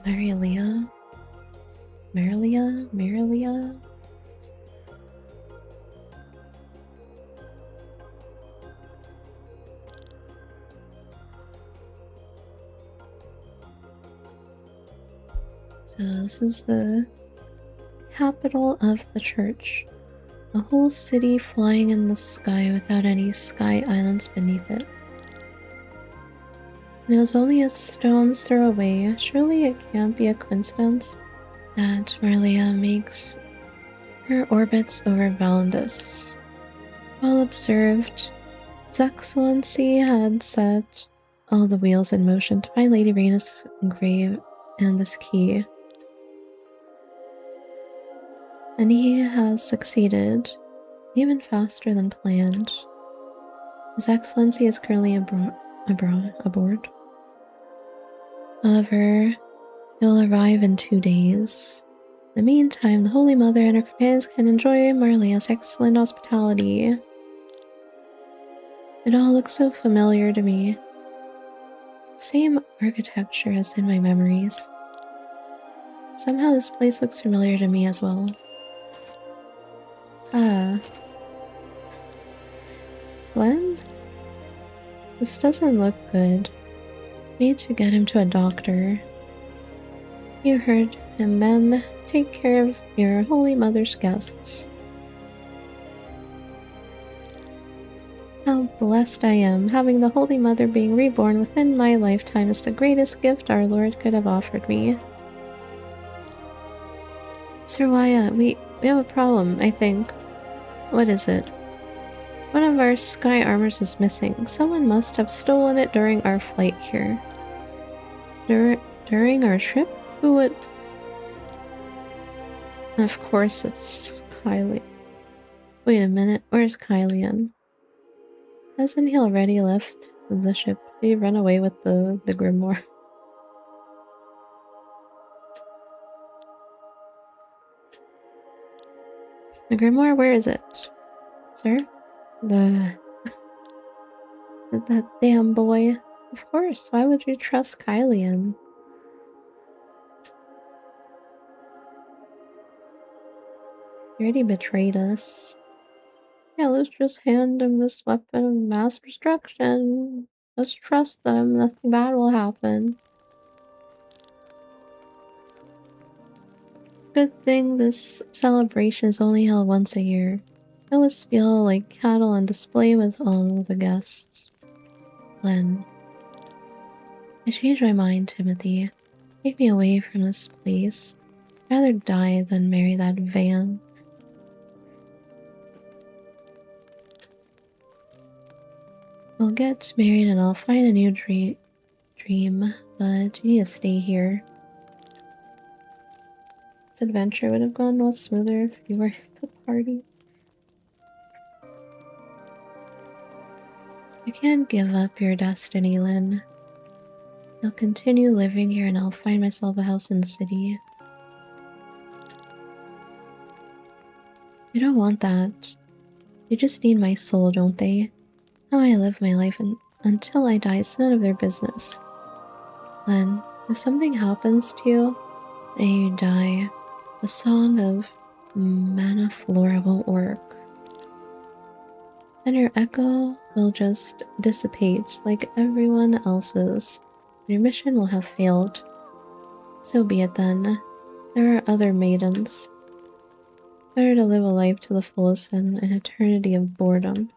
Marilia? Marilia? Marilia? So this is the capital of the church. A whole city flying in the sky without any sky islands beneath it. And it was only a stone's throw away. Surely it can't be a coincidence that Marlia makes her orbits over Valandis. Well observed. His Excellency had set all the wheels in motion to find Lady Rhaenys' grave and this key. And he has succeeded, even faster than planned. His Excellency is currently aboard. However, it will arrive in 2 days. In the meantime, the Holy Mother and her companions can enjoy Marlia's excellent hospitality. It all looks so familiar to me. It's the same architecture as in my memories. Somehow this place looks familiar to me as well. Ah. Glenn? This doesn't look good. Need to get him to a doctor. You heard him, men. Take care of your Holy Mother's guests. How blessed I am. Having the Holy Mother being reborn within my lifetime is the greatest gift our Lord could have offered me. Sir Wyatt, we have a problem, I think. What is it? One of our sky armors is missing. Someone must have stolen it during our flight here. During our trip? Who would... Of course it's Kylie. Wait a minute, where's Kylian? Hasn't he already left the ship? Did he run away with the grimoire? The grimoire, where is it? Sir? That damn boy. Of course, why would you trust Kylian? He already betrayed us. Yeah, let's just hand him this weapon of mass destruction. Let's trust them, nothing bad will happen. Good thing this celebration is only held once a year. It will feel like cattle on display with all the guests. Len. I changed my mind, Timothy. Take me away from this place. I'd rather die than marry that van. We'll get married and I'll find a new dream, but you need to stay here. This adventure would have gone a lot smoother if you were at the party. You can't give up your destiny, Lynn. I'll continue living here and I'll find myself a house in the city. I don't want that. They just need my soul, don't they? How I live my life until I die is none of their business. Then, if something happens to you and you die, the song of Mana Flora won't work. Then your echo will just dissipate like everyone else's. Your mission will have failed. So be it then. There are other maidens. Better to live a life to the fullest than an eternity of boredom.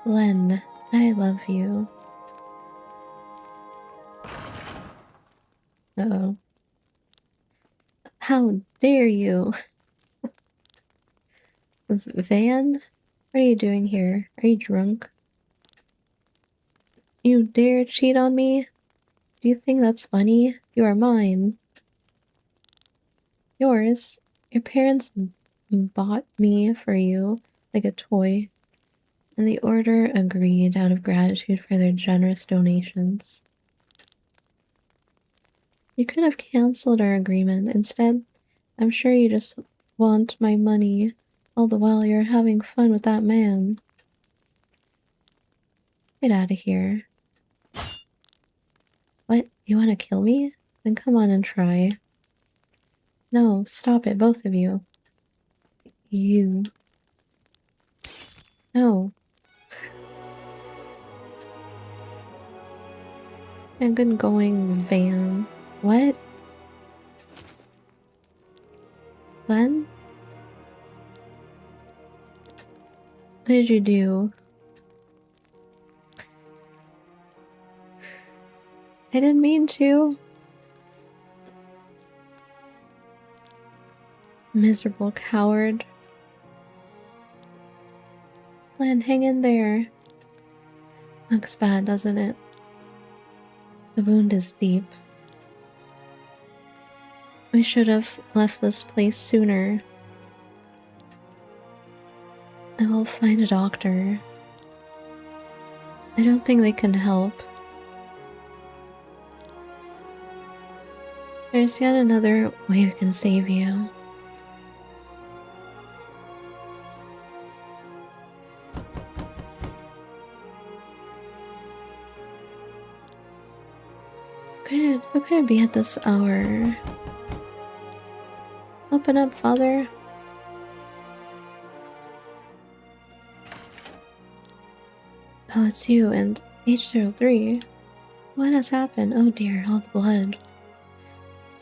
Len, I love you. Uh-oh. How dare you? Van? What are you doing here? Are you drunk? You dare cheat on me? Do you think that's funny? You are mine. Yours? Your parents bought me for you like a toy, and the Order agreed out of gratitude for their generous donations. You could have cancelled our agreement. Instead, I'm sure you just want my money. All the while you're having fun with that man. Get out of here. What? You want to kill me? Then come on and try. No, stop it, both of you. You. No. And good going, Van. What? Glenn? What did you do? I didn't mean to. Miserable coward. Glenn, hang in there. Looks bad, doesn't it? The wound is deep. We should have left this place sooner. I will find a doctor. I don't think they can help. There's yet another way we can save you. Who could it be at this hour? Open up, Father. Oh, it's you and H03. What has happened? Oh dear, all the blood.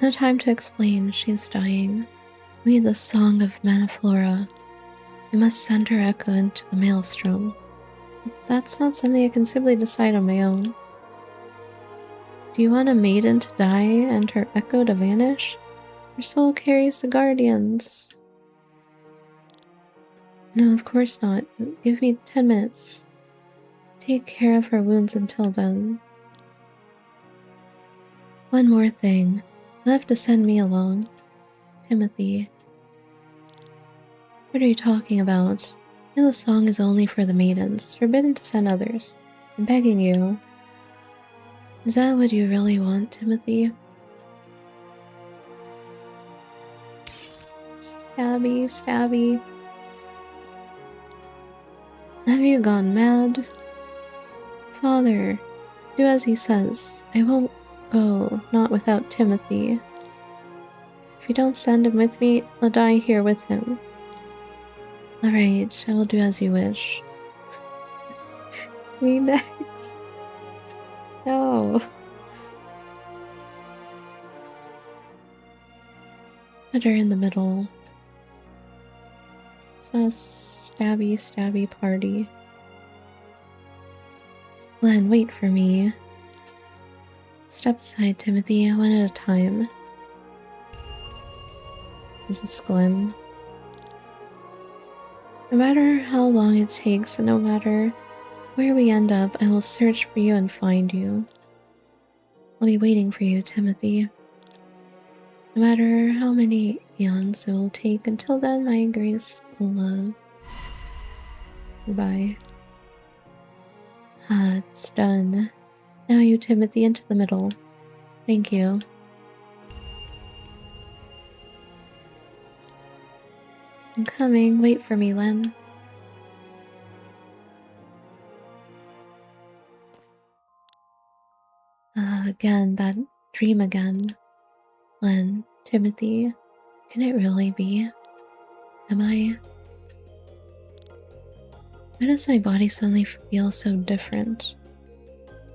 No time to explain, she's dying. We need the Song of Manaflora. We must send her echo into the maelstrom. That's not something I can simply decide on my own. Do you want a maiden to die and her echo to vanish? Her soul carries the guardians. No, of course not. Give me 10 minutes. Take care of her wounds until then. One more thing. You'll have to send me along. Timothy. What are you talking about? The song is only for the maidens. It's forbidden to send others. I'm begging you. Is that what you really want, Timothy? Stabby, stabby. Have you gone mad? Father, do as he says. I won't go, not without Timothy. If you don't send him with me, I'll die here with him. Alright, I will do as you wish. Me next. No. Put her in the middle. It's not a stabby, stabby party. Glenn, wait for me. Step aside, Timothy, one at a time. This is Glenn. No matter how long it takes, and no matter where we end up, I will search for you and find you. I'll be waiting for you, Timothy. No matter how many eons it will take, until then, my greatest love. Goodbye. Ah, it's done. Now you, Timothy, into the middle. Thank you. I'm coming. Wait for me, Len. Again, that dream again. Len, Timothy, can it really be? Am I? Why does my body suddenly feel so different?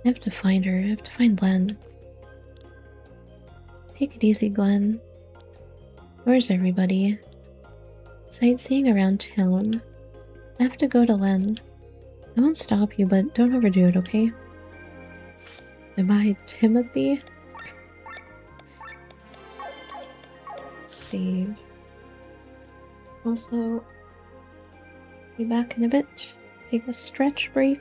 I have to find her. I have to find Len. Take it easy, Glenn. Where's everybody? Sightseeing around town. I have to go to Len. I won't stop you, but don't overdo it, okay? Bye-bye, Timothy. Save. Also, be back in a bit. Take a stretch break.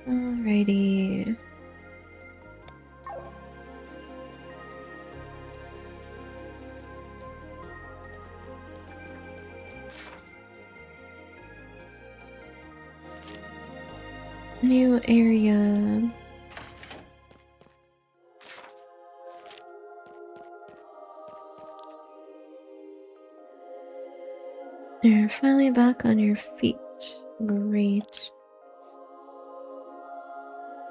Alrighty. New area. You're finally back on your feet. Great.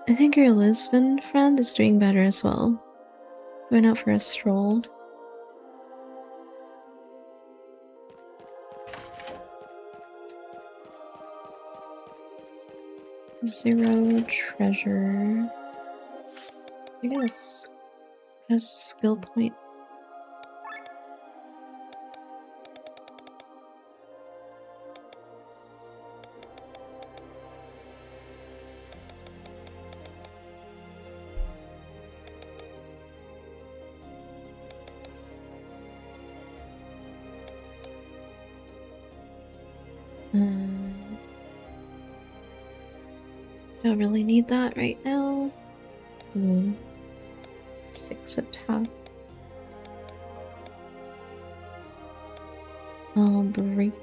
I think your Lisbon friend is doing better as well. Went out for a stroll. Zero treasure. I guess a skill point. Don't really need that right now. 6 attack. I'll break.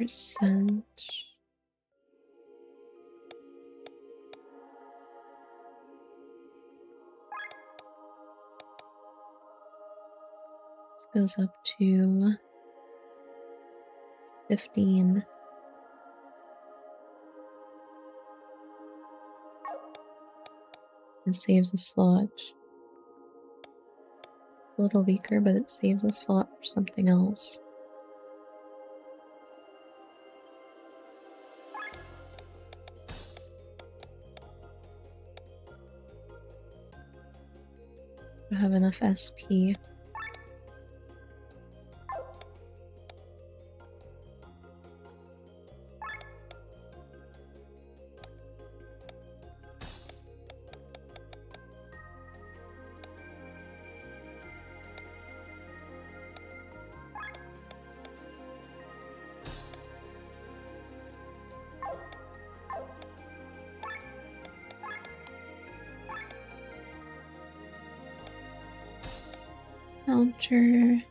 %. This goes up to 15. It saves a slot. It's a little weaker, but it saves a slot for something else. I have enough SP. Counter.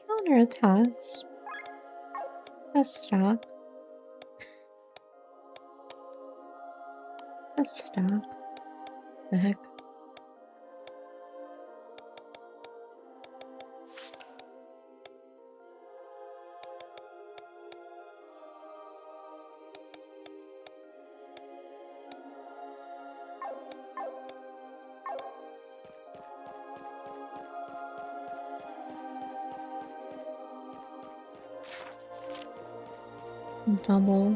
Counter attacks. That's stack. That's stack. The heck? Double.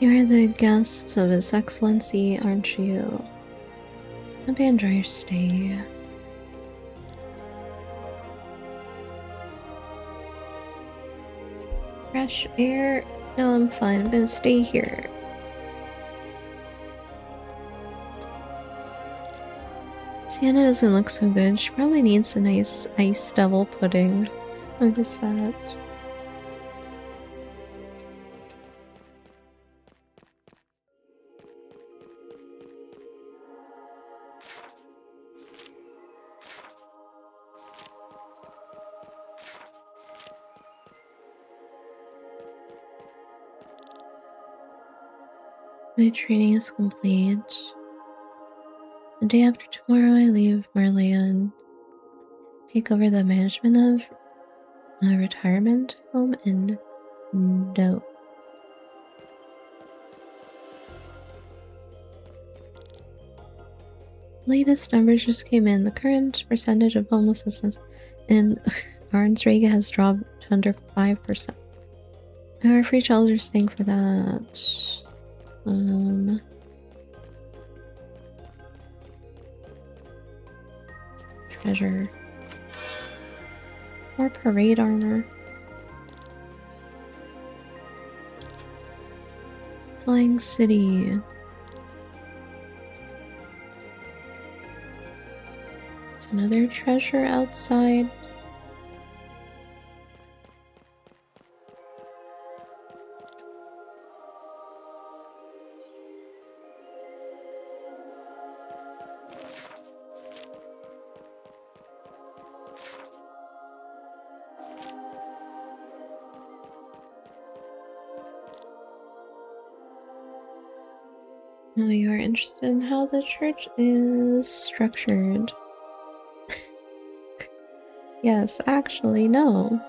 You are the guests of His Excellency, aren't you? Hope you enjoy your stay. Fresh air? No, I'm fine. I'm gonna stay here. Sienna doesn't look so good. She probably needs a nice ice devil pudding. Look at that. My training is complete. The day after tomorrow, I leave Marlea and take over the management of a retirement home in Do. Latest numbers just came in. The current percentage of homelessness in Barnes rate has dropped to under 5%. Our free elders thing for that. Treasure. More parade armor. Flying city. There's another treasure outside. Oh, you are interested in how the church is structured. Yes, actually, no.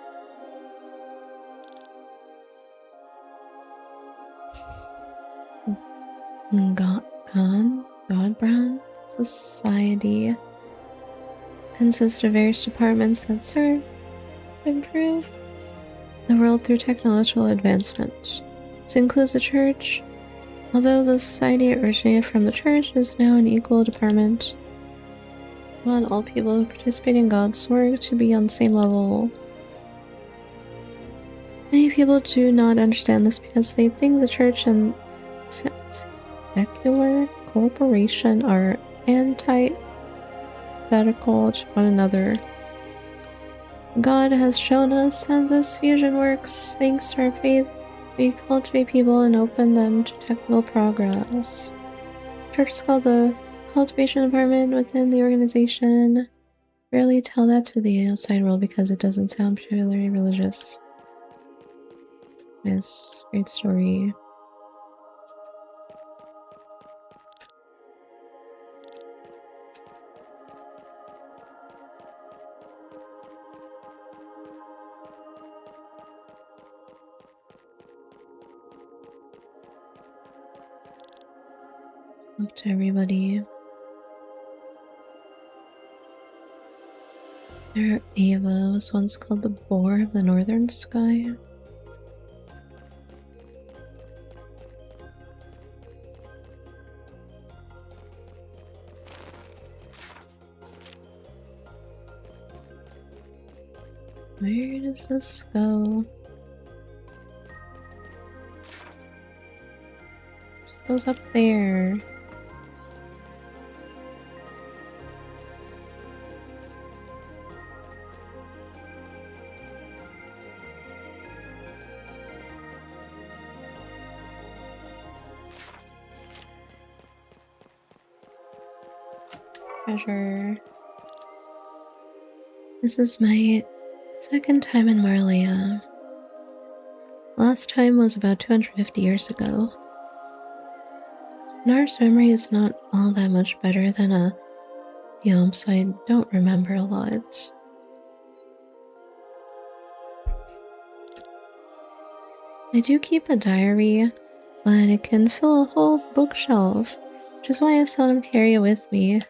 God Society consists of various departments that serve to improve the world through technological advancement. This includes the church. Although the society originated from the church, it is now an equal department. We want all people who participate in God's work to be on the same level. Many people do not understand this because they think the church and secular corporation are antithetical to one another. God has shown us that this fusion works. Thanks to our faith, we cultivate people and open them to technical progress. The church is called the cultivation department within the organization. Rarely tell that to the outside world because it doesn't sound particularly religious. Yes, great story. Talk to everybody. Sarah Ava was once called the boar of the northern sky. Where does this go? This goes up there. Treasure. This is my second time in Marlia. Last time was about 250 years ago. Nar's memory is not all that much better than a Yom, so I don't remember a lot. I do keep a diary, but it can fill a whole bookshelf, which is why I seldom carry it with me.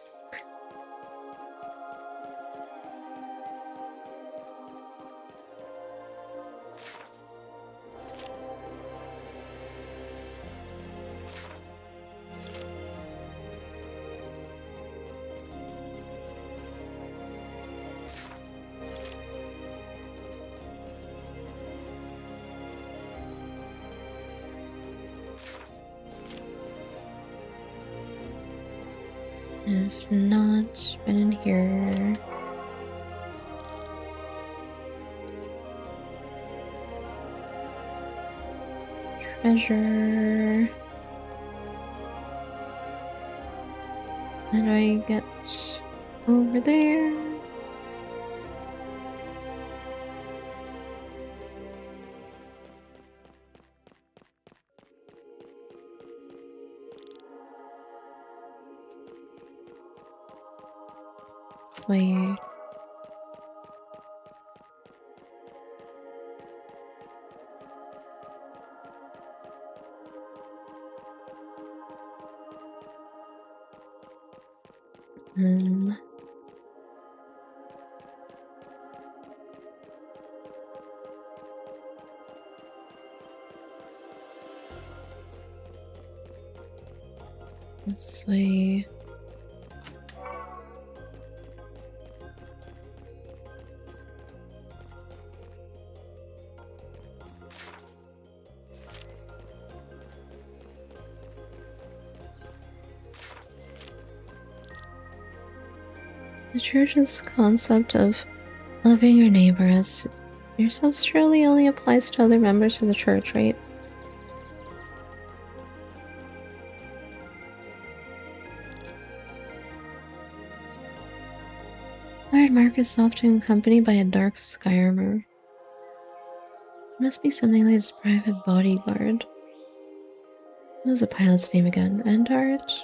If not, been in here. Treasure. How do I get over there? This way. This way. The church's concept of loving your neighbor as yourself surely only applies to other members of the church, right? Lord Marcus often accompanied by a dark sky armor. It must be something like his private bodyguard. What was the pilot's name again? Endart?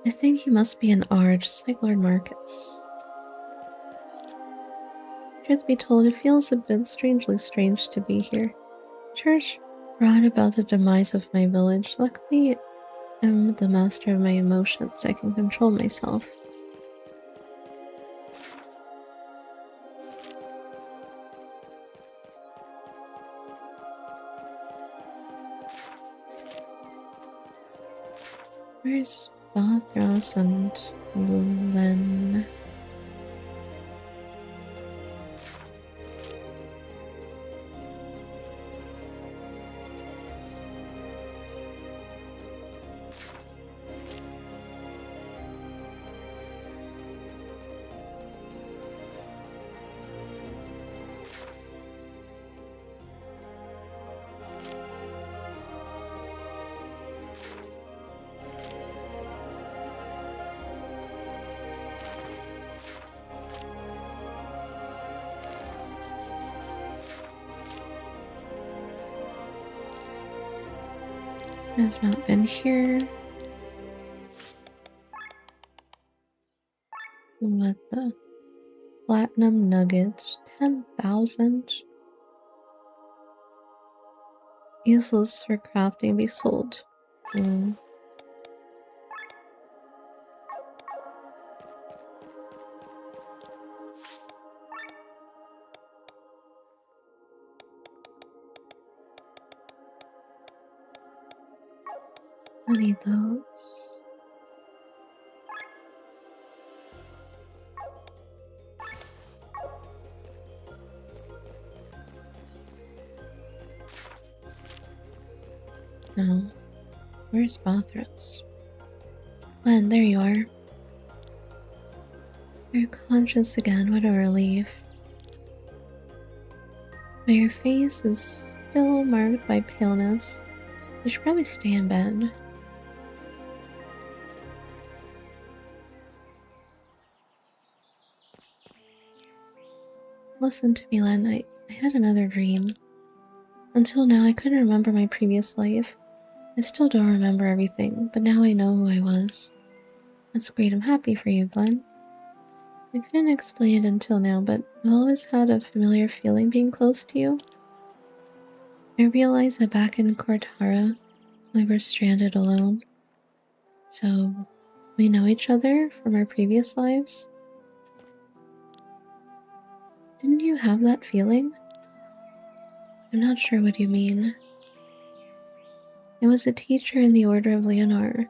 I think he must be an R, just like Lord Marcus. Truth be told, it feels a bit strangely strange to be here. Church brought about the demise of my village. Luckily, I'm the master of my emotions. I can control myself. Where's Bathros and Len? I've not been here. What the? Platinum nuggets. 10,000? Useless for crafting, be sold. Hmm. I need those. No. Where's Bathros? Len, there you are. You're conscious again, what a relief. But your face is still marked by paleness. You should probably stay in bed. Listen to me, Len. I had another dream. Until now, I couldn't remember my previous life. I still don't remember everything, but now I know who I was. That's great, I'm happy for you, Glenn. I couldn't explain it until now, but I've always had a familiar feeling being close to you. I realized that back in Cortara, we were stranded alone. So, we know each other from our previous lives? Didn't you have that feeling? I'm not sure what you mean. It was a teacher in the Order of Leonor.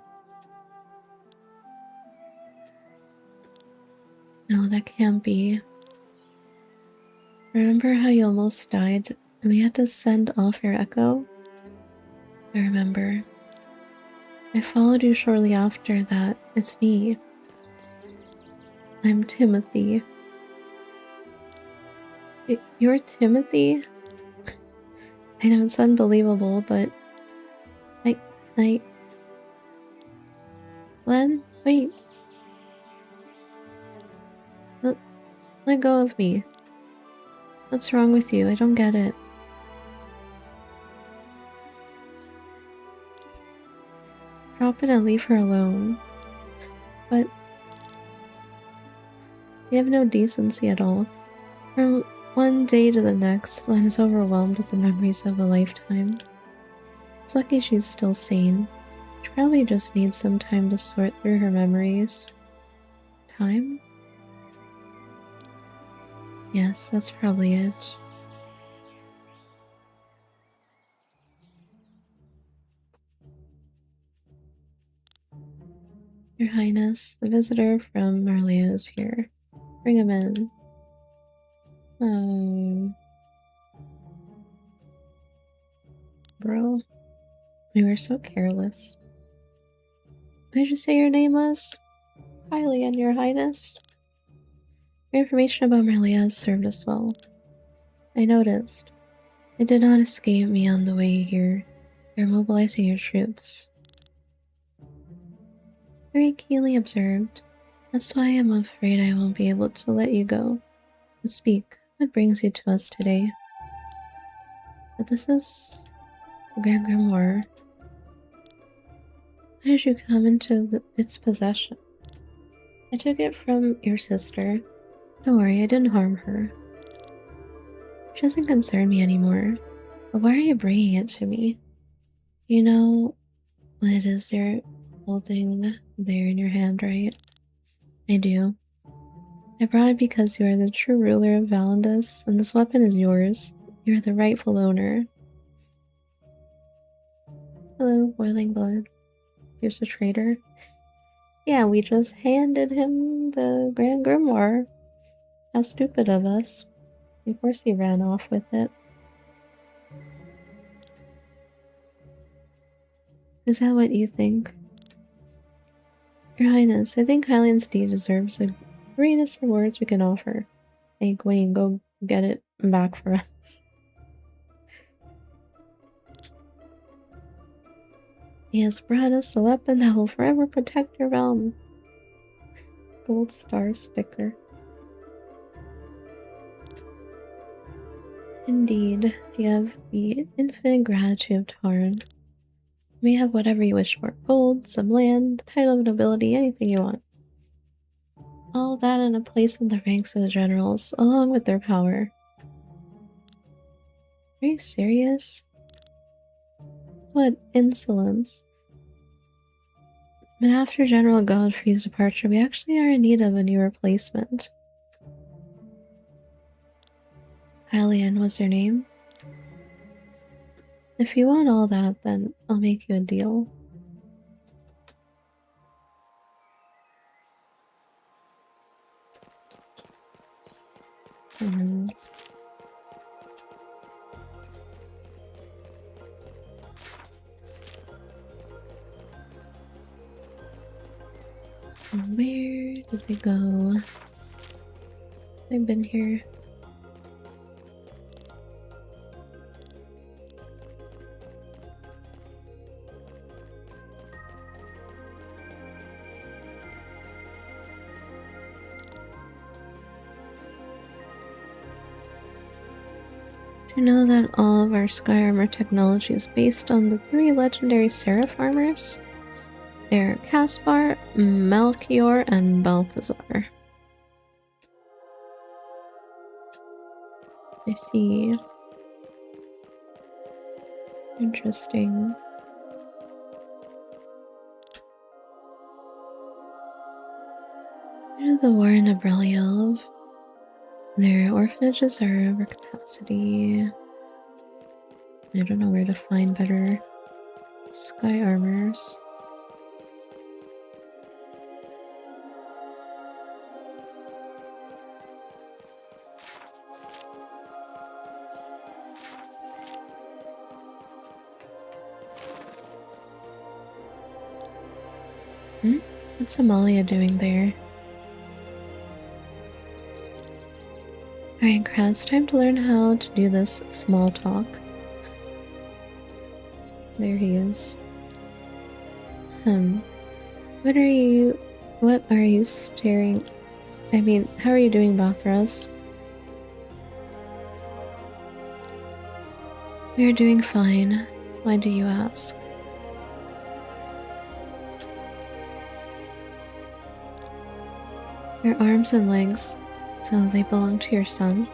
No, that can't be. Remember how you almost died and we had to send off your echo? I remember. I followed you shortly after that. It's me. I'm Timothy. You're Timothy? I know it's unbelievable, but I... Len, wait. Let go of me. What's wrong with you? I don't get it. Drop it and leave her alone. But you have no decency at all. From one day to the next, Len is overwhelmed with the memories of a lifetime. It's lucky she's still sane. She probably just needs some time to sort through her memories. Time? Yes, that's probably it. Your Highness, the visitor from Marlia is here. Bring him in. Oh. Bro. You were so careless. What did you say your name was? Kylie, and Your Highness. Your information about Marlia has served us well. I noticed. It did not escape me on the way here. You're mobilizing your troops. Very keenly observed. That's why I'm afraid I won't be able to let you go. But speak, what brings you to us today? But this is the Grand Grimoire. How did you come into its possession? I took it from your sister. Don't worry, I didn't harm her. She doesn't concern me anymore. But why are you bringing it to me? You know what it is you're holding there in your hand, right? I do. I brought it because you are the true ruler of Valandis, and this weapon is yours. You are the rightful owner. Hello, Boiling Blood. You're a traitor. Yeah, we just handed him the Grand Grimoire. How stupid of us. Of course he ran off with it. Is that what you think? Your Highness, I think Hylian's deed deserves the greatest rewards we can offer. Hey, Gwen, go get it back for us. He has brought us a weapon that will forever protect your realm. Gold star sticker. Indeed, you have the infinite gratitude of Tarn. You may have whatever you wish for. Gold, some land, the title of nobility, anything you want. All that in a place in the ranks of the generals, along with their power. Are you serious? What insolence. But after General Godfrey's departure, we actually are in need of a new replacement. Hylian was your name? If you want all that, then I'll make you a deal. Where did they go? I've been here. You know that all of our sky armor technology is based on the 3 legendary Seraph armors? They're Caspar, Melchior, and Balthazar. I see. Interesting. What is the war in Abrelielv? Their orphanages are over capacity. I don't know where to find better sky armors. What's Amalia doing there? Alright, Kraz, time to learn how to do this small talk. There he is. What are you staring? I mean, how are you doing, Bathras? We are doing fine. Why do you ask? Your arms and legs, so they belong to your son?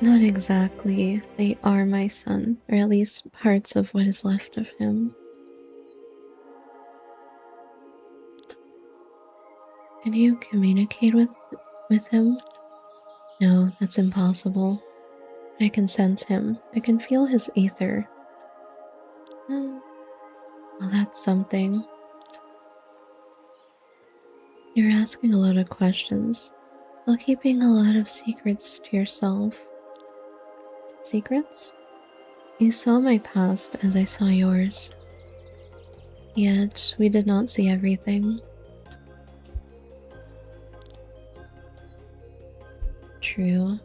Not exactly. They are my son, or at least parts of what is left of him. Can you communicate with him? No, that's impossible. I can sense him. I can feel his ether. Well, that's something. You're asking a lot of questions while keeping a lot of secrets to yourself. Secrets? You saw my past as I saw yours. Yet, we did not see everything. True.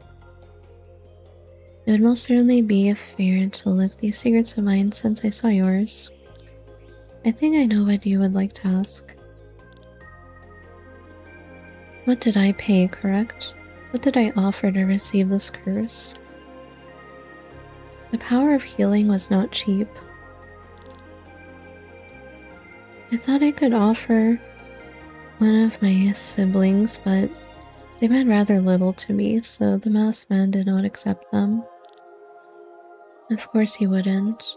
It would most certainly be fair to lift these secrets of mine since I saw yours. I think I know what you would like to ask. What did I pay, correct? What did I offer to receive this curse? The power of healing was not cheap. I thought I could offer one of my siblings, but they meant rather little to me, so the masked man did not accept them. Of course he wouldn't.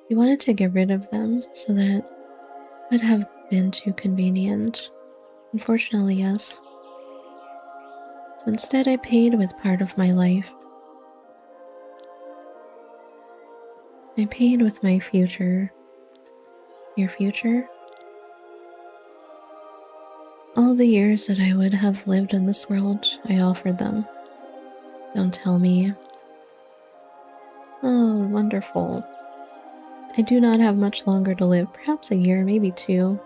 He wanted to get rid of them, so that would have been too convenient. Unfortunately, yes. So instead I paid with part of my life. I paid with my future. Your future? All the years that I would have lived in this world, I offered them. Don't tell me. Oh, wonderful. I do not have much longer to live, perhaps a year, maybe 2.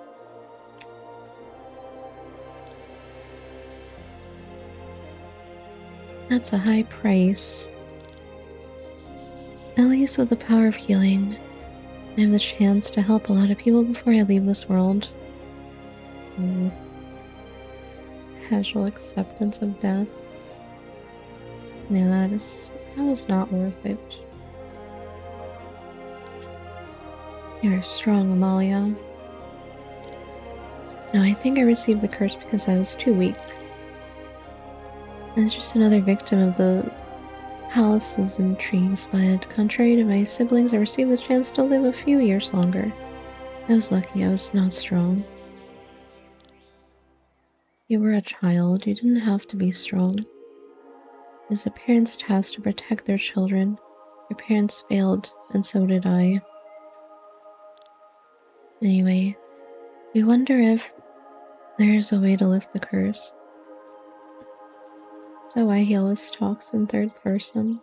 That's a high price. At least with the power of healing, I have the chance to help a lot of people before I leave this world. Casual acceptance of death. Yeah, that was not worth it. You're strong, Amalia. No, I think I received the curse because I was too weak. I was just another victim of the palace's intrigues, but contrary to my siblings, I received the chance to live a few years longer. I was lucky, I was not strong. You were a child, you didn't have to be strong. It was a parent's task to protect their children. Your parents failed, and so did I. Anyway, we wonder if there's a way to lift the curse. Is that why he always talks in third person?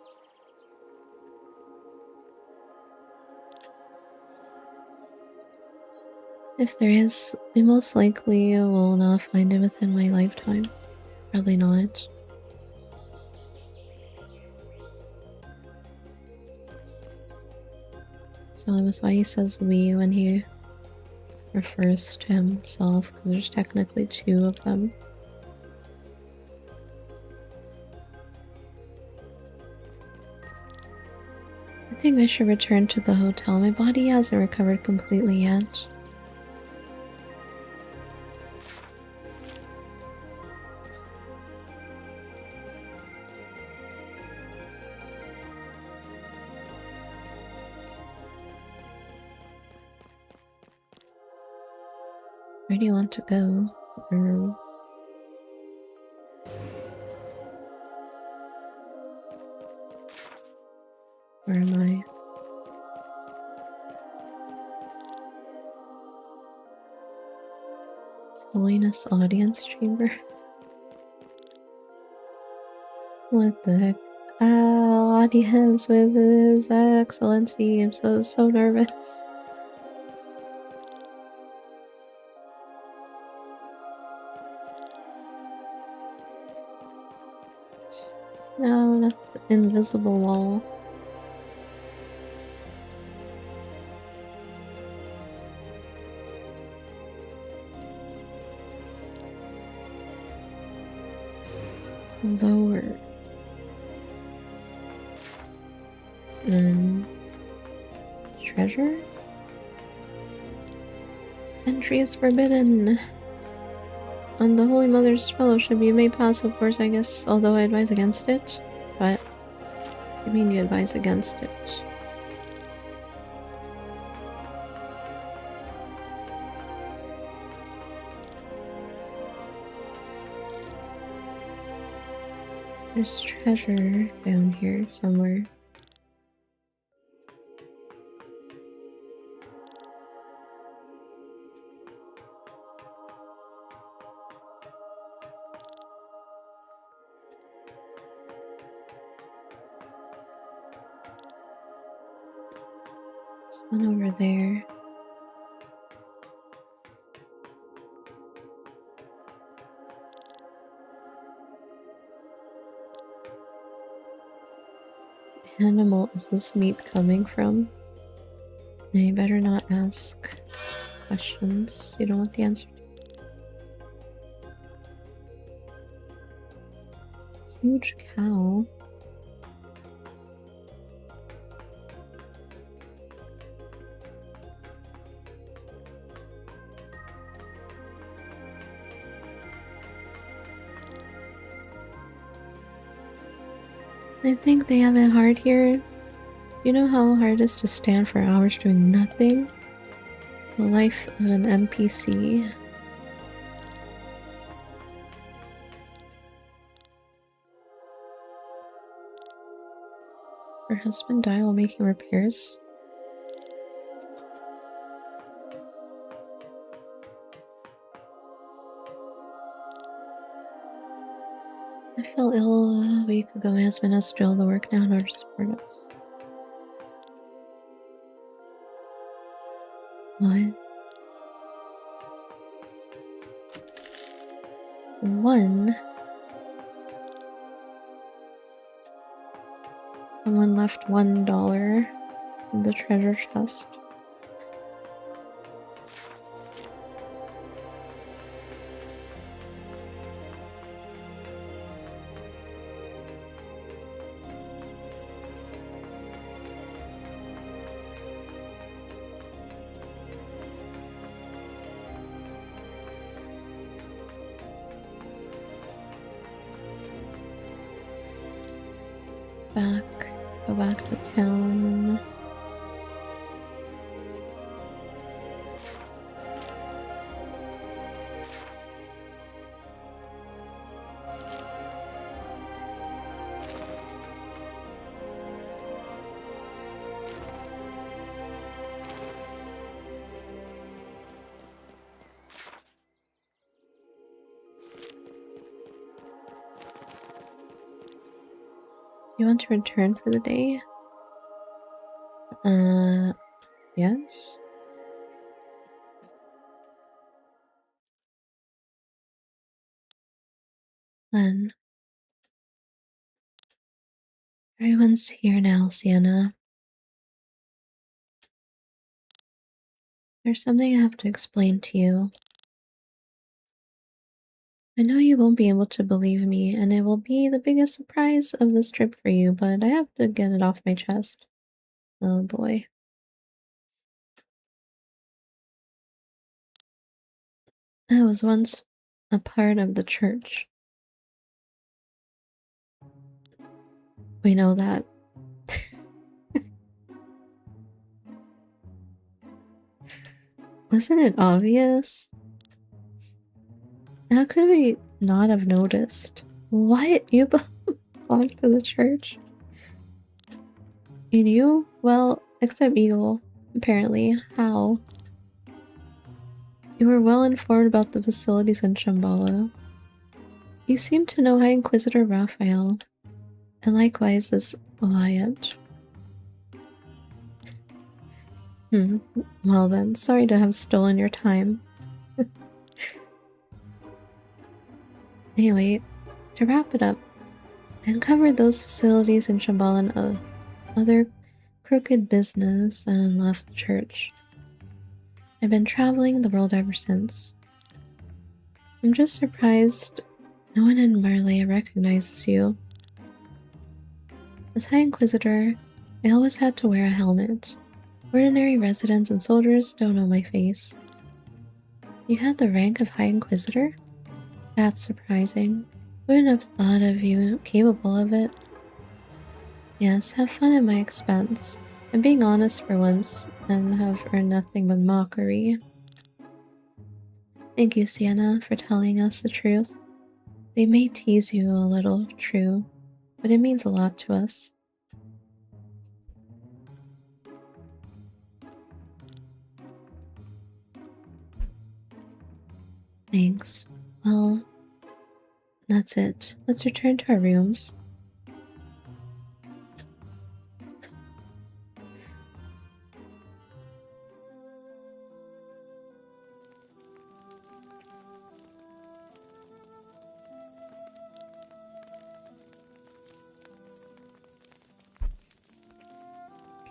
If there is, we most likely will not find it within my lifetime. Probably not. So that's why he says we when he refers to himself, because there's technically 2 of them. I think I should return to the hotel. My body hasn't recovered completely yet. Where do you want to go? Where am I? Holiness Audience Chamber? What the heck? Audience with His Excellency. I'm so nervous. No, not the invisible wall. Lower. Treasure? Entry is forbidden. On the Holy Mother's Fellowship, you may pass, of course, I guess, although I advise against it. But, I mean you advise against it. There's treasure down here somewhere. One over there. Animal is this meat coming from? Now you better not ask questions you don't want the answer to. Huge cow. I think they have it hard here. You know how hard it is to stand for hours doing nothing? The life of an NPC. Her husband died while making repairs. I fell ill a week ago. My husband has to do all the work now in order to support us. What? One. Someone left $1 in the treasure chest. Go back to town. You want to return for the day? Yes. Then everyone's here now, Sienna. There's something I have to explain to you. I know you won't be able to believe me, and it will be the biggest surprise of this trip for you, but I have to get it off my chest. Oh boy. I was once a part of the church. We know that. Wasn't it obvious? How could we not have noticed? What? You belong to the church? You knew? Well, except Eagle, apparently. How? You were well informed about the facilities in Shambhala. You seem to know High Inquisitor Raphael, and likewise this Wyatt. Well then, sorry to have stolen your time. Anyway, to wrap it up, I uncovered those facilities in Shambhala and other crooked business and left the church. I've been traveling the world ever since. I'm just surprised no one in Marley recognizes you. As High Inquisitor, I always had to wear a helmet. Ordinary residents and soldiers don't know my face. You had the rank of High Inquisitor? That's surprising. Wouldn't have thought of you capable of it. Yes, have fun at my expense. I'm being honest for once, and have earned nothing but mockery. Thank you, Sienna, for telling us the truth. They may tease you a little, true, but it means a lot to us. Thanks. Well, that's it. Let's return to our rooms.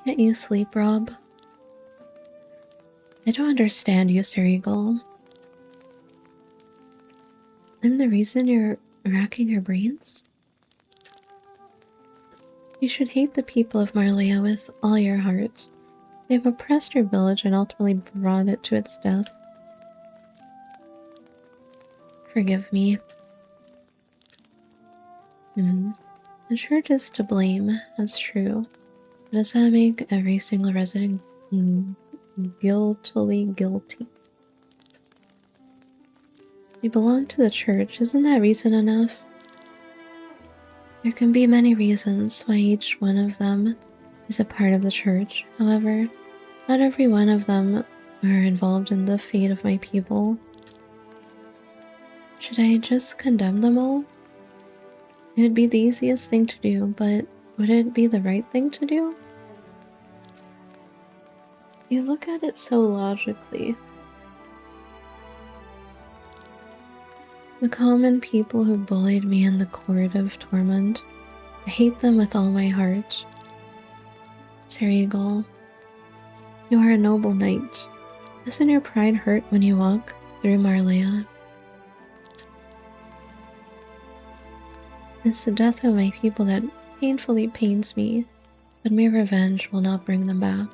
Can't you sleep, Rob? I don't understand you, Sir Eagle. I'm the reason you're racking your brains? You should hate the people of Marlea with all your heart. They've oppressed your village and ultimately brought it to its death. Forgive me. The church is to blame, that's true. But does that make every single resident guiltily guilty? We belong to the church, isn't that reason enough? There can be many reasons why each one of them is a part of the church. However, not every one of them are involved in the fate of my people. Should I just condemn them all? It would be the easiest thing to do, but would it be the right thing to do? You look at it so logically. The common people who bullied me in the court of torment, I hate them with all my heart. Sir Eagle, you are a noble knight. Doesn't your pride hurt when you walk through Marlea? It's the death of my people that painfully pains me, but mere revenge will not bring them back.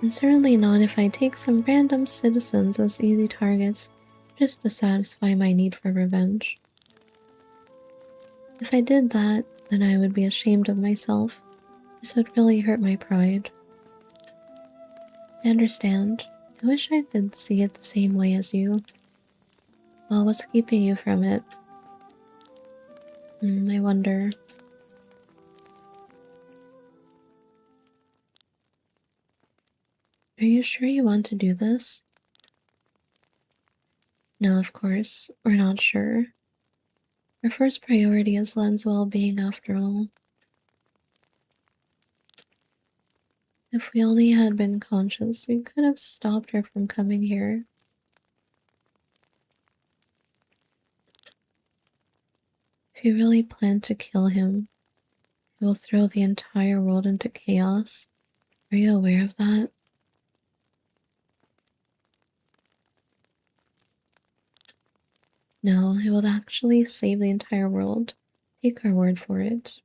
And certainly not if I take some random citizens as easy targets just to satisfy my need for revenge. If I did that, then I would be ashamed of myself. This would really hurt my pride. I understand. I wish I could see it the same way as you. Well, what's keeping you from it? I wonder. Are you sure you want to do this? No, of course, we're not sure. Our first priority is Len's well-being after all. If we only had been conscious, we could have stopped her from coming here. If you really plan to kill him, you will throw the entire world into chaos. Are you aware of that? No, it will actually save the entire world. Take our word for it.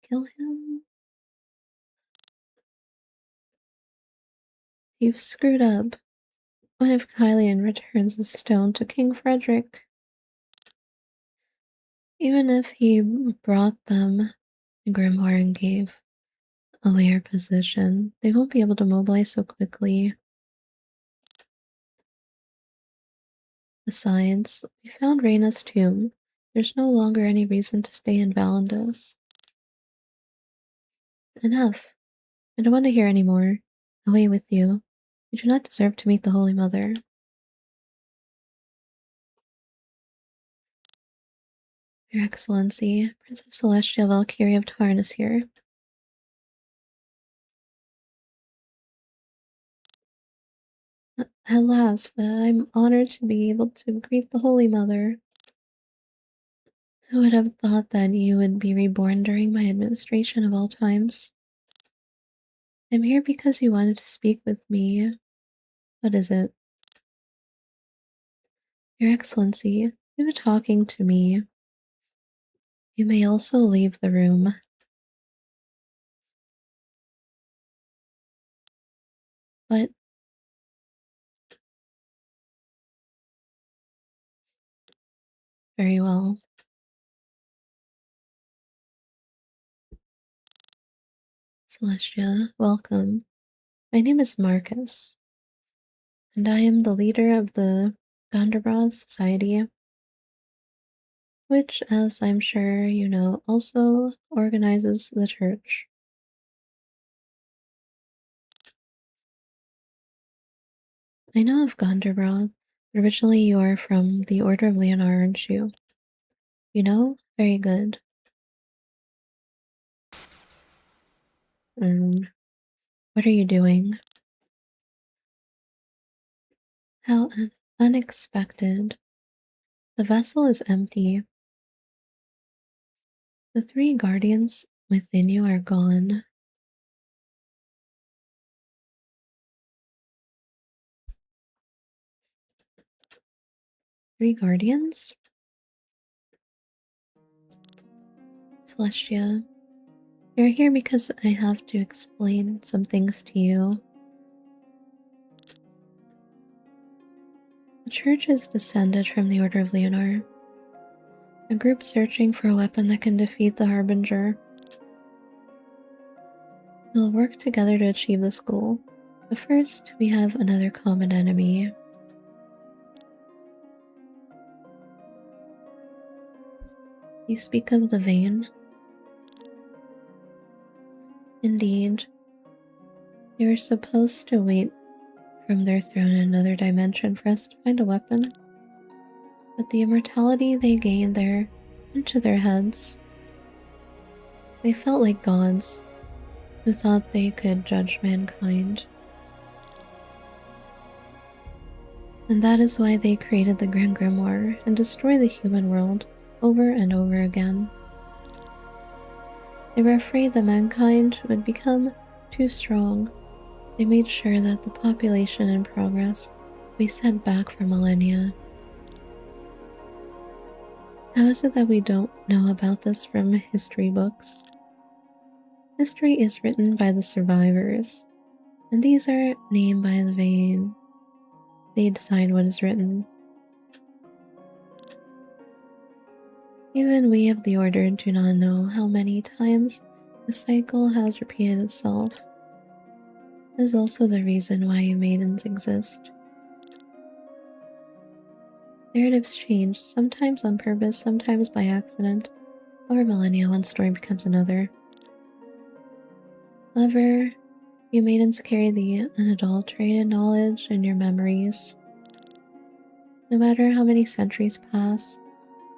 Kill him? You've screwed up. What if Kylian returns the stone to King Frederick? Even if he brought them the grimoire and gave away our position, they won't be able to mobilize so quickly. Besides, we found Reyna's tomb. There's no longer any reason to stay in Valandis. Enough. I don't want to hear any more. Away with you. You do not deserve to meet the Holy Mother. Your Excellency, Princess Celestia Valkyrie of Tarn is here. At last, I'm honored to be able to greet the Holy Mother. Who would have thought that you would be reborn during my administration of all times? I'm here because you wanted to speak with me. What is it? Your Excellency, you were talking to me. You may also leave the room. But very well. Celestia, welcome. My name is Marcus, and I am the leader of the Gondorbrad Society, which, as I'm sure you know, also organizes the church. I know of Gondorbrad. Originally, you are from the Order of Leonar, aren't you? You know? Very good. What are you doing? How unexpected. The vessel is empty. The three guardians within you are gone. Three guardians? Celestia, you're here because I have to explain some things to you. The church is descended from the Order of Leonor, a group searching for a weapon that can defeat the Harbinger. We'll work together to achieve this goal, but first we have another common enemy. You speak of the Vein? Indeed. They were supposed to wait from their throne in another dimension for us to find a weapon, but the immortality they gained there into their heads. They felt like gods who thought they could judge mankind. And that is why they created the Grand Grimoire and destroyed the human world over and over again. They were afraid that mankind would become too strong. They made sure that the population and progress would be set back for millennia. How is it that we don't know about this from history books? History is written by the survivors, and these are named by the Vein. They decide what is written. Even we of the Order do not know how many times the cycle has repeated itself. That is also the reason why you maidens exist. Narratives change, sometimes on purpose, sometimes by accident. Over millennia, one story becomes another. However, you maidens carry the unadulterated knowledge in your memories. No matter how many centuries pass,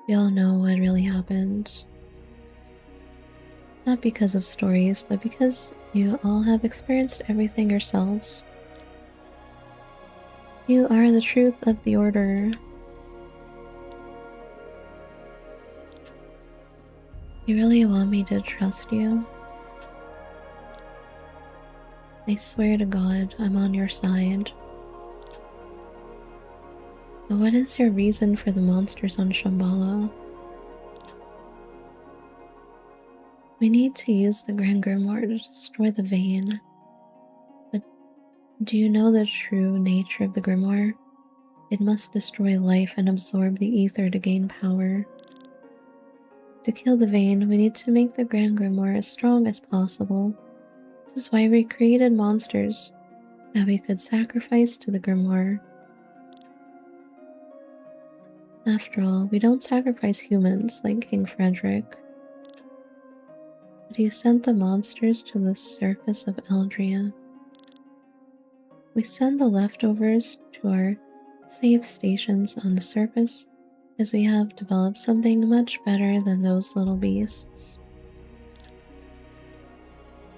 we all know what really happened. Not because of stories, but because you all have experienced everything yourselves. You are the truth of the Order. You really want me to trust you? I swear to God, I'm on your side. But what is your reason for the monsters on Shambhala? We need to use the Grand Grimoire to destroy the Vein. But do you know the true nature of the Grimoire? It must destroy life and absorb the ether to gain power. To kill the Vein, we need to make the Grand Grimoire as strong as possible. This is why we created monsters that we could sacrifice to the Grimoire. After all, we don't sacrifice humans like King Frederick. But you sent the monsters to the surface of Eldria. We send the leftovers to our safe stations on the surface as we have developed something much better than those little beasts.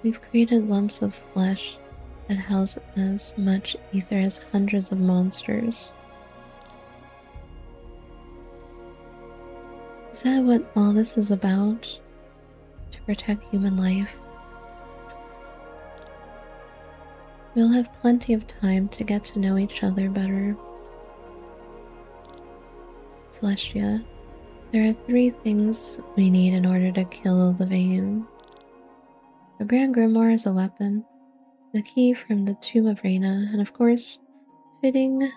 We've created lumps of flesh that house as much ether as hundreds of monsters. Is that what all this is about? To protect human life? We'll have plenty of time to get to know each other better. Celestia, there are three things we need in order to kill the Vein. The Grand Grimoire is a weapon, the key from the Tomb of Reyna, and of course, fitting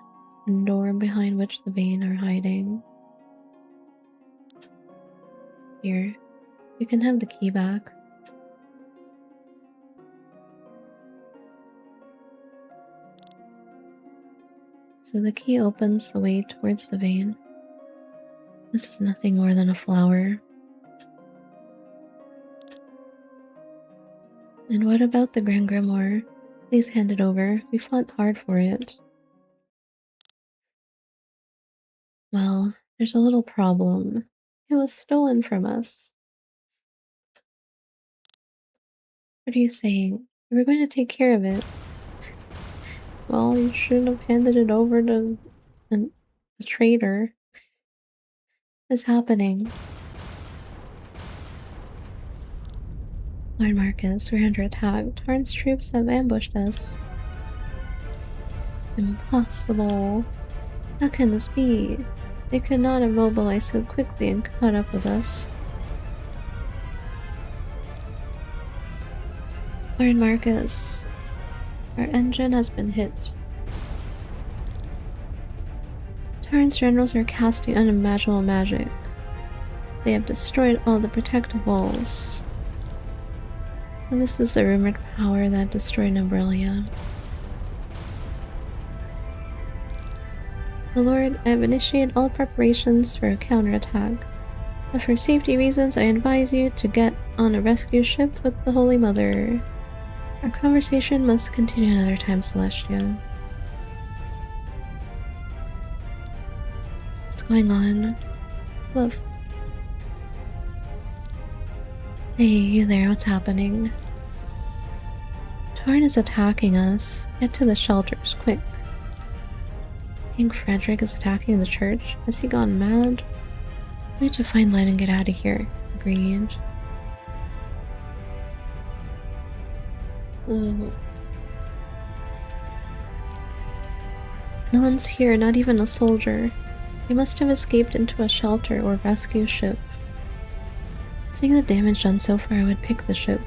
door behind which the Vein are hiding. Here, you can have the key back. So the key opens the way towards the Vein. This is nothing more than a flower. And what about the Grand Grimoire? Please hand it over. We fought hard for it. Well, there's a little problem. It was stolen from us. What are you saying? We were going to take care of it. Well, you shouldn't have handed it over to the traitor. What's happening? Lord Marcus, we're under attack. Tarn's troops have ambushed us. Impossible. How can this be? They could not have mobilized so quickly and caught up with us. Lord Marcus, our engine has been hit. Tarn's generals are casting unimaginable magic. They have destroyed all the protective walls. So this is the rumored power that destroyed Umbralia. My lord, I have initiated all preparations for a counterattack. But for safety reasons, I advise you to get on a rescue ship with the Holy Mother. Our conversation must continue another time, Celestia. What's going on? Woof. Hey, you there, what's happening? Tarn is attacking us. Get to the shelters, quick. King Frederick is attacking the church. Has he gone mad? We need to find light and get out of here. Agreed. Oh. No one's here, not even a soldier. They must have escaped into a shelter or rescue ship. Seeing the damage done so far, I would pick the ship.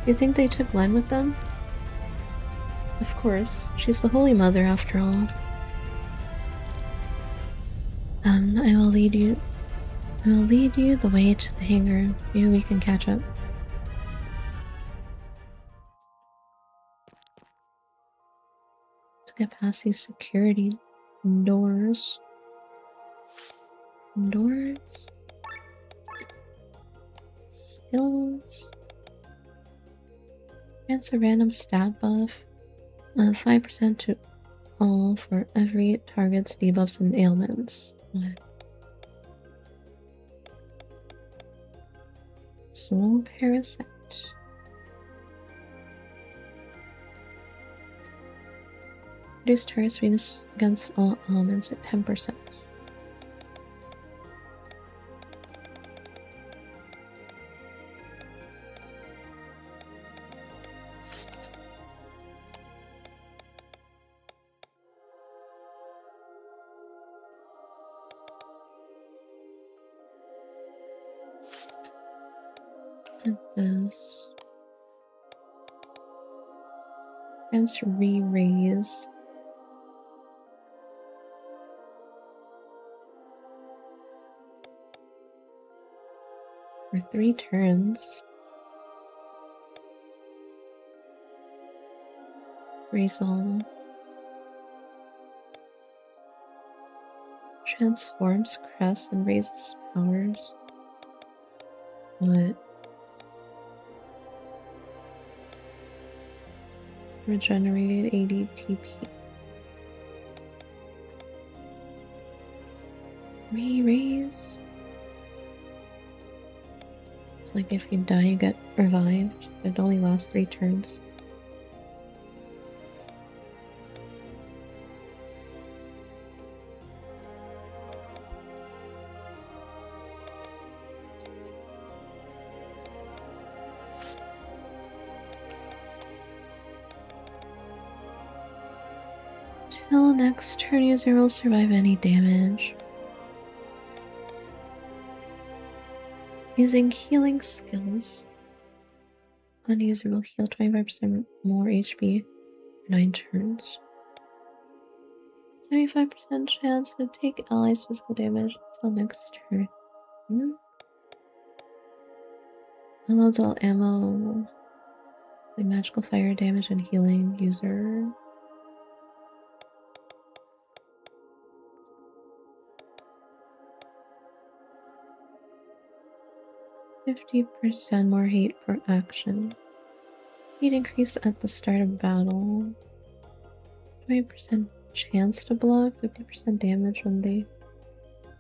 You think they took Len with them? Of course, she's the Holy Mother after all. I will lead you the way to the hangar. Maybe we can catch up. To get past these security doors. Skills. Grants a random stat buff. 5% to all for every target's debuffs and ailments. What? Soul Parasite. Reduce target's weakness against all elements with 10%. This and re-raise for 3 turns. Resolve transforms Crest and raises powers. What? Regenerated 80 TP. Re-raise. It's like if you die, you get revived. It only lasts 3 turns. Till next turn, user will survive any damage. Using healing skills. On user will heal 25% more HP for 9 turns. 75% chance to take allies physical damage until next turn. Unloads all ammo. Like magical fire damage and healing user. %more hate per action. Heat increase at the start of battle. 20% chance to block, 50% damage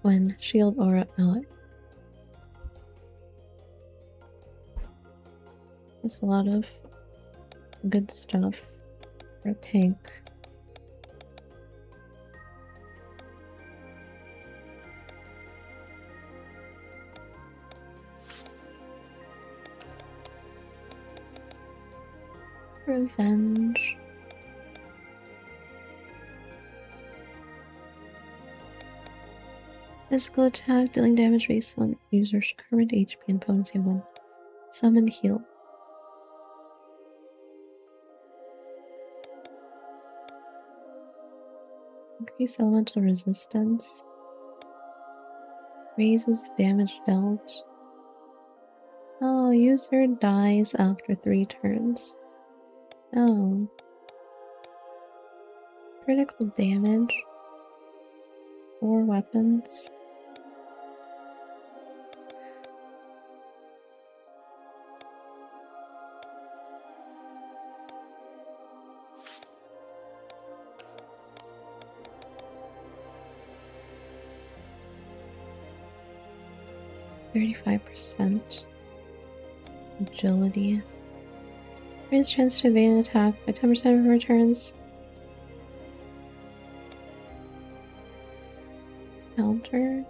when shield aura ally. That's a lot of good stuff for a tank. Revenge. Physical attack, dealing damage based on user's current HP and potency 1. Summon heal. Increase elemental resistance. Raises damage dealt. Oh, user dies after 3 turns. Oh. Critical damage. 4 weapons. %35% agility. Raise chance to evade an attack by 10% of returns. Counter.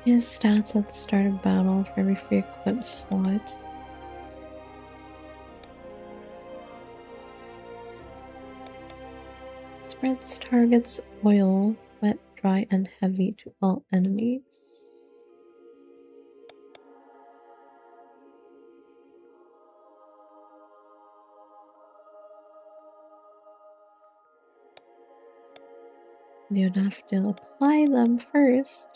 Use stats at the start of battle for every free equipped slot. Spreads targets oil, wet, dry, and heavy to all enemies. You'd have to apply them first.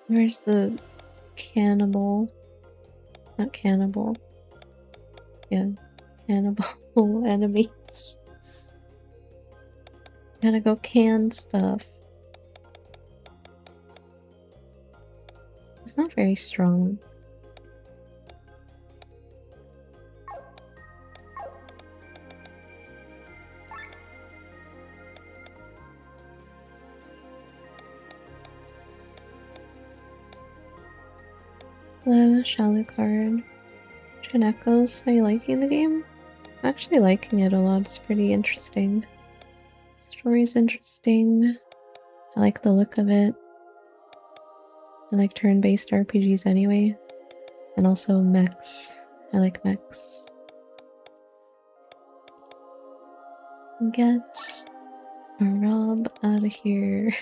Where's the cannibal? Not cannibal. Yeah, cannibal enemies. Gotta go can stuff. It's not very strong. Hello, Shalucard. Echoes, are you liking the game? I'm actually liking it a lot. It's pretty interesting. Story's interesting. I like the look of it. I like turn-based RPGs anyway. And also mechs. I like mechs. Get a Rob out of here.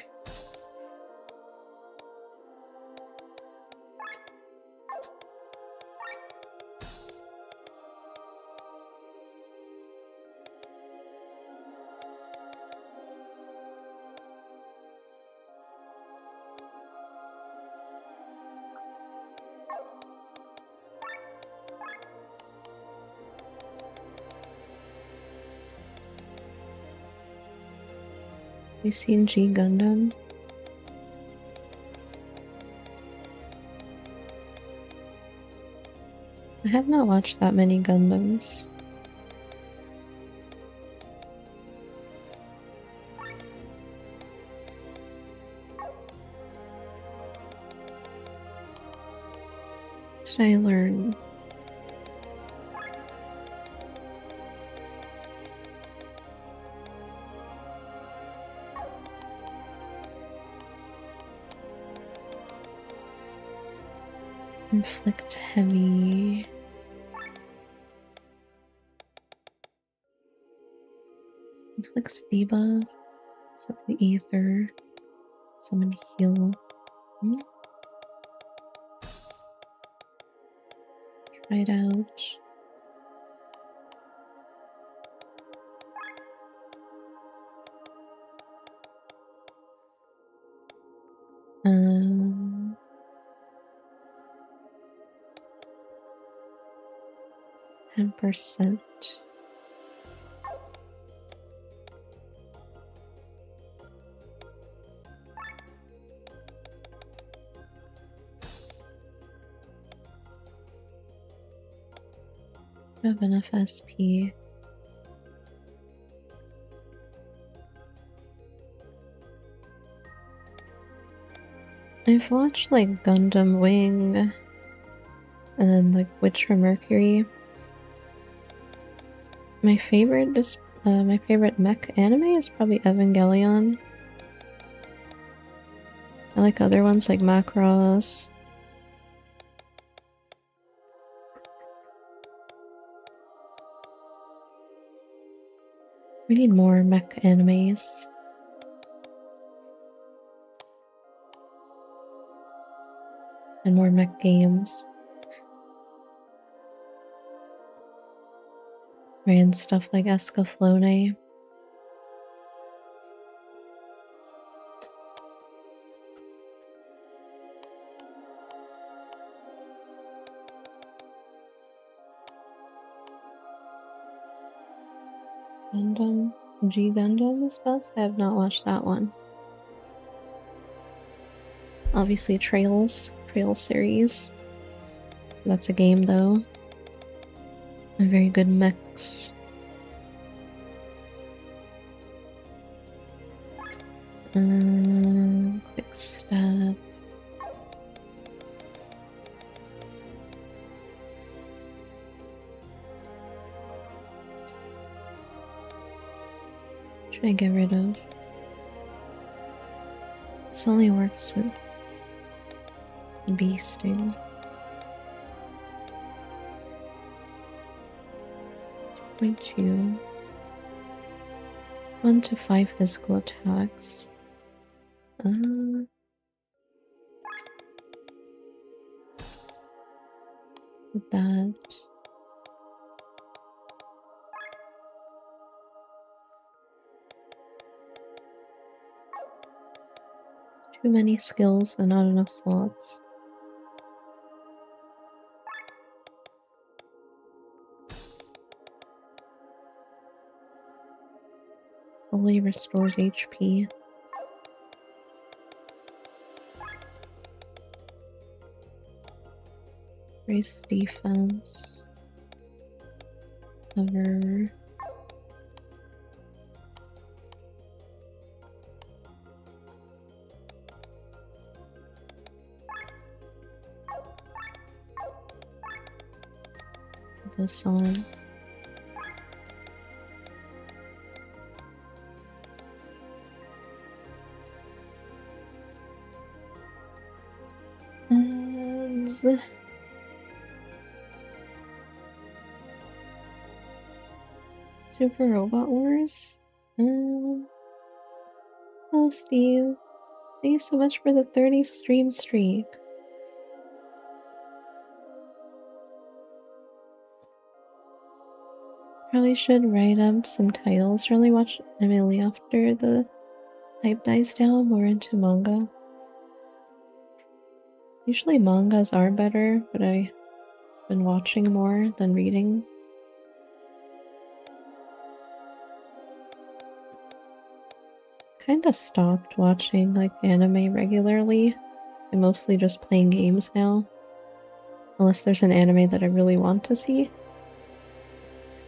You seen G Gundam? I have not watched that many Gundams. What did I learn? Inflict heavy. Inflicts debuff. Summon ether. Summon heal. Try it out. Um, 10%. I have enough SP. I've watched like Gundam Wing and then like Witcher Mercury. My favorite is my favorite mech anime is probably Evangelion. I like other ones like Macross. We need more mech animes. And more mech games. And stuff like Escaflowne. Gundam. G Gundam is best? I have not watched that one. Obviously Trails series. That's a game though. A very good mechs. Quick step. Should I get rid of? This only works with beasting. 2.2. 1 to 5 physical attacks. With that. Too many skills and not enough slots. Fully restores HP. Raise defense. Cover. Put this on. Super Robot Wars? Hello Steve. Thank you so much for the 30 stream streak. Probably should write up some titles. Really watch Emily after the hype dies down, more into manga. Usually mangas are better, but I've been watching more than reading. Kinda stopped watching like anime regularly. I'm mostly just playing games now. Unless there's an anime that I really want to see.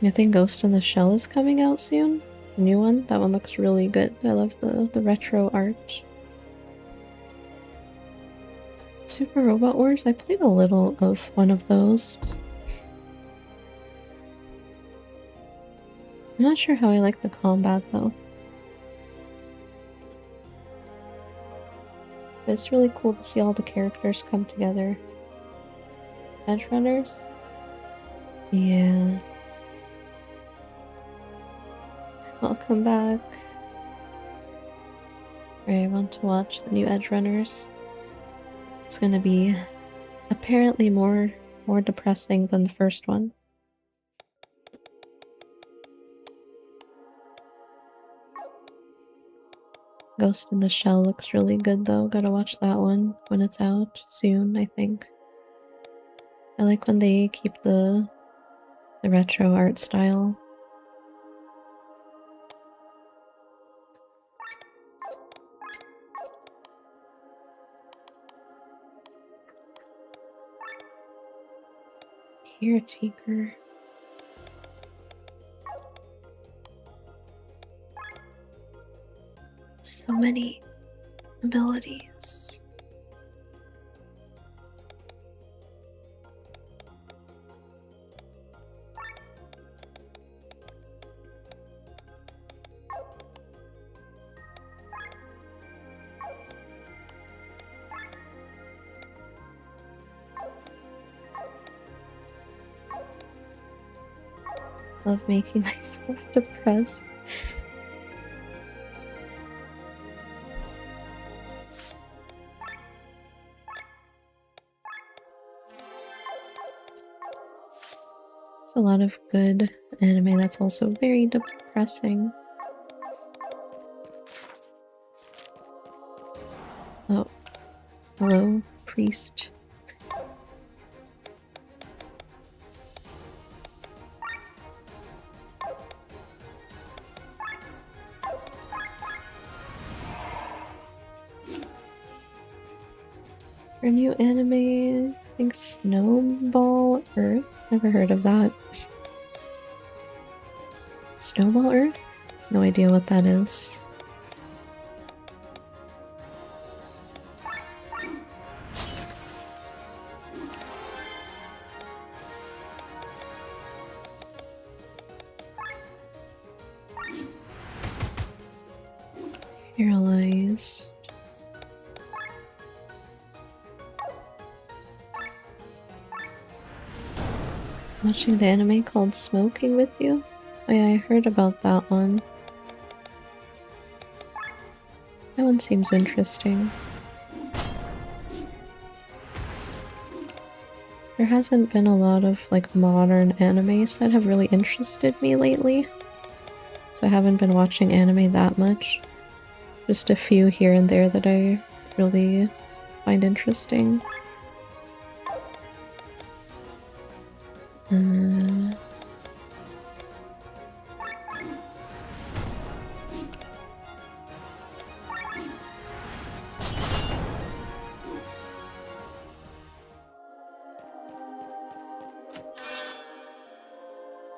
I think Ghost in the Shell is coming out soon. A new one. That one looks really good. I love the retro art. Super Robot Wars? I played a little of one of those. I'm not sure how I like the combat though. But it's really cool to see all the characters come together. Edge Runners? Yeah. Welcome back. I want to watch the new Edge Runners. It's gonna be apparently more depressing than the first one. Ghost in the Shell looks really good though. Gotta watch that one when it's out soon, I think. I like when they keep the retro art style. Caretaker. So many abilities. Love making myself depressed. There's a lot of good anime that's also very depressing. Oh, hello, priest. For new anime, I think Snowball Earth? Never heard of that. Snowball Earth? No idea what that is. Paralyzed. Watching the anime called Smoking with You? Oh yeah, I heard about that one. That one seems interesting. There hasn't been a lot of like modern animes that have really interested me lately. So I haven't been watching anime that much. Just a few here and there that I really find interesting.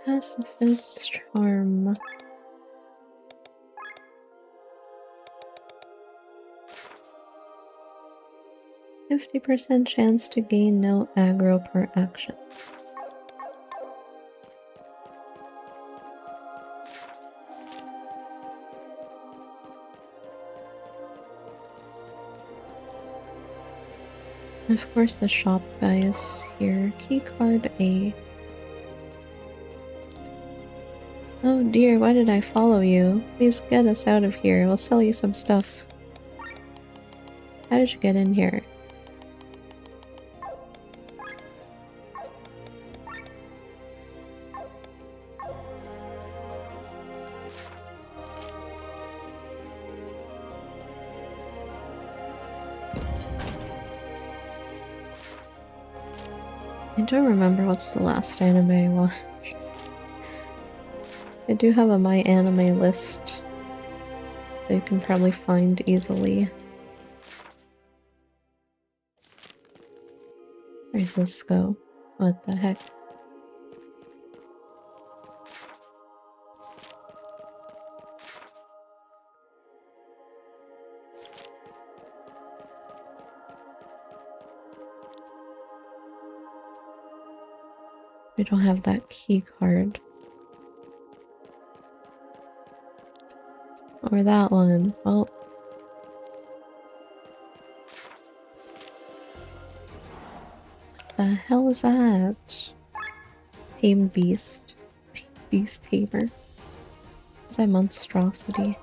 Pacifist Charm. %50 chance to gain no aggro per action. Of course the shop guy is here. Keycard A. Oh dear, why did I follow you? Please get us out of here. We'll sell you some stuff. How did you get in here? I don't remember what's the last anime I watched. I do have a My Anime list that you can probably find easily. Where's this go? What the heck? We don't have that key card. Or that one. Well. What the hell is that? Tame Beast. Beast Tamer. Is that monstrosity?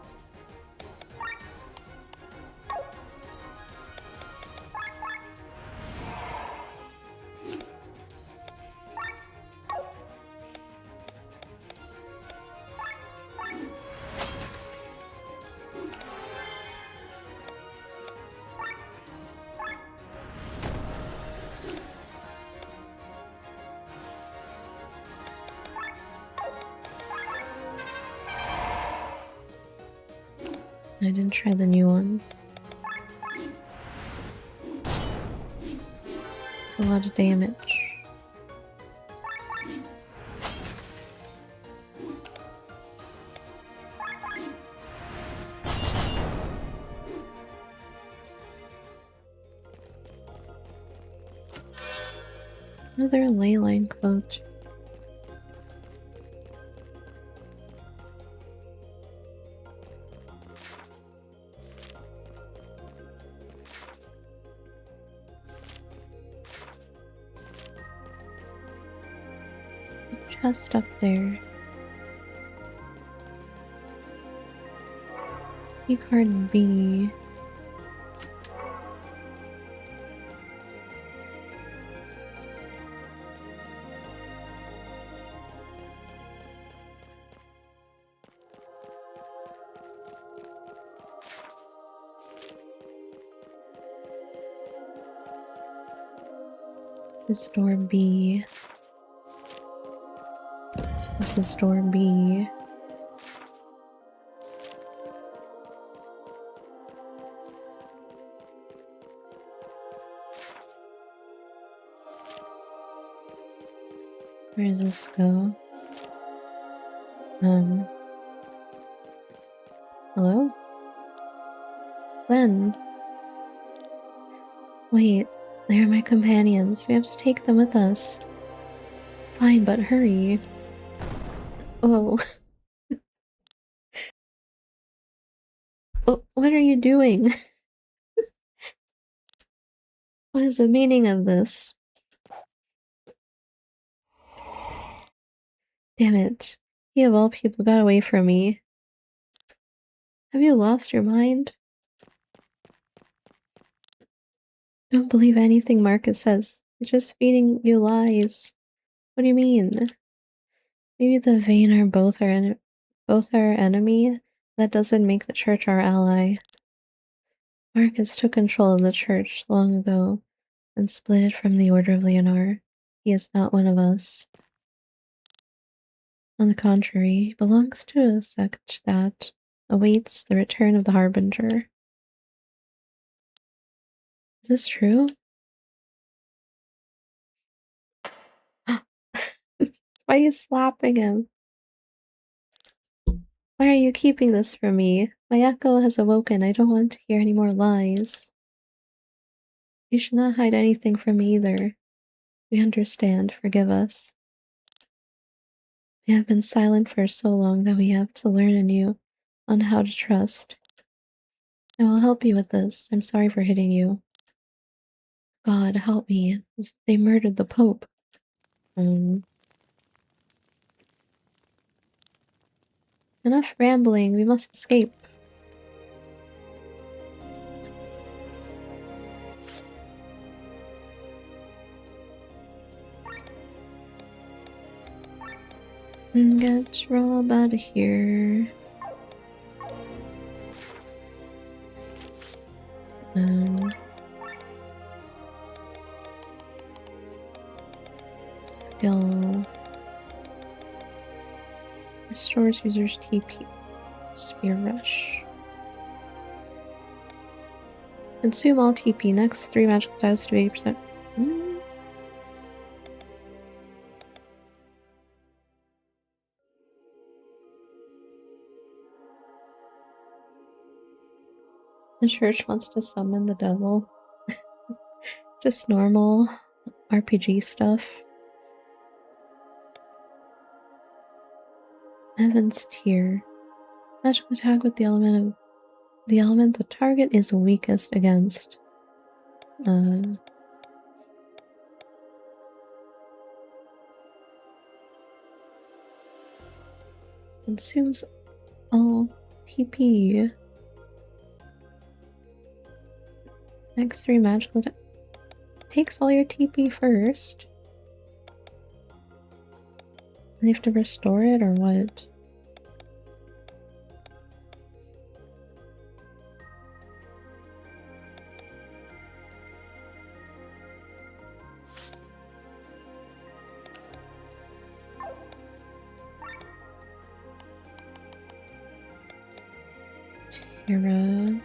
I didn't try the new one. It's a lot of damage. Another leyline coat. Chest up there. Key card B. This is door B. This is door B. Where does this go? Hello? Glenn? Wait, they're my companions. We have to take them with us. Fine, but hurry. Oh. What are you doing? What is the meaning of this? Damn it. He of all people got away from me. Have you lost your mind? Don't believe anything Marcus says. He's just feeding you lies. What do you mean? Maybe the Vayne are both our enemy? That doesn't make the church our ally. Marcus took control of the church long ago and split it from the Order of Leonor. He is not one of us. On the contrary, he belongs to a sect that awaits the return of the Harbinger. Is this true? Why are you slapping him? Why are you keeping this from me? My echo has awoken. I don't want to hear any more lies. You should not hide anything from me either. We understand. Forgive us. We have been silent for so long that we have to learn anew on how to trust. I will help you with this. I'm sorry for hitting you. God, help me. They murdered the Pope. Enough rambling. We must escape. And get Rob out of here. Skill. Restores users TP. Spear Rush. Consume all TP. Next 3 magical dials to 80%. The church wants to summon the devil. Just normal RPG stuff. Heaven's Tear. Magical attack with the element the target is weakest against. Consumes all TP. Next 3 magical attack. Takes all your TP first. And you have to restore it or what? Terra.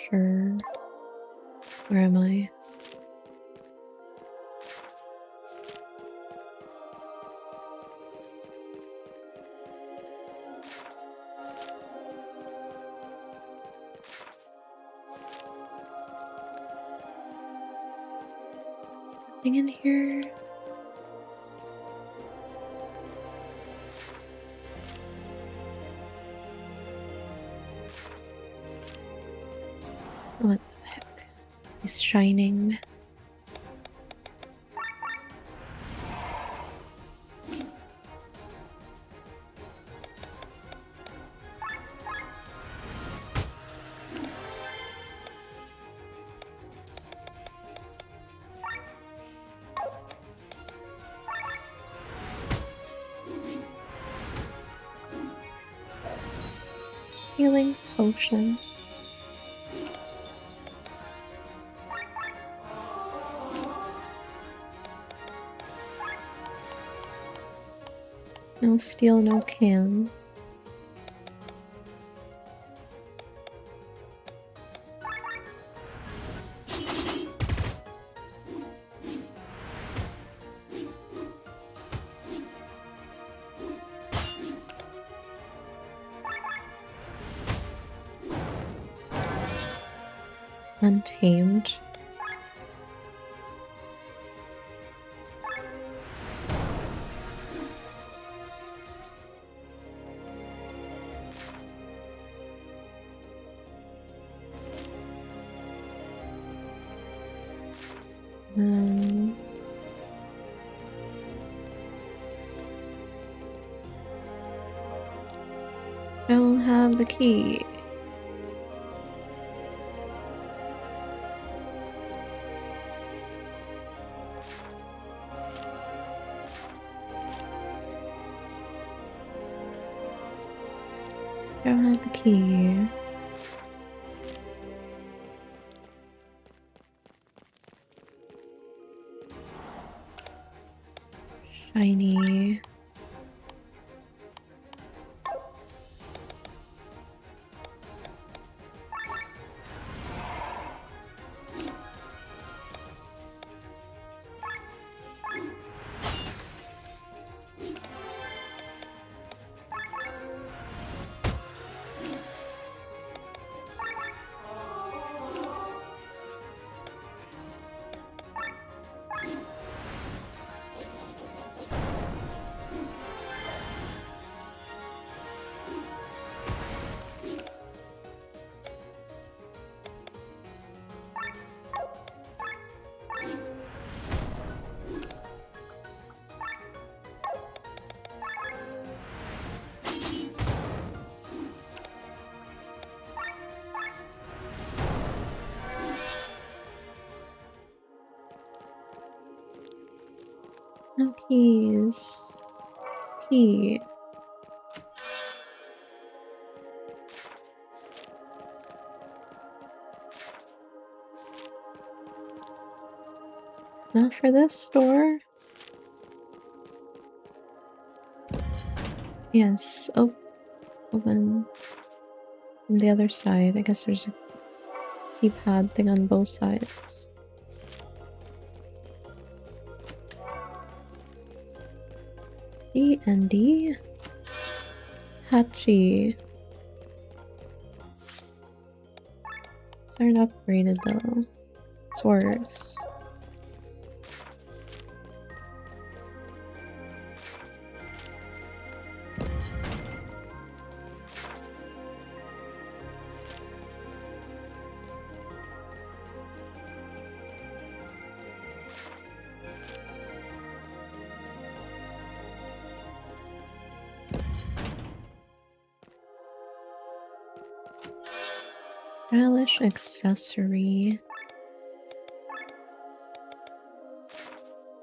Sure. Where am I? Is there anything in here? What the heck? He's shining. Healing potion. No steel, no can. Untamed. Don't have the key. Don't have the key. Shiny. No keys. Key. Not for this door. Yes. Oh, open. On the other side, I guess there's a keypad thing on both sides. D and D. Hachi. These aren't upgraded though. It's worse. Stylish accessory.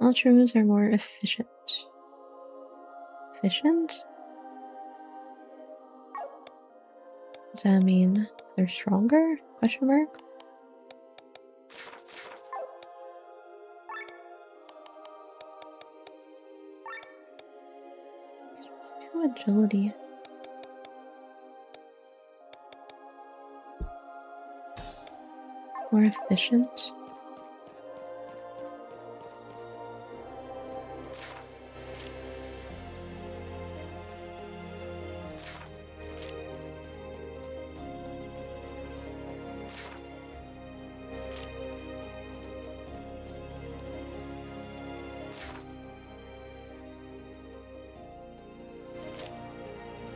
Ultra moves are more efficient. Efficient? Does that mean they're stronger? Question mark? It's just 2 agility. More efficient.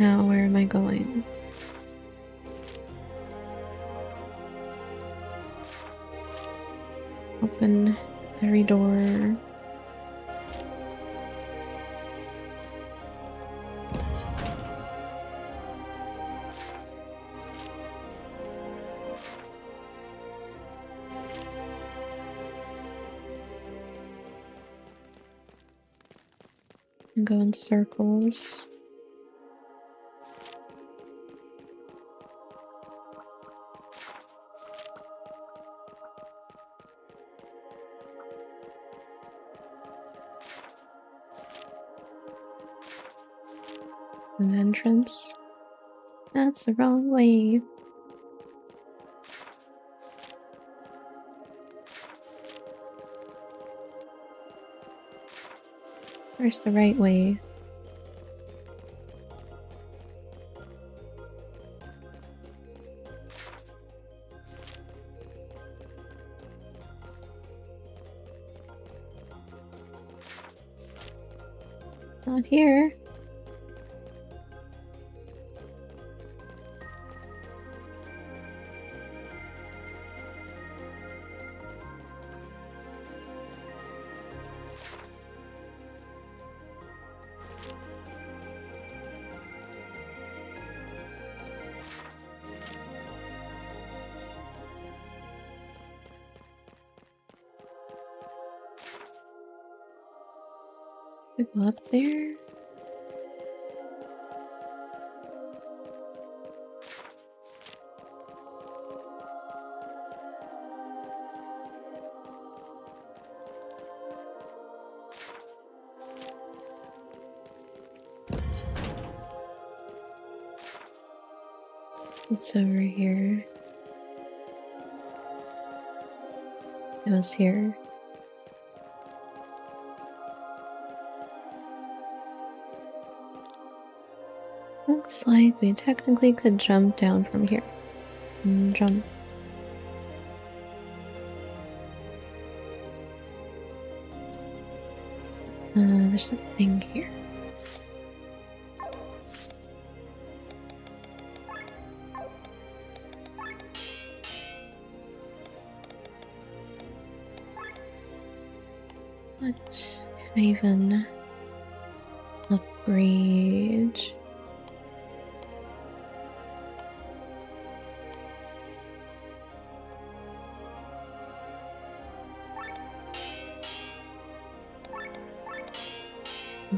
Now, where am I going? Open every door. And go in circles. An entrance. That's the wrong way. Where's the right way? Not here. We go up there. It's over here. It was here. Looks like we technically could jump down from here. Jump. There's a thing here. What can I even upgrade?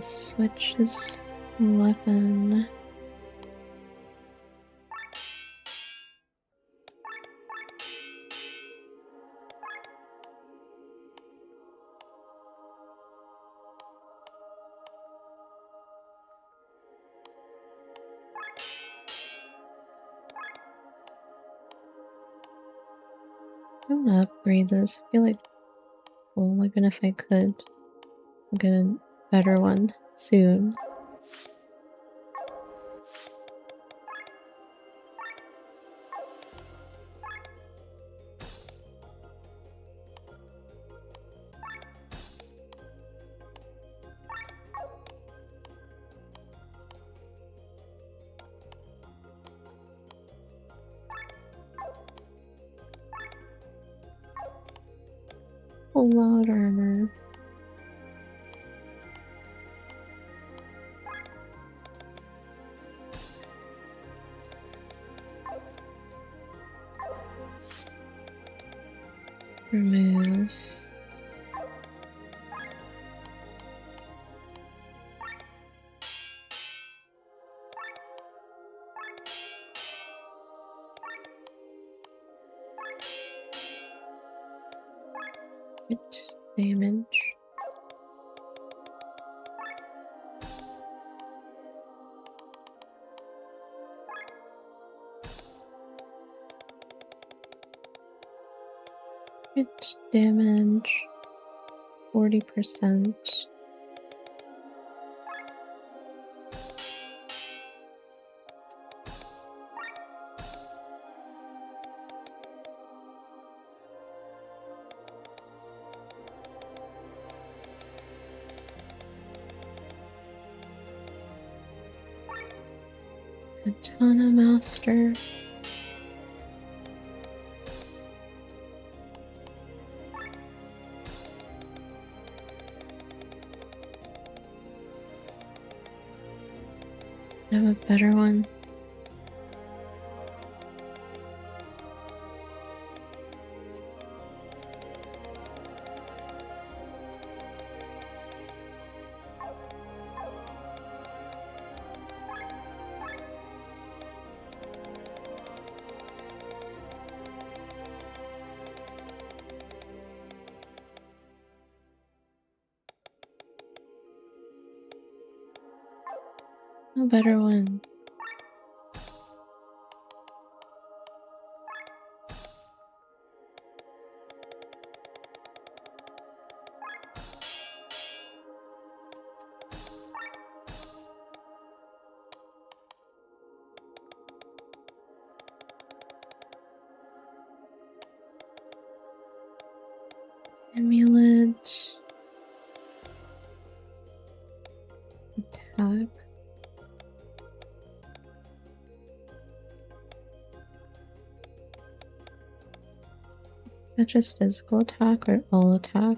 Switch his weapon. I'm gonna upgrade this. I feel like, well, even if I could, I'll get a better one soon. Full lot armor. Remove. Damage. Crit damage 40%. Katana Master. have a better one. A better one. Amulet. Attack. Is that just physical attack or all attack?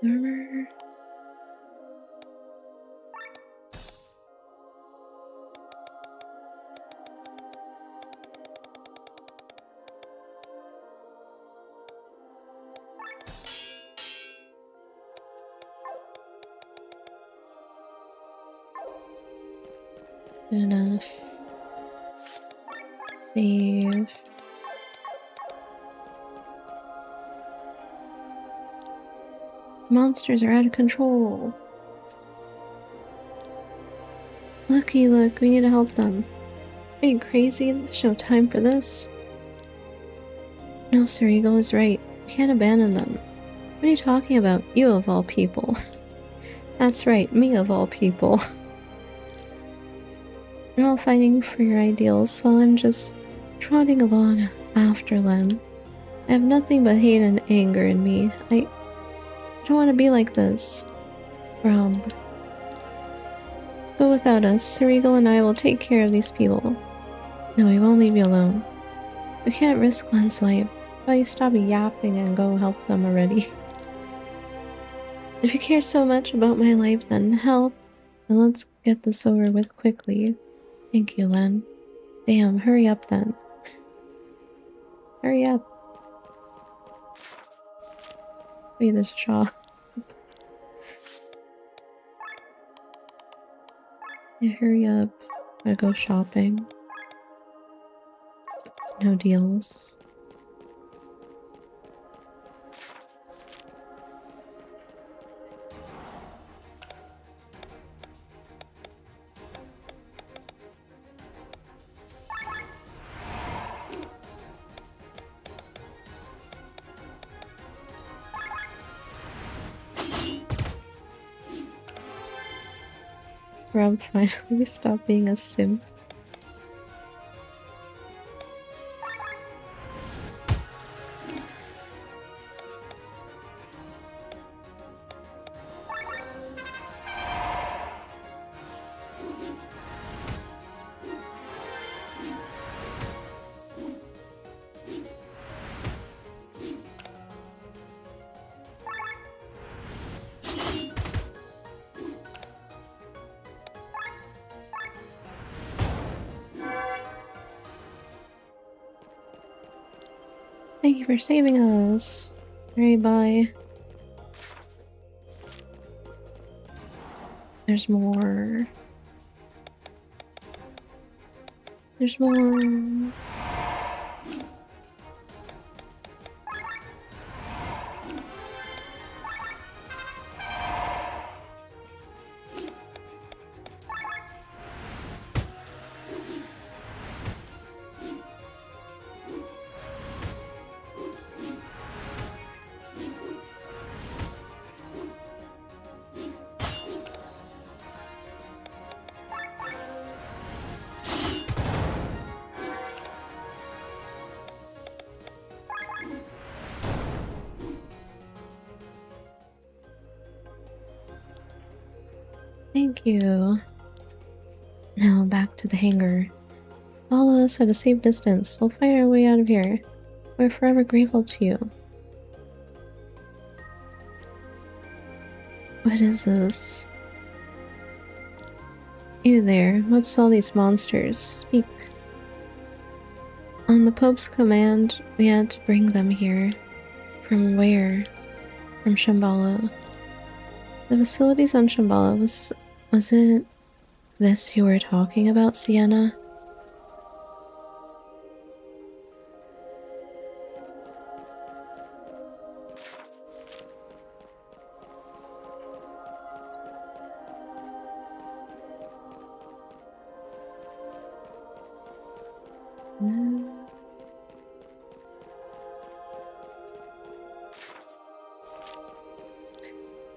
Armor. Good enough. Save. Monsters are out of control. Lucky, look, we need to help them. Are you crazy? There's no time for this. No, Sir Eagle is right. We can't abandon them. What are you talking about? You of all people. That's right, me of all people. You're all fighting for your ideals while I'm just trotting along after them. I have nothing but hate and anger in me. I don't want to be like this. Rob. Go without us. Sir Eagle and I will take care of these people. No, we won't leave you alone. We can't risk Glenn's life. Why you stop yapping and go help them already? If you care so much about my life, then help. And let's get this over with quickly. Thank you, Len. Damn, hurry up then. Hurry up. Wait, this shop. Yeah, hurry up. Gotta go shopping. No deals. Rob finally stopped being a simp. Thank you for saving us. Alright, bye. There's more. There's more. Thank you. Now back to the hangar. Follow us at a safe distance. We'll fight our way out of here. We're forever grateful to you. What is this? You there, what's all these monsters? Speak. On the Pope's command, we had to bring them here. From where? From Shambhala. The facilities on Shambhala, was it this you were talking about, Sienna?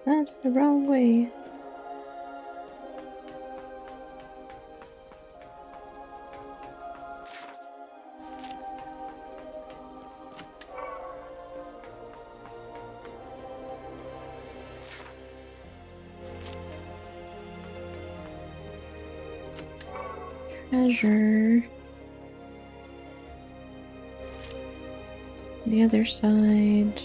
That's the wrong way. Treasure. The other side.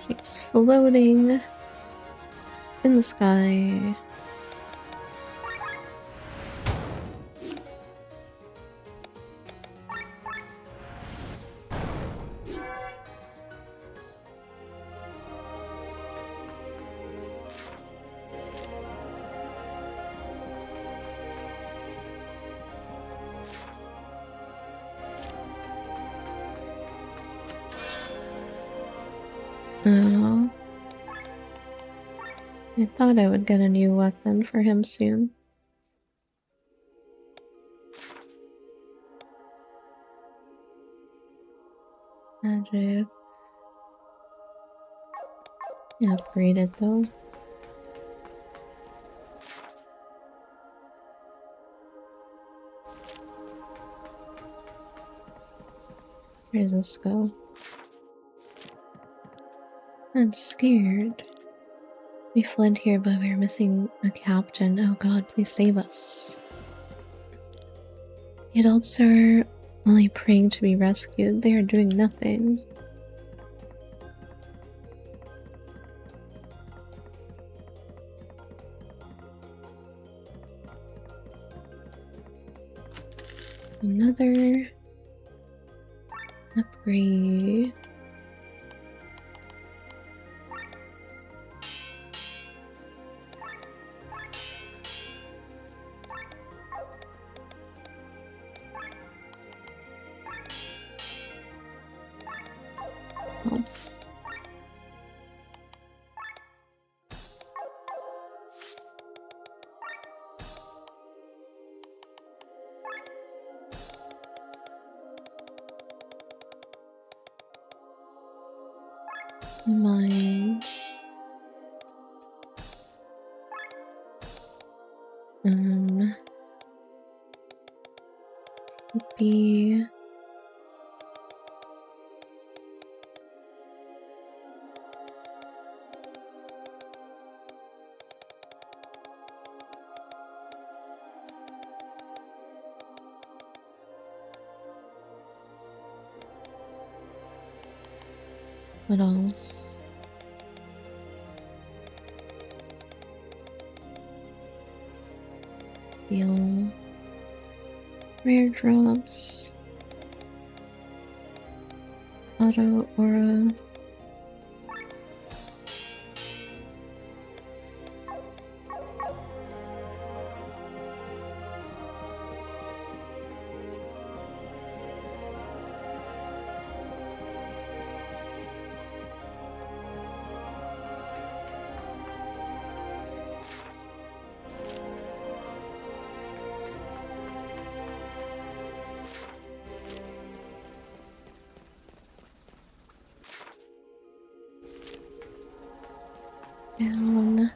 She's floating in the sky. Oh. I thought I would get a new weapon for him soon. Magic. Upgrade it though. Where does this go? I'm scared. We fled here, but we are missing a captain. Oh god, please save us. The adults are only praying to be rescued. They are doing nothing. Another upgrade. Oh. Mine. Be what else? Steel. Rare drops. Auto aura. Down.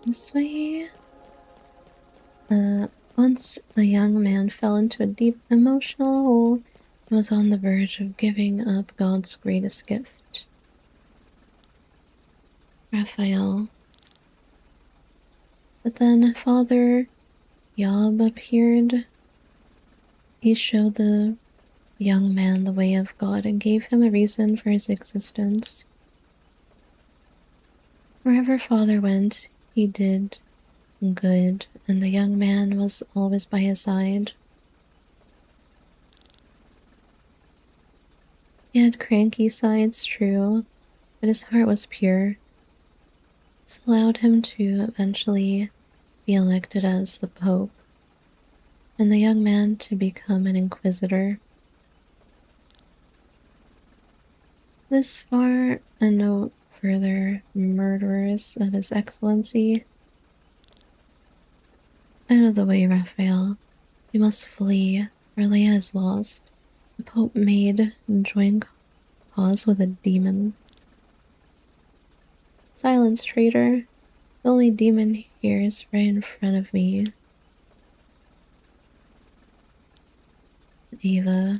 This way. Once a young man fell into a deep emotional hole and was on the verge of giving up God's greatest gift. Raphael. But then Father Yob appeared. He showed the young man the way of God and gave him a reason for his existence. Wherever Father went, he did good, and the young man was always by his side. He had cranky sides, true, but his heart was pure. This allowed him to eventually be elected as the Pope, and the young man to become an inquisitor. This far, and no further murderers of His Excellency. Out of the way, Raphael. We must flee, or Leia is lost. The Pope made joint cause with a demon. Silence, traitor. The only demon here is right in front of me. Ava.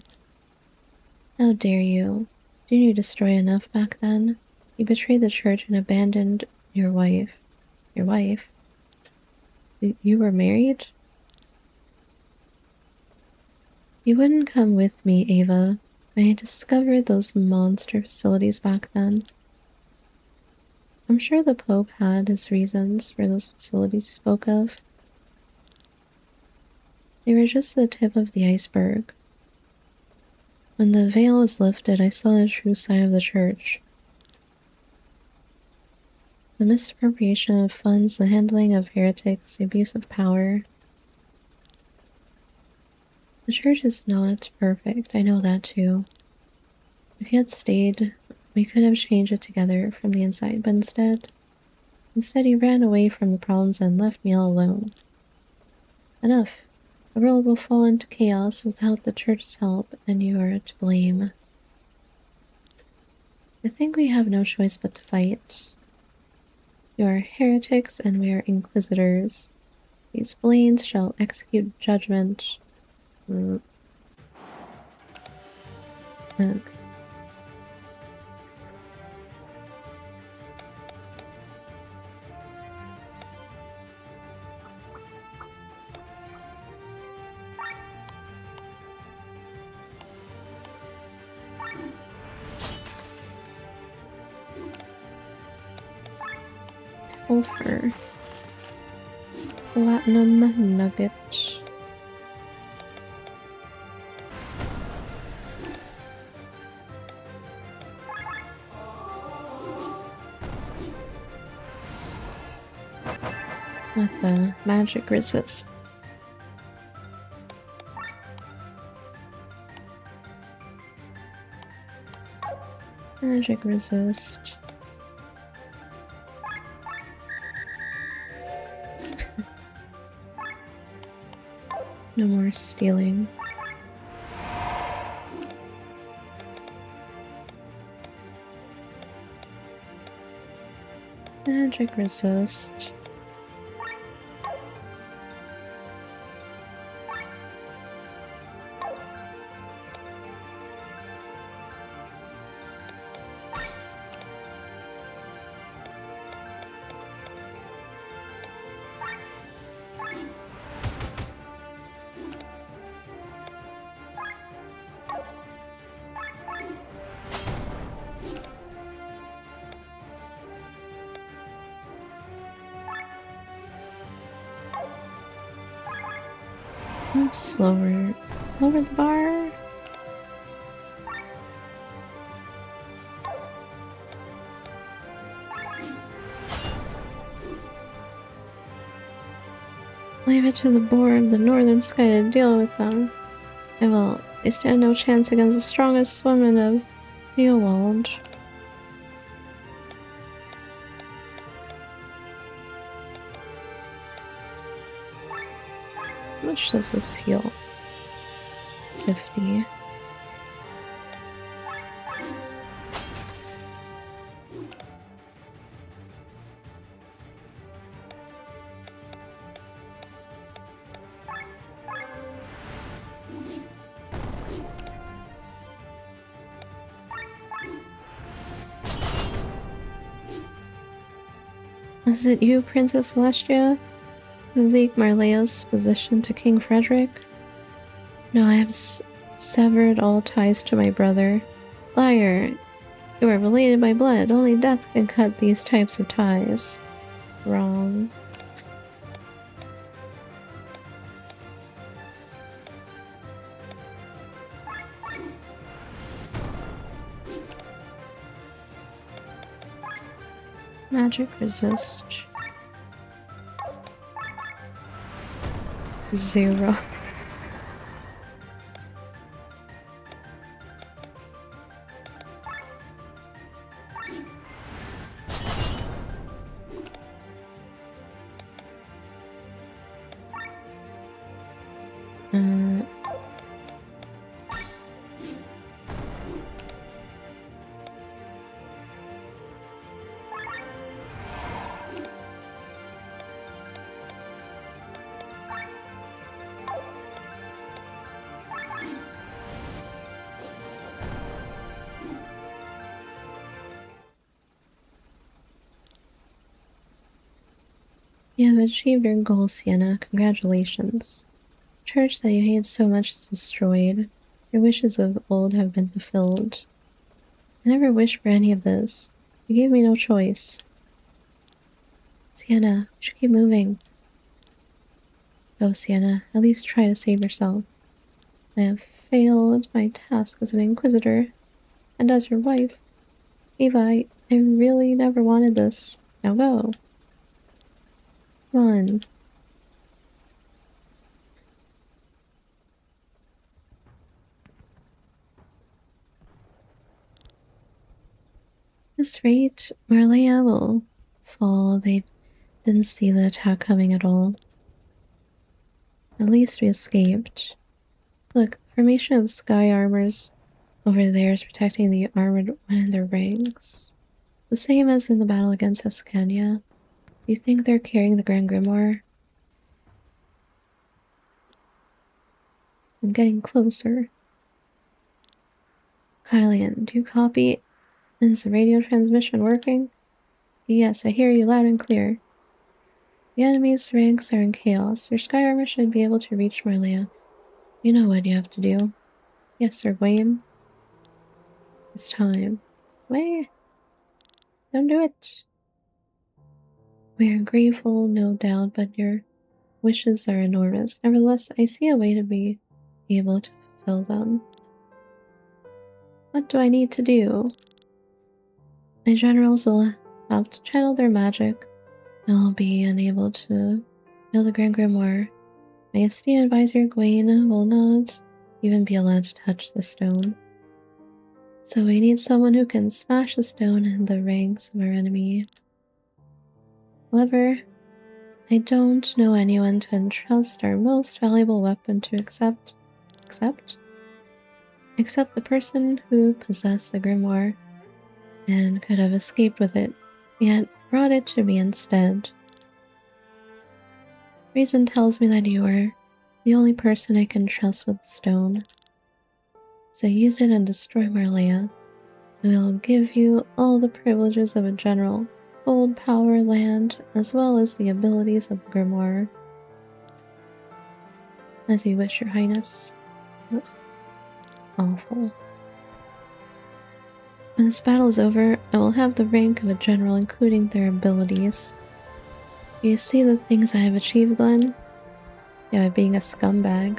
How dare you? Didn't you destroy enough back then? You betrayed the church and abandoned your wife. Your wife? You were married? You wouldn't come with me, Ava. I discovered those monster facilities back then. I'm sure the Pope had his reasons for those facilities you spoke of. They were just the tip of the iceberg. When the veil was lifted, I saw the true side of the church. The misappropriation of funds, the handling of heretics, the abuse of power. The church is not perfect, I know that too. If he had stayed, we could have changed it together from the inside, but instead he ran away from the problems and left me all alone. Enough. The world will fall into chaos without the church's help, and you are to blame. I think we have no choice but to fight. You are heretics, and we are inquisitors. These blades shall execute judgment. Okay. Sulfur. Platinum nugget. With the magic resist. Magic resist. No more stealing. Magic resist. Let's lower the bar. Leave it to the boar of the northern sky to deal with them. They stand no chance against the strongest women of the world. How much does this heal? 50. Is it you, Princess Celestia, who leaked Marlea's position to King Frederick? No, I have severed all ties to my brother. Liar! You are related by blood. Only death can cut these types of ties. Wrong. Magic resist. 0. You have achieved your goal, Sienna. Congratulations. The church that you hate so much is destroyed. Your wishes of old have been fulfilled. I never wished for any of this. You gave me no choice. Sienna, you should keep moving. Go, Sienna. At least try to save yourself. I have failed my task as an inquisitor. And as your wife. Eva, I really never wanted this. Now go. Come on. At this rate, Marlea will fall. They didn't see the attack coming at all. At least we escaped. Look, formation of sky armors over there is protecting the armored one in their ranks. The same as in the battle against Escania. Do you think they're carrying the Grand Grimoire? I'm getting closer. Kylian, do you copy? Is the radio transmission working? Yes, I hear you loud and clear. The enemy's ranks are in chaos. Your sky armor should be able to reach Marlea. You know what you have to do. Yes, Sir Gawain. It's time. Wait. Don't do it. We are grateful, no doubt, but your wishes are enormous. Nevertheless, I see a way to be able to fulfill them. What do I need to do? My generals will have to channel their magic. I will be unable to wield the Grand Grimoire. My esteemed advisor Gawain will not even be allowed to touch the stone. So we need someone who can smash a stone in the ranks of our enemy. However, I don't know anyone to entrust our most valuable weapon to except the person who possessed the grimoire and could have escaped with it, yet brought it to me instead. Reason tells me that you are the only person I can trust with the stone. So use it and destroy Marlea, and we will give you all the privileges of a general, gold, power, land, as well as the abilities of the grimoire. As you wish, your highness. Ugh. Awful. When this battle is over, I will have the rank of a general, including their abilities. Do you see the things I have achieved, Glenn? Yeah, being a scumbag.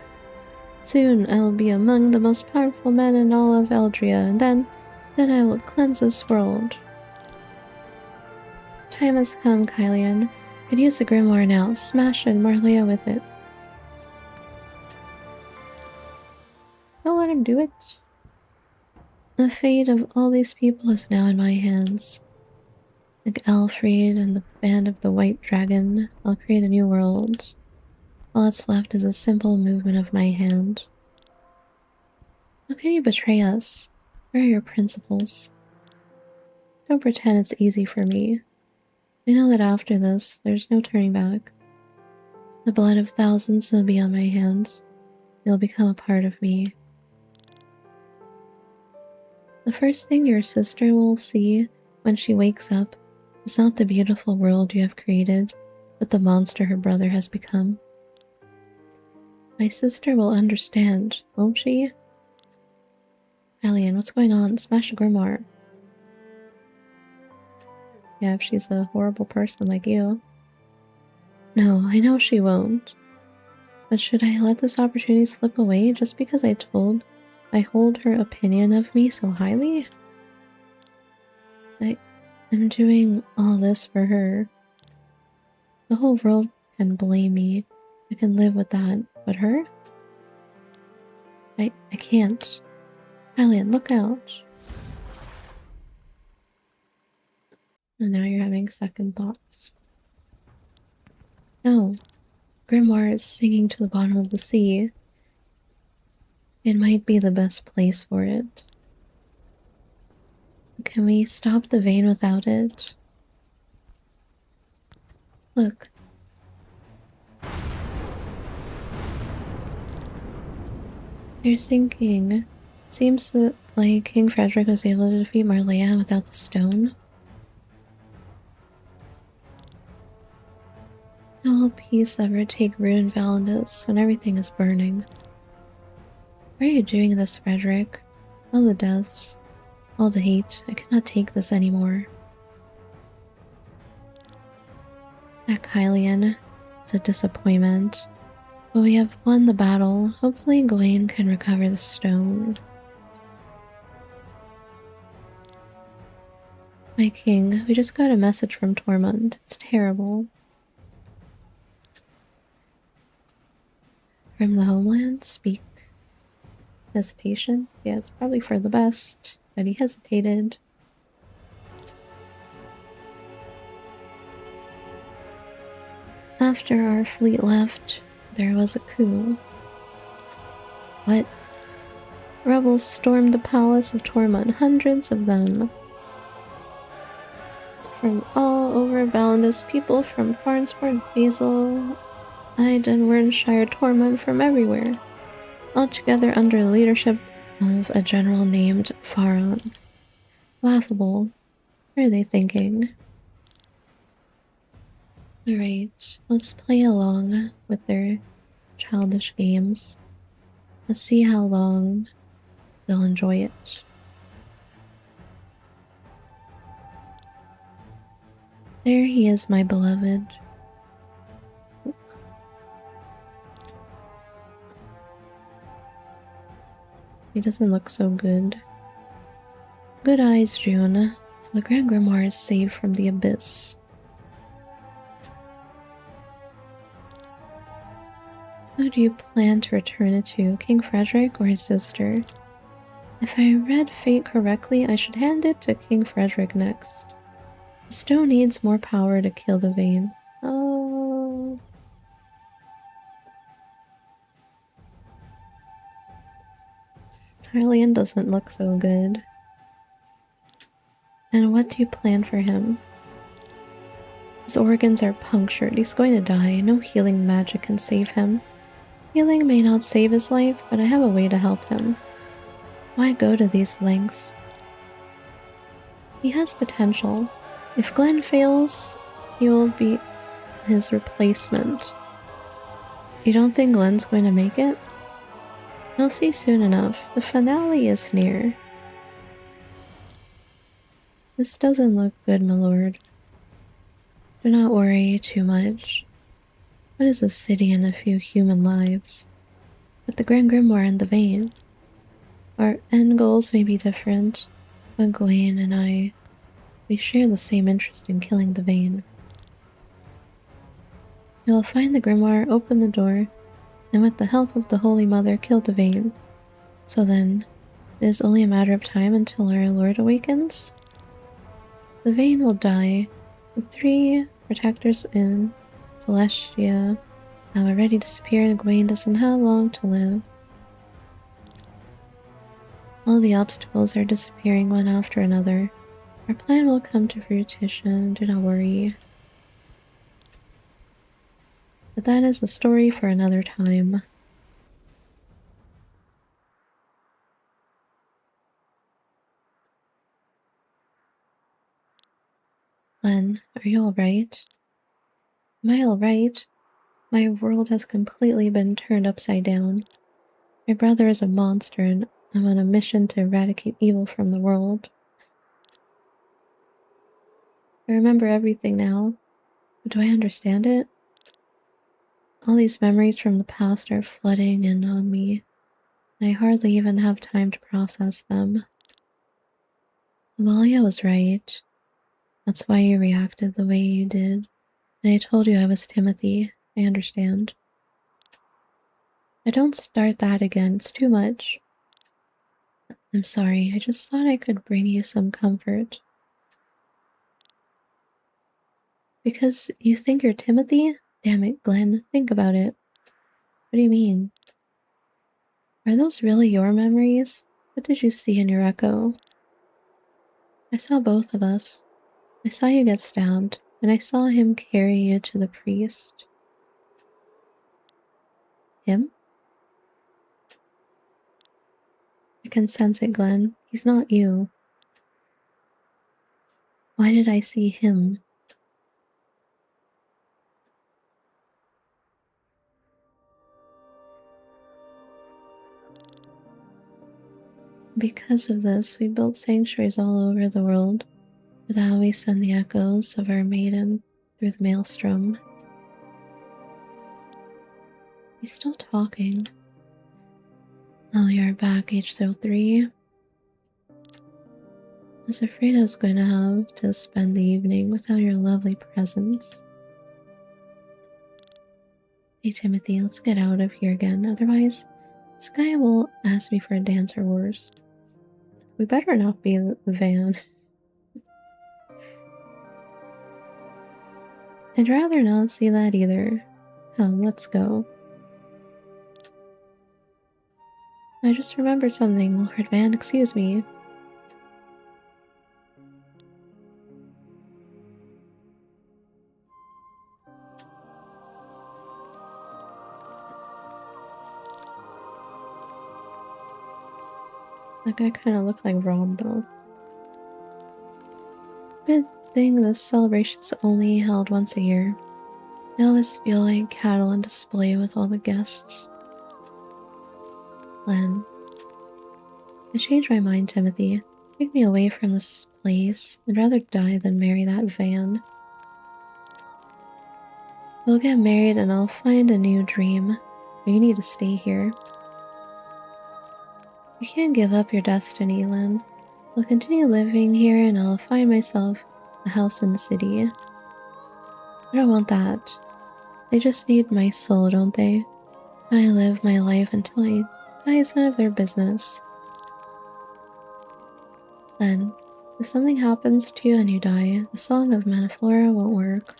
Soon I will be among the most powerful men in all of Eldria, and then I will cleanse this world. Time has come, Kylian. Could use the grimoire now. Smash it, Marlea with it. Don't let him do it. The fate of all these people is now in my hands. Like Alfred and the band of the White Dragon, I'll create a new world. All that's left is a simple movement of my hand. How can you betray us? Where are your principles? Don't pretend it's easy for me. I know that after this, there's no turning back. The blood of thousands will be on my hands. They'll become a part of me. The first thing your sister will see when she wakes up is not the beautiful world you have created, but the monster her brother has become. My sister will understand, won't she? Alien, what's going on? Smash a grimoire. Yeah, if she's a horrible person like you. No, I know she won't. But should I let this opportunity slip away just because I hold her opinion of me so highly? I'm doing all this for her. The whole world can blame me. I can live with that. But her? I can't. Alien, look out. And now you're having second thoughts. No. Grimoire is sinking to the bottom of the sea. It might be the best place for it. Can we stop the vein without it? Look. They're sinking. Seems that, like, King Frederick was able to defeat Marlea without the stone. How will peace ever take root in Valandis when everything is burning? Why are you doing this, Frederick? All the deaths, all the hate. I cannot take this anymore. That Kylian is a disappointment. But we have won the battle. Hopefully Gawain can recover the stone. My king, we just got a message from Tormund. It's terrible. From the homeland? Speak. Hesitation? Yeah, it's probably for the best, but he hesitated. After our fleet left, there was a coup. What? Rebels stormed the palace of Tormund, hundreds of them. From all over Valandis, people from Farnsworth, Basil, Iden, Wernshire, Tormund, from everywhere. All together under the leadership of a general named Faron. Laughable. What are they thinking? Alright, let's play along with their childish games. Let's see how long they'll enjoy it. There he is, my beloved. He doesn't look so good. Good eyes, June. So the Grand Grimoire is saved from the abyss. Who do you plan to return it to, King Frederick or his sister? If I read fate correctly, I should hand it to King Frederick next. The stone needs more power to kill the vein. Oh. Hylian doesn't look so good. And what do you plan for him? His organs are punctured. He's going to die. No healing magic can save him. Healing may not save his life, but I have a way to help him. Why go to these lengths? He has potential. If Glenn fails, he will be his replacement. You don't think Glenn's going to make it? We'll see soon enough. The finale is near. This doesn't look good, my lord. Do not worry too much. What is a city and a few human lives? With the Grand Grimoire and the Vein, our end goals may be different, but Gawain and I, we share the same interest in killing the Vein. You'll find the Grimoire, open the door, and with the help of the Holy Mother, kill the Vein. So then, it is only a matter of time until our Lord awakens. The Vein will die, with 3 protectors in Celestia have already disappeared and Gawain doesn't have long to live. All the obstacles are disappearing one after another. Our plan will come to fruition, do not worry. But that is a story for another time. Len, are you alright? Am I alright? My world has completely been turned upside down. My brother is a monster and I'm on a mission to eradicate evil from the world. I remember everything now, but do I understand it? All these memories from the past are flooding in on me, and I hardly even have time to process them. Amalia was right. That's why you reacted the way you did. And I told you I was Timothy. I understand. I don't start that again. It's too much. I'm sorry. I just thought I could bring you some comfort. Because you think you're Timothy? Damn it, Glenn. Think about it. What do you mean? Are those really your memories? What did you see in your echo? I saw both of us. I saw you get stabbed, and I saw him carry you to the priest. Him? I can sense it, Glenn. He's not you. Why did I see him? Because of this, we built sanctuaries all over the world. With how we send the echoes of our maiden through the maelstrom. He's still talking. Oh, you're back, H03. I was afraid I was going to have to spend the evening without your lovely presence. Hey, Timothy, let's get out of here again. Otherwise, this guy will ask me for a dance or worse. We better not be the van. I'd rather not see that either. Come, let's go. I just remembered something, Lord Van, excuse me. That guy kind of looked like Rob, though. Good thing this celebration's only held once a year. I always feel like cattle on display with all the guests. Len. I changed my mind, Timothy. Take me away from this place. I'd rather die than marry that van. We'll get married and I'll find a new dream. But you need to stay here. You can't give up your destiny, Len. I'll continue living here and I'll find myself a house in the city. I don't want that. They just need my soul, don't they? I live my life until I die is none of their business. Then, if something happens to you and you die, the song of Manaflora won't work.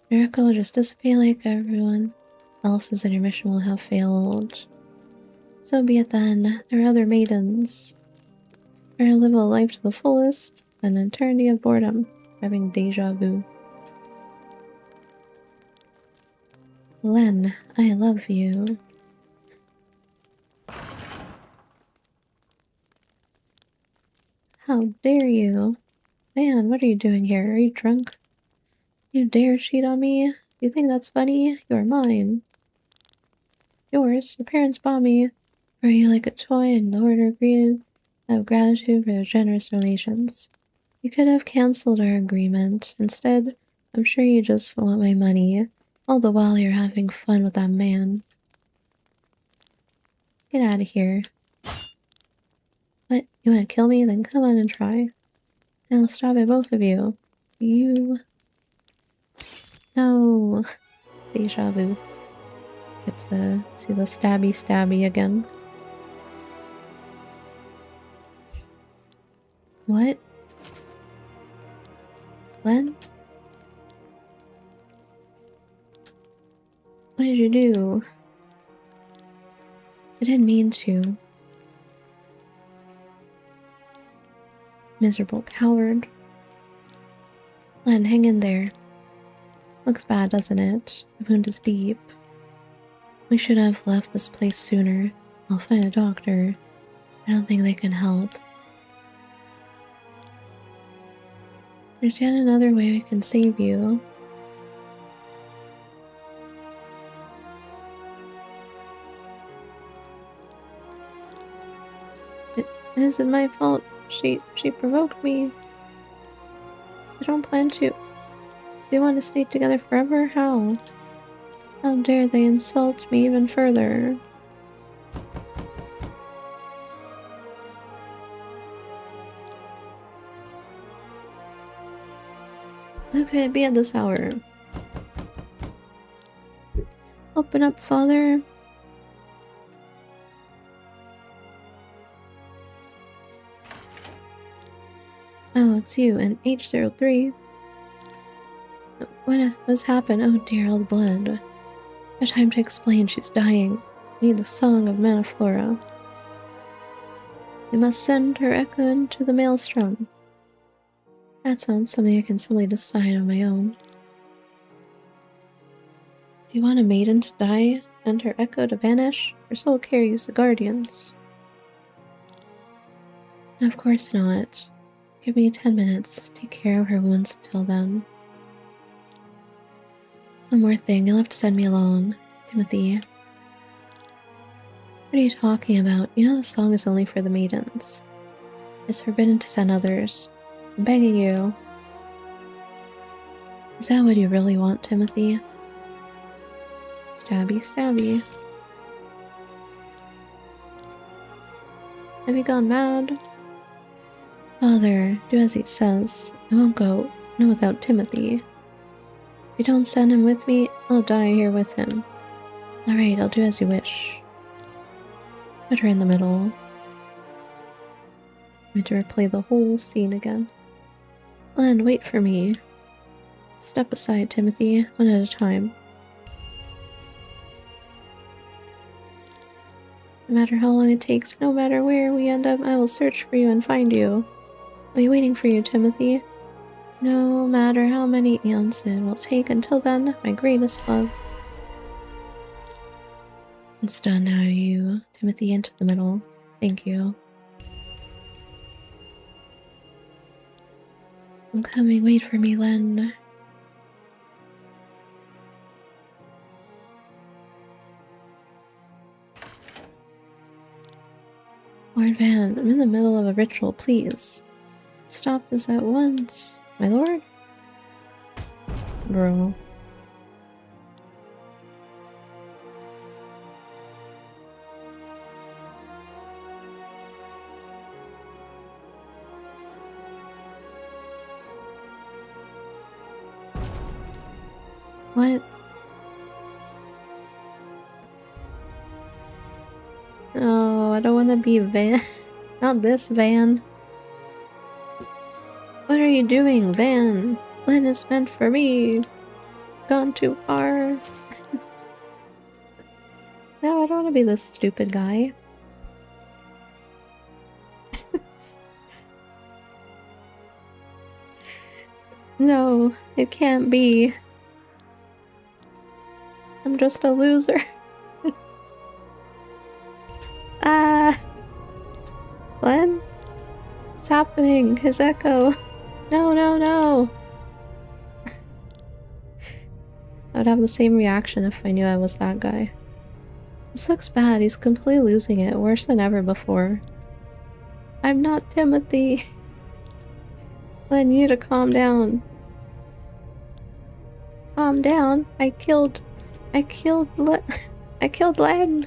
Miracle will just dissipate like everyone else's and your mission will have failed. So be it then, there are other maidens. Better live a life to the fullest than an eternity of boredom, having deja vu. Len, I love you. How dare you? Man, what are you doing here? Are you drunk? You dare cheat on me? You think that's funny? You're mine. Yours? Your parents bought me. Were you like a toy and the order agreed out of gratitude for their generous donations? You could have cancelled our agreement. Instead, I'm sure you just want my money. All the while you're having fun with that man. Get out of here. What? You want to kill me? Then come on and try. And I'll stop it, both of you. You... No. Deja vu. It's see the stabby again. What? Glenn? What did you do? I didn't mean to. Miserable coward. Glenn, hang in there. Looks bad, doesn't it? The wound is deep. We should have left this place sooner. I'll find a doctor. I don't think they can help. There's yet another way we can save you. It isn't my fault. She provoked me. I don't plan to. They want to stay together forever? How? How dare they insult me even further? Who could it be at this hour? Open up, father. Oh, it's you, and H03. What's happened? Oh dear, all the blood. No time to explain, she's dying. We need the song of Manaflora. We must send her echo into the maelstrom. That sounds something I can simply decide on my own. Do you want a maiden to die and her echo to vanish? Her soul carries the guardians. Of course not. Give me 10 minutes. Take care of her wounds until then. One more thing, you'll have to send me along, Timothy. What are you talking about? You know the song is only for the maidens. It's forbidden to send others. I'm begging you. Is that what you really want, Timothy? Stabby, stabby. Have you gone mad? Father, do as he says. I won't go. No, without Timothy. If you don't send him with me, I'll die here with him. Alright, I'll do as you wish. Put her in the middle. I need to replay the whole scene again. Glenn, wait for me. Step aside, Timothy, one at a time. No matter how long it takes, no matter where we end up, I will search for you and find you. I'll be waiting for you, Timothy. No matter how many eons it will take, until then, my greatest love. It's done now, you, Timothy, into the middle. Thank you. I'm coming, wait for me, Len. Lord Van, I'm in the middle of a ritual, please. Stop this at once, my lord? Bro. What? Oh, I don't want to be Van. Not this Van. What are you doing, Van? Glenn is meant for me. Gone too far. No, I don't want to be this stupid guy. No, it can't be. I'm just a loser. Ah! Glenn? What's happening? His echo. No, no, no! I would have the same reaction if I knew I was that guy. This looks bad. He's completely losing it. Worse than ever before. I'm not Timothy. Glenn, you need to calm down. Calm down. I killed Len.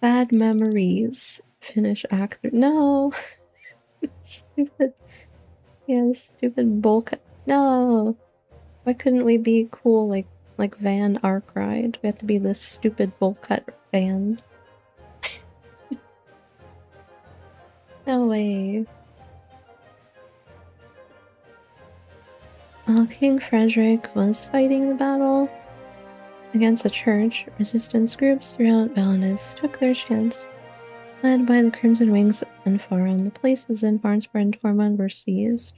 Bad memories. Finish act 3. No. Stupid. Yeah, this stupid bull cut. No. Why couldn't we be cool like Van Arkwright? We have to be this stupid bull cut Van. No way. While King Frederick was fighting the battle against the church, resistance groups throughout Valinus took their chance. Led by the Crimson Wings and Faron, the places in Farnsburg and Tormund were seized.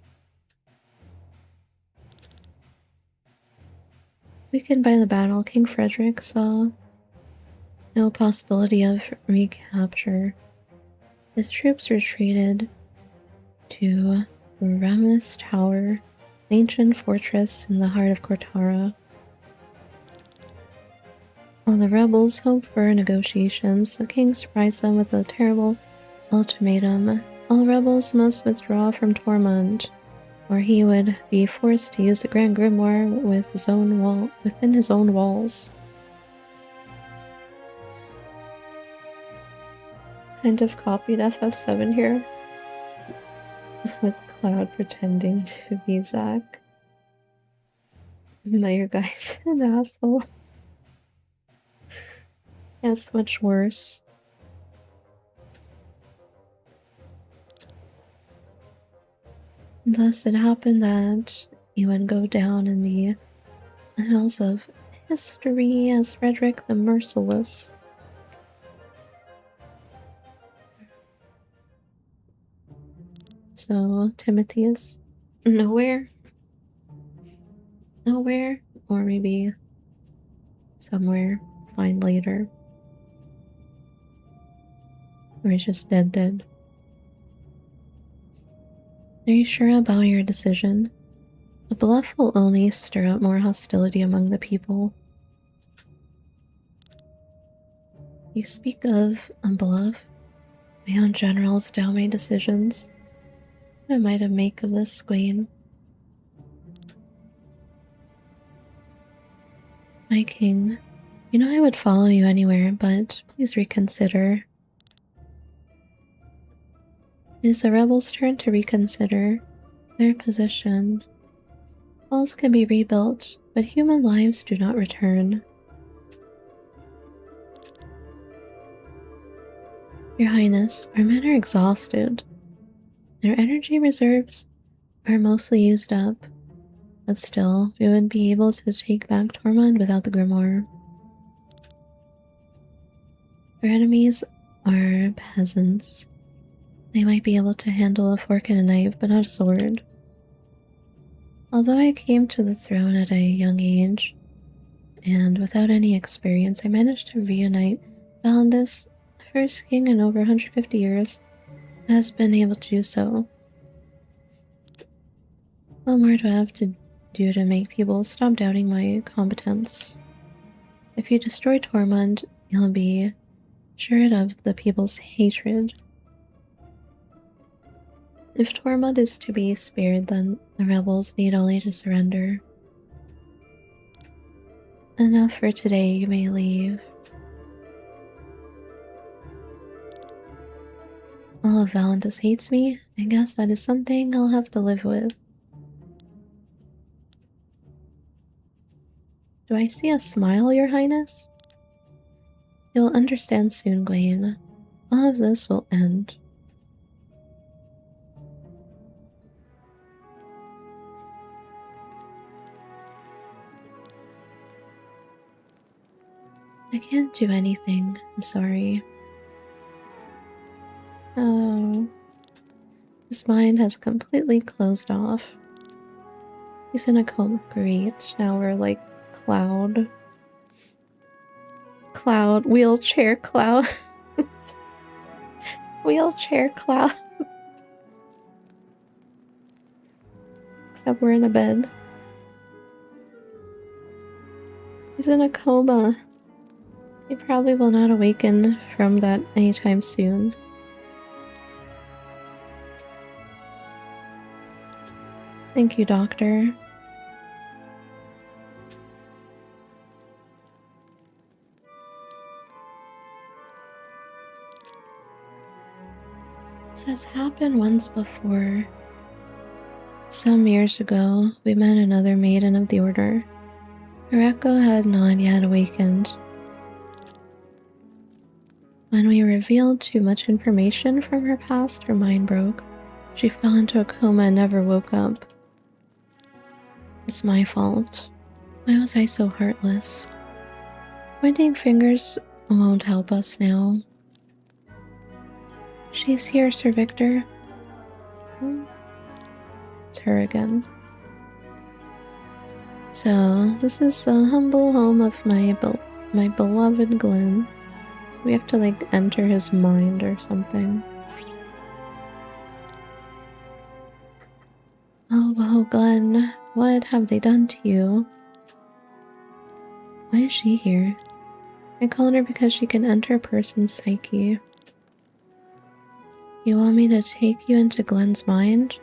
Weakened by the battle, King Frederick saw no possibility of recapture. His troops retreated to Ramus Tower, an ancient fortress in the heart of Cortara. While the rebels hoped for negotiations, the king surprised them with a terrible ultimatum. All rebels must withdraw from Tormund, or he would be forced to use the Grand Grimoire within his own walls. Kind of copied FF7 here, with Cloud pretending to be Zack. But your guy's an asshole. That's much worse. Thus it happened that he would go down in the annals of history as Frederick the Merciless. So Timothy is nowhere, or maybe somewhere, find later. Or he's just dead. Are you sure about your decision? The bluff will only stir up more hostility among the people. You speak of a bluff? My own generals doubt my decisions. What am I to make of this, Gwaine? My king, you know I would follow you anywhere, but please reconsider. It is the rebels' turn to reconsider their position. Walls can be rebuilt, but human lives do not return. Your Highness, our men are exhausted. Their energy reserves are mostly used up, but still, we would be able to take back Tormund without the Grimoire. Our enemies are peasants. They might be able to handle a fork and a knife, but not a sword. Although I came to the throne at a young age, and without any experience, I managed to reunite Valandis, the first king in over 150 years, has been able to do so. What more do I have to do to make people stop doubting my competence? If you destroy Tormund, you'll be assured of the people's hatred. If Tormund is to be spared, then the rebels need only to surrender. Enough for today, you may leave. All of Valentus hates me. I guess that is something I'll have to live with. Do I see a smile, Your Highness? You'll understand soon, Gwaine. All of this will end. I can't do anything. I'm sorry. Oh. His mind has completely closed off. He's in a coma. Great. Now we're like Cloud. Wheelchair Cloud. Wheelchair Cloud. Except we're in a bed. He's in a coma. He probably will not awaken from that anytime soon. Thank you, doctor. This has happened once before. Some years ago, we met another maiden of the order. Her echo had not yet awakened. When we revealed too much information from her past, her mind broke. She fell into a coma and never woke up. It's my fault. Why was I so heartless? Pointing fingers won't help us now. She's here, Sir Victor. It's her again. So, this is the humble home of my beloved Glenn. We have to, like, enter his mind or something. Oh, Glenn, what have they done to you? Why is she here? I called her because she can enter a person's psyche. You want me to take you into Glenn's mind?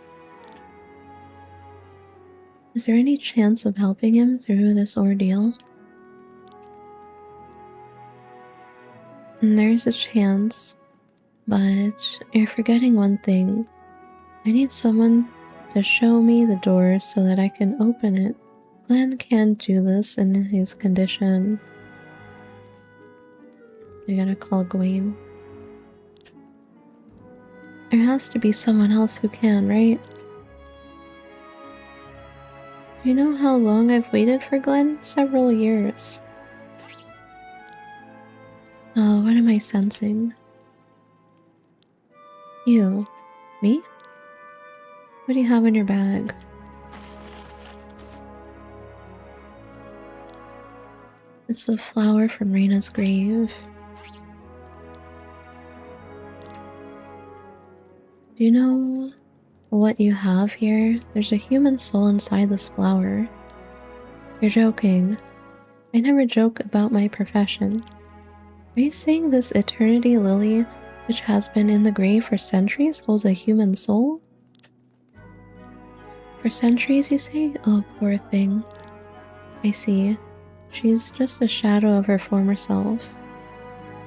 Is there any chance of helping him through this ordeal? There's a chance, but you're forgetting one thing. I need someone to show me the door so that I can open it. Glenn can't do this in his condition. I gotta call Gwen. There has to be someone else who can, right? Do you know how long I've waited for Glenn? Several years. Oh, what am I sensing? You. Me? What do you have in your bag? It's a flower from Reina's grave. Do you know what you have here? There's a human soul inside this flower. You're joking. I never joke about my profession. Are you saying this eternity lily, which has been in the grave for centuries, holds a human soul? For centuries, you say? Oh, poor thing. I see. She's just a shadow of her former self.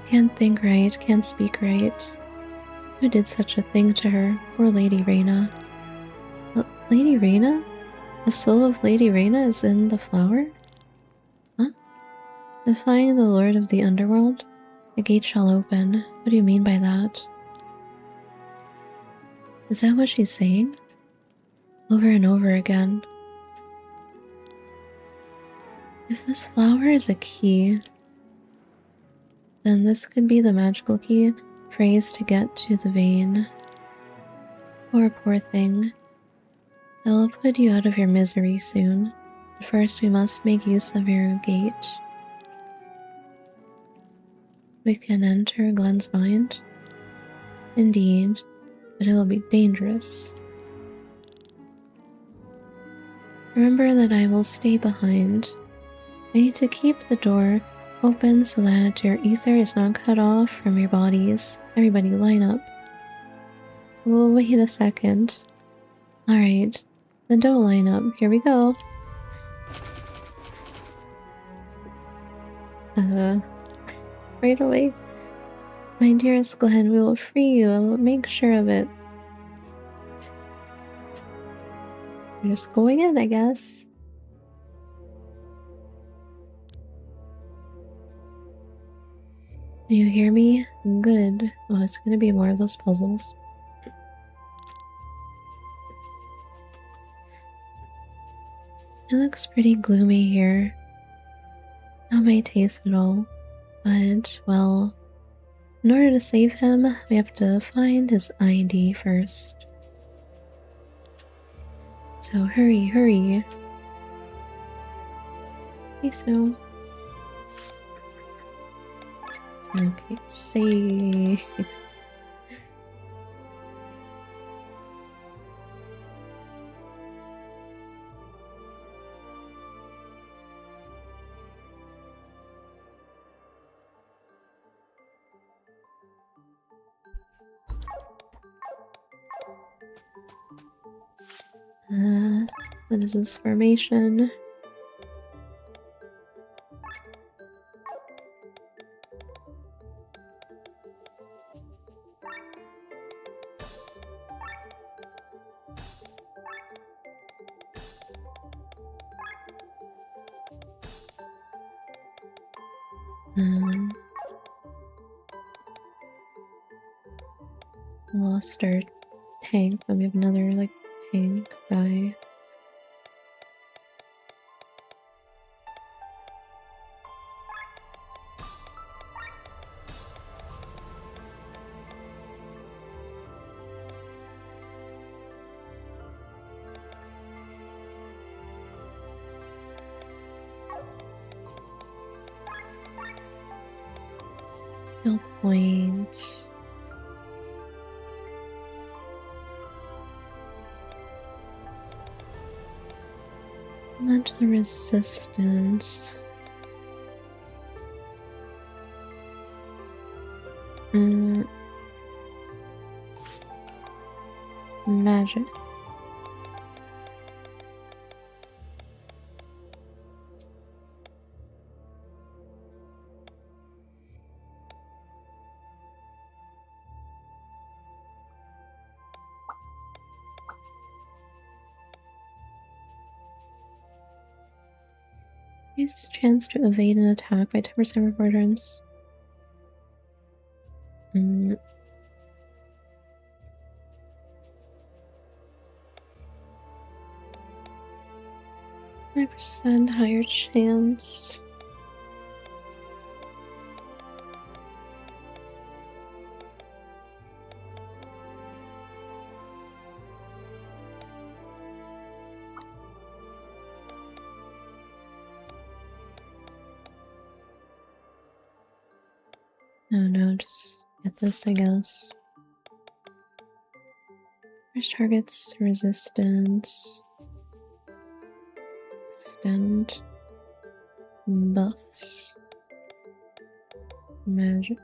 Can't think right, can't speak right. Who did such a thing to her? Poor Lady Reina. Lady Reina? The soul of Lady Reina is in the flower? Huh? Defying the Lord of the Underworld? The gate shall open. What do you mean by that? Is that what she's saying? Over and over again. If this flower is a key, then this could be the magical key phrase to get to the vein. Poor thing. I'll put you out of your misery soon. But first we must make use of your gate. We can enter Glenn's mind. Indeed, but it will be dangerous. Remember that I will stay behind. I need to keep the door open so that your ether is not cut off from your bodies. Everybody line up. Oh, wait a second. Alright, then don't line up. Here we go. Right away. My dearest Glenn, we will free you. I will make sure of it. We're just going in, I guess. Do you hear me? Good. Oh, it's gonna be more of those puzzles. It looks pretty gloomy here. Not my taste at all. But, well, in order to save him, we have to find his ID first. So hurry. Hey, Snow. Okay, save. What is this formation? Lost our tank, but we have another like tank guy. Skill point. Mental resistance. Magic. Increases chance to evade an attack by 10% recordance. 5% higher chance. Oh no, just get this, I guess. First target's resistance. Extend. Buffs. Magic.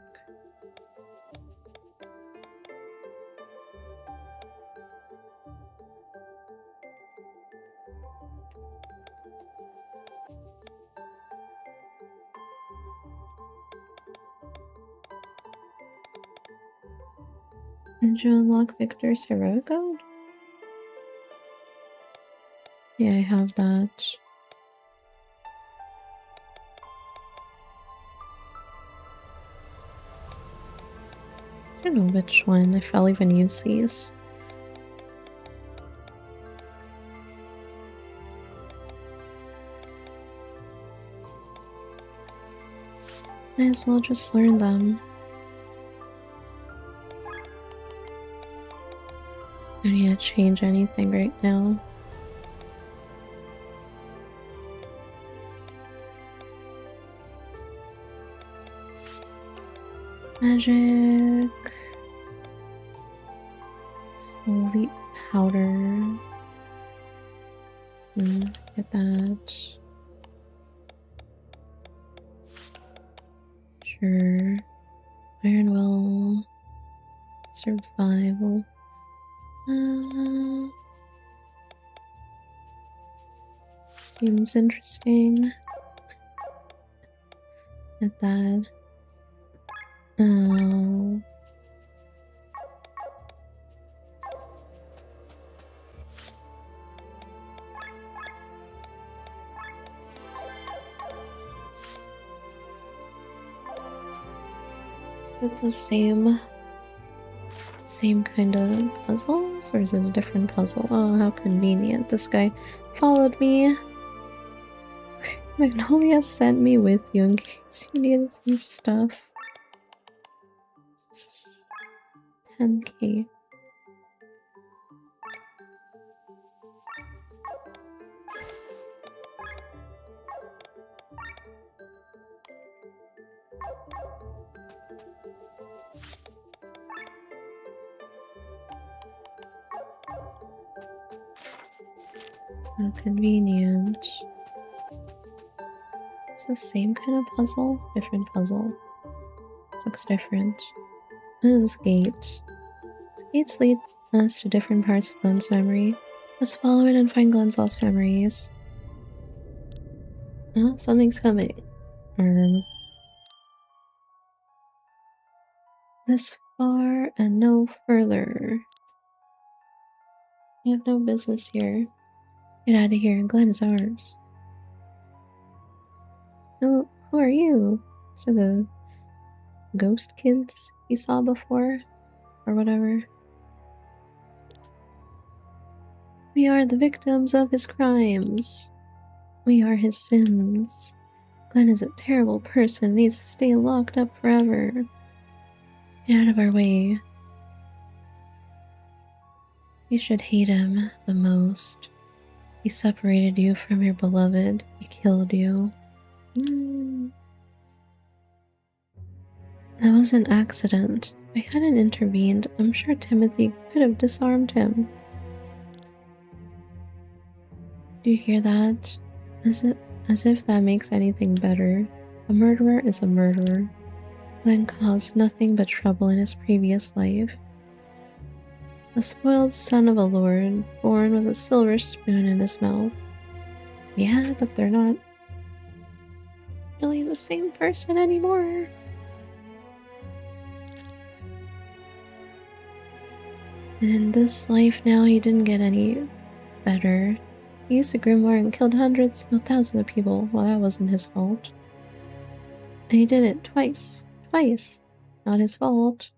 Did you unlock Victor's heroic code? Yeah, I have that. I don't know which one, if I'll even use these. Might as well just learn them. I don't need to change anything right now. Magic. Sleep powder. Get that. Sure. Iron will. Survival. Seems interesting. Get that. Oh. Is it the same kind of puzzles, or is it a different puzzle? Oh, how convenient. This guy followed me. Magnolia sent me with you in case you needed some stuff. 10k. How convenient. It's the same kind of puzzle? Different puzzle. This looks different. What is this gate? These gates lead us to different parts of Glenn's memory. Let's follow it and find Glenn's lost memories. Oh, something's coming. This far and no further. You have no business here. Get out of here. Glenn is ours. No, who are you? To the ghost kids he saw before? Or whatever. We are the victims of his crimes. We are his sins. Glenn is a terrible person, needs to stay locked up forever. Get out of our way. You should hate him the most. He separated you from your beloved. He killed you. That was an accident. If I hadn't intervened, I'm sure Timothy could have disarmed him. Do you hear that? As if that makes anything better. A murderer is a murderer. Glenn caused nothing but trouble in his previous life. The spoiled son of a lord, born with a silver spoon in his mouth. Yeah, but they're not really the same person anymore. And in this life now, he didn't get any better. He used a grimoire and killed hundreds, no thousands of people. Well, that wasn't his fault. And he did it twice. Twice. Not his fault.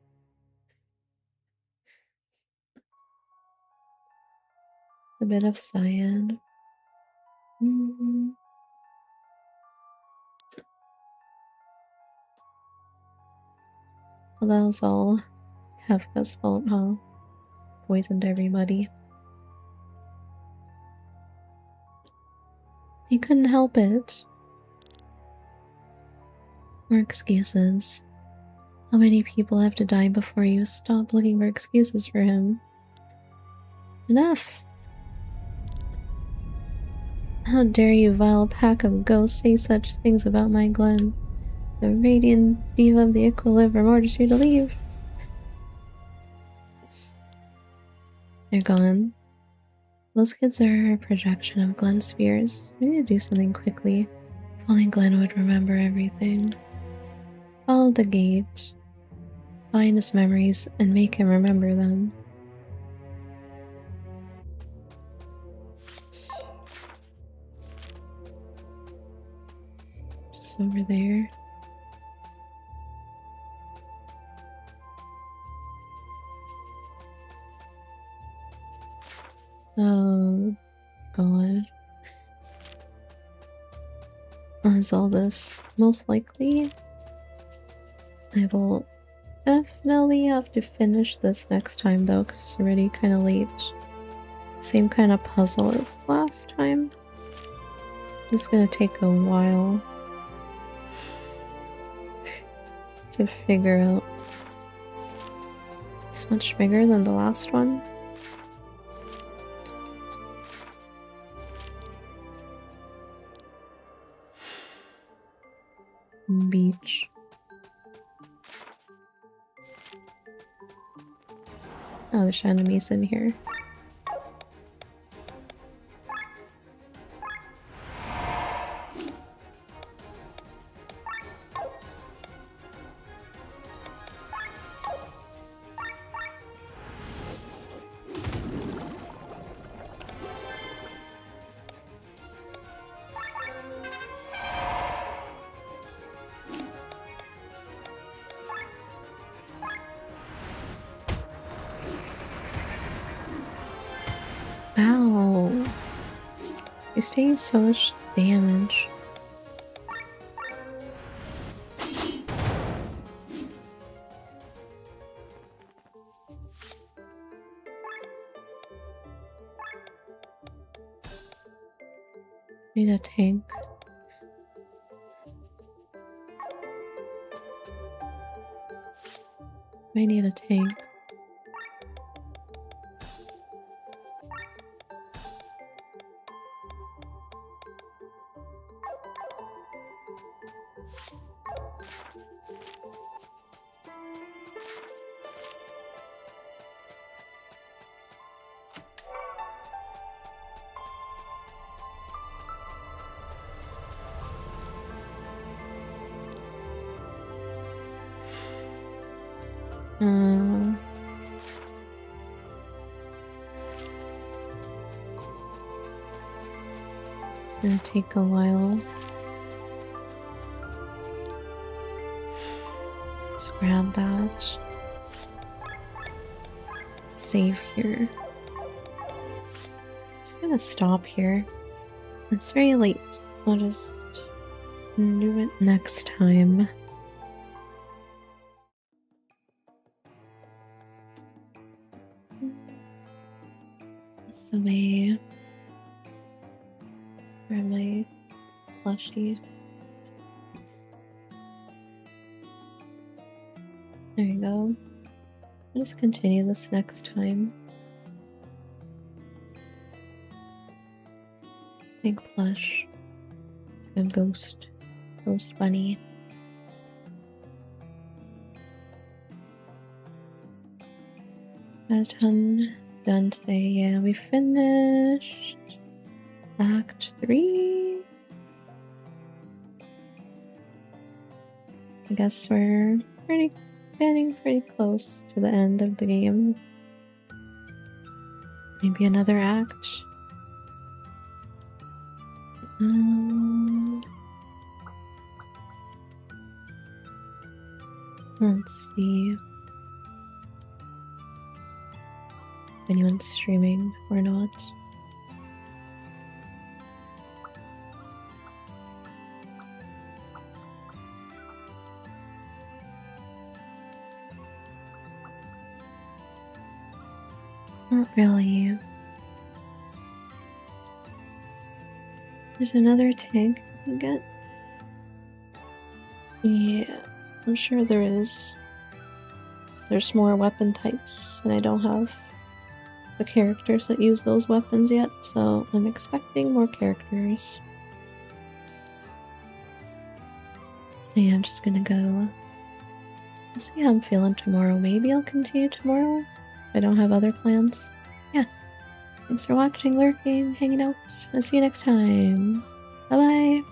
A bit of cyan. Well, that was all Kafka's fault, huh? Poisoned everybody. He couldn't help it. More excuses. How many people have to die before you stop looking for excuses for him? Enough! How dare you, vile pack of ghosts, say such things about my Glenn? The radiant diva of the equilibrium orders you to leave. They're gone. Those kids are a projection of Glenn's fears. We need to do something quickly. If only Glenn would remember everything. Follow the gate. Find his memories and make him remember them. Just over there. Oh, God. As all this, most likely, I will definitely have to finish this next time though, because it's already kind of late. Same kind of puzzle as last time. It's gonna take a while to figure out. It's much bigger than the last one. Beach. Oh, there's enemies in here. Ow. He's taking so much damage. Need a tank. I need a tank. It's gonna take a while. Let's grab that. Save here. I'm just gonna stop here. It's very late. I'll just do it next time. This away. Grab my plushie. There you go. I'll just continue this next time. Big plush. It's a ghost bunny. Got a ton done today. Yeah, we finished Act 3. I guess we're getting pretty close to the end of the game. Maybe another act. Let's see if anyone's streaming or not. Not really. There's another tag I can get. Yeah, I'm sure there is. There's more weapon types, and I don't have the characters that use those weapons yet, so I'm expecting more characters. Yeah, I'm just gonna go. I'll see how I'm feeling tomorrow. Maybe I'll continue tomorrow if I don't have other plans. Yeah. Thanks for watching, lurking, hanging out. I'll see you next time. Bye bye.